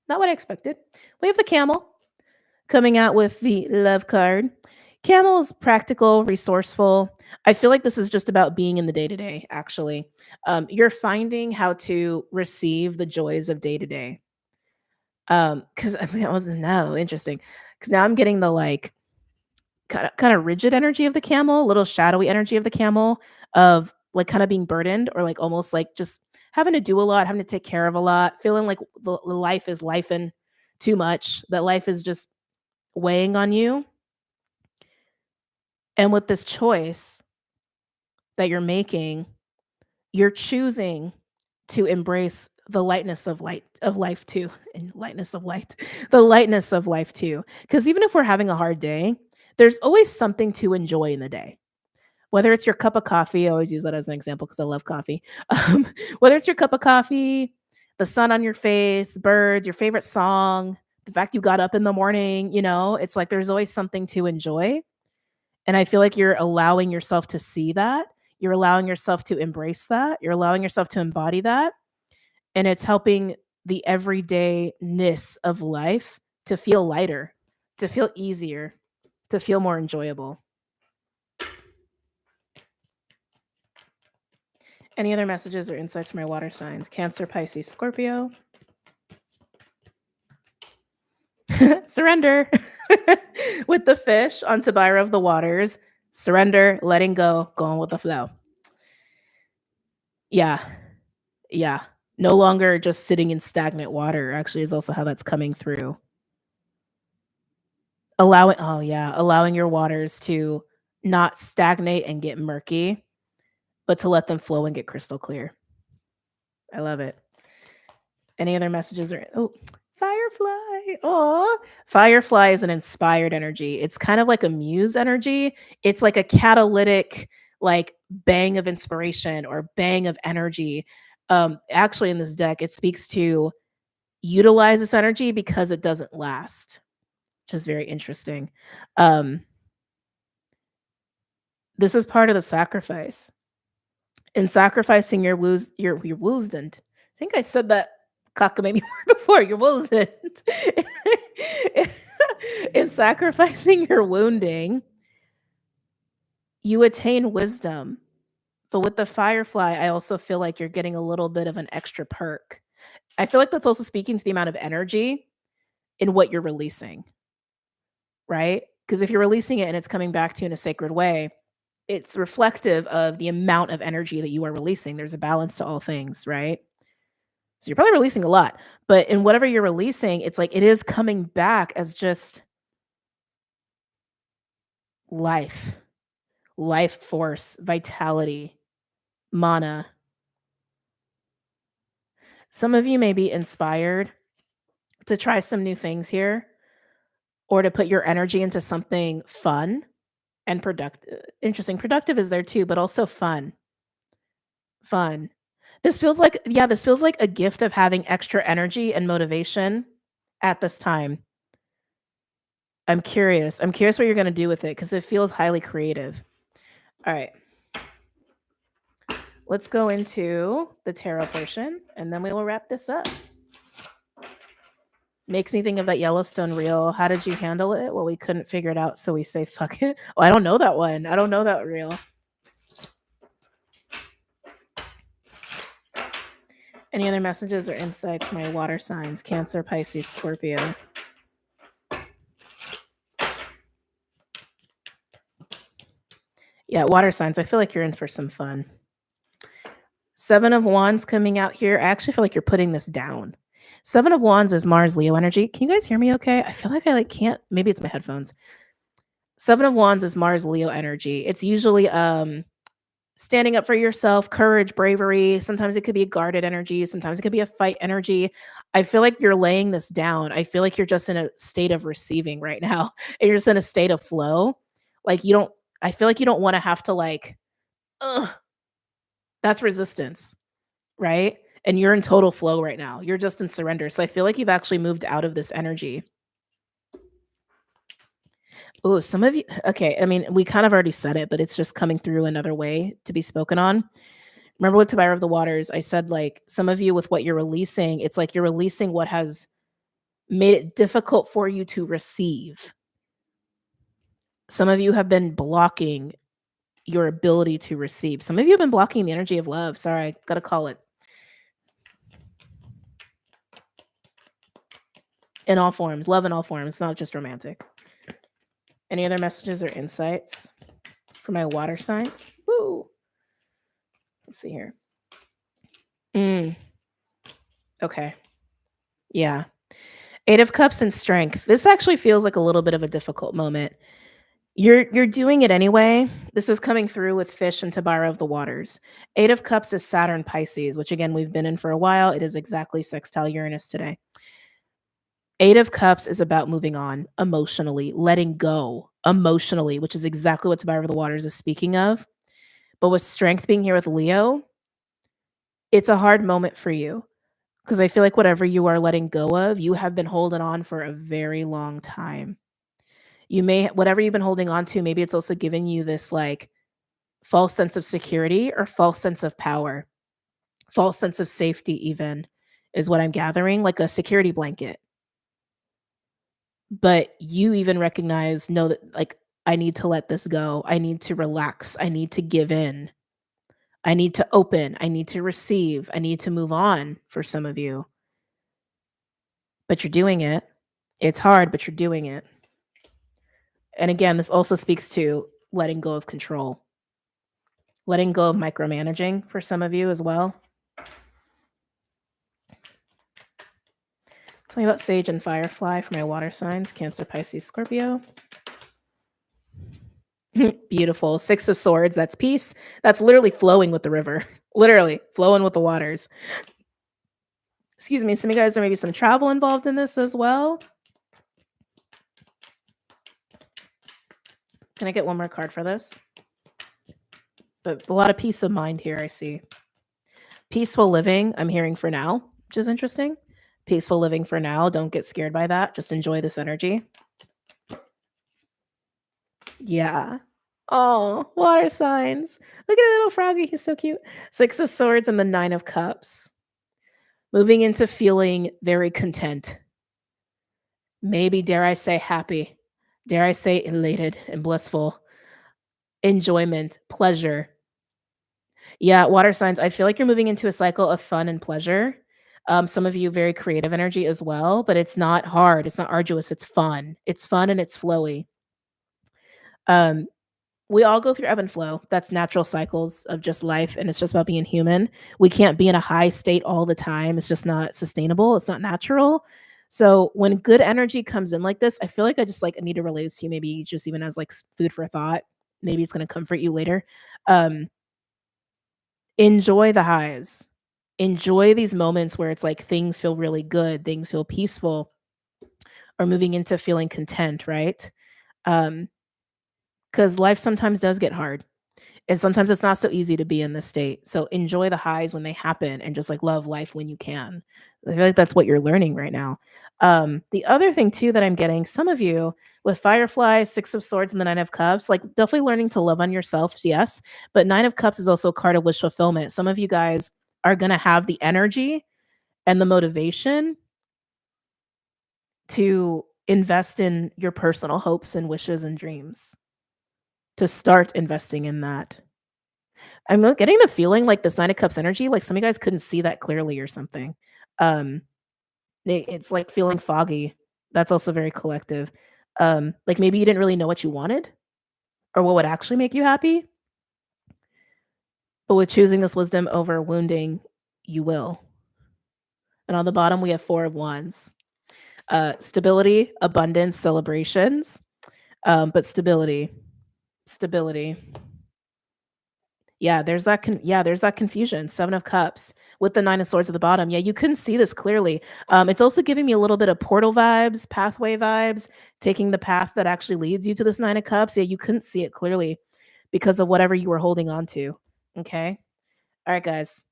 Not what I expected. We have the camel coming out with the love card. Camel is practical, resourceful. I feel like this is just about being in the day to day, actually. You're finding how to receive the joys of day to day. Because I wasn't interesting. Because now I'm getting the like kind of rigid energy of the camel, little shadowy energy of the camel, of like kind of being burdened or like almost like just having to do a lot, having to take care of a lot, feeling like the life is lifing too much, that life is just weighing on you. And with this choice that you're making, you're choosing to embrace the lightness of life too, and lightness of light, the lightness of life too. Because even if we're having a hard day, there's always something to enjoy in the day. Whether it's your cup of coffee, I always use that as an example because I love coffee. Whether it's your cup of coffee, the sun on your face, birds, your favorite song, the fact you got up in the morning, it's like there's always something to enjoy. And I feel like you're allowing yourself to see that. You're allowing yourself to embrace that. You're allowing yourself to embody that. And it's helping the everydayness of life to feel lighter, to feel easier, to feel more enjoyable. Any other messages or insights from my water signs? Cancer, Pisces, Scorpio. Surrender. With the fish on Tabira of the Waters. Surrender, letting go, going with the flow. Yeah. No longer just sitting in stagnant water, actually, is also how that's coming through. Allowing your waters to not stagnate and get murky, but to let them flow and get crystal clear. I love it. Any other messages? Firefly. Oh, Firefly is an inspired energy. It's kind of like a muse energy. It's like a catalytic, like bang of inspiration or bang of energy. Actually, in this deck, it speaks to utilize this energy because it doesn't last, which is very interesting. Um, this is part of the sacrifice. In sacrificing your wounded. I think I said that cockamamie word before. Your wounded. In sacrificing your wounding, you attain wisdom. But with the firefly, I also feel like you're getting a little bit of an extra perk. I feel like that's also speaking to the amount of energy in what you're releasing, right? Because if you're releasing it and it's coming back to you in a sacred way, it's reflective of the amount of energy that you are releasing. There's a balance to all things, right? So you're probably releasing a lot, but in whatever you're releasing, it's like it is coming back as just life, life force, vitality, mana. Some of you may be inspired to try some new things here or to put your energy into something fun and productive. Interesting. Productive is there too, but also fun. Fun. This feels like a gift of having extra energy and motivation at this time. I'm curious. I'm curious what you're going to do with it because it feels highly creative. All right. Let's go into the tarot portion and then we will wrap this up. Makes me think of that Yellowstone reel. How did you handle it? Well, we couldn't figure it out, so we say fuck it. Oh, I don't know that one. I don't know that reel. Any other messages or insights for my water signs? Cancer, Pisces, Scorpio. Yeah, water signs. I feel like you're in for some fun. 7 of Wands coming out here. I actually feel like you're putting this down. 7 of Wands is Mars Leo energy. Can you guys hear me okay? I feel like I can't. Maybe it's my headphones. 7 of Wands is Mars Leo energy. It's usually standing up for yourself, courage, bravery. Sometimes it could be a guarded energy. Sometimes it could be a fight energy. I feel like you're laying this down. I feel like you're just in a state of receiving right now. And you're just in a state of flow. Like I feel like you don't want to have to ugh, that's resistance, right? And you're in total flow right now. You're just in surrender. So I feel like you've actually moved out of this energy. Oh, some of you, okay. I mean, we kind of already said it, but it's just coming through another way to be spoken on. Remember with Tobiah of the Waters, I said like some of you with what you're releasing, it's like you're releasing what has made it difficult for you to receive. Some of you have been blocking your ability to receive. Some of you have been blocking the energy of love. Sorry, I gotta call it. In all forms, love in all forms, not just romantic. Any other messages or insights for my water signs? Woo. Let's see here. Okay. Yeah. 8 of Cups and Strength. This actually feels like a little bit of a difficult moment. You're doing it anyway. This is coming through with Fish and Tabara of the Waters. 8 of Cups is Saturn Pisces, which again we've been in for a while. It is exactly sextile Uranus today. 8 of Cups is about moving on emotionally, letting go emotionally, which is exactly what Tabara of the Waters is speaking of. But with Strength being here with Leo, it's a hard moment for you because I feel like whatever you are letting go of, you have been holding on for a very long time. Whatever you've been holding on to, maybe it's also giving you this false sense of security or false sense of power, false sense of safety even is what I'm gathering, like a security blanket. But you even know that I need to let this go. I need to relax. I need to give in. I need to open. I need to receive. I need to move on for some of you. But you're doing it. It's hard, but you're doing it. And again, this also speaks to letting go of control, letting go of micromanaging for some of you as well. Tell me about Sage and Firefly for my water signs, Cancer, Pisces, Scorpio. Beautiful. 6 of Swords, that's peace. That's literally flowing with the river. Literally flowing with the waters. Excuse me, some of you guys, there may be some travel involved in this as well. Can I get one more card for this? But a lot of peace of mind here, I see. Peaceful living, I'm hearing for now, which is interesting. Peaceful living for now. Don't get scared by that. Just enjoy this energy. Yeah. Oh, water signs. Look at a little froggy. He's so cute. Six of Swords and the Nine of Cups. Moving into feeling very content. Maybe, dare I say, happy. Dare I say, elated and blissful. Enjoyment, pleasure. Yeah, water signs. I feel like you're moving into a cycle of fun and pleasure. Some of you very creative energy as well, but it's not hard. It's not arduous. It's fun. It's fun and it's flowy. Um, we all go through ebb and flow. That's natural cycles of just life, and it's just about being human. We can't be in a high state all the time. It's just not sustainable. It's not natural. So when good energy comes in like this, I feel like I just like I need to relate this to you. Maybe just even as like food for thought. Maybe it's going to comfort you later. Um, Enjoy the highs. Enjoy these moments where it's like things feel really good, things feel peaceful, or moving into feeling content, right? Um, because life sometimes does get hard. And sometimes it's not so easy to be in this state. So enjoy the highs when they happen and just like love life when you can. I feel like that's what you're learning right now. The other thing too that I'm getting, some of you with Firefly, Six of Swords, and the Nine of Cups, like definitely learning to love on yourself, yes. But Nine of Cups is also a card of wish fulfillment. Some of you guys are gonna have the energy and the motivation to invest in your personal hopes and wishes and dreams. To start investing in that. I'm not getting the feeling like this Nine of Cups energy, like some of you guys couldn't see that clearly or something. Um, it's like feeling foggy. That's also very collective. Like maybe you didn't really know what you wanted or what would actually make you happy, but with choosing this wisdom over wounding, you will. And on the bottom, we have Four of Wands. Stability, abundance, celebrations, but stability, stability. Yeah, there's that confusion. 7 of Cups with the 9 of Swords at the bottom. Yeah, you couldn't see this clearly. It's also giving me a little bit of portal vibes, pathway vibes, taking the path that actually leads you to this 9 of Cups. Yeah, you couldn't see it clearly because of whatever you were holding on to. Okay. All right, guys.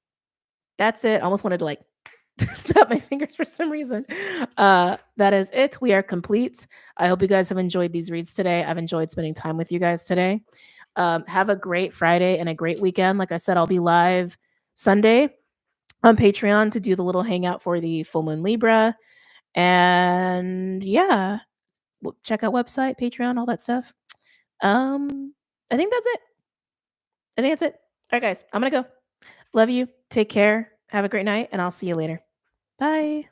That's it. I almost wanted to like snap my fingers for some reason. That is it. We are complete. I hope you guys have enjoyed these reads today. I've enjoyed spending time with you guys today. Have a great Friday and a great weekend. Like I said, I'll be live Sunday on Patreon to do the little hangout for the full moon Libra. And yeah, check out website, Patreon, all that stuff. I think that's it. I think that's it. All right, guys, I'm gonna go. Love you. Take care. Have a great night, and I'll see you later. Bye.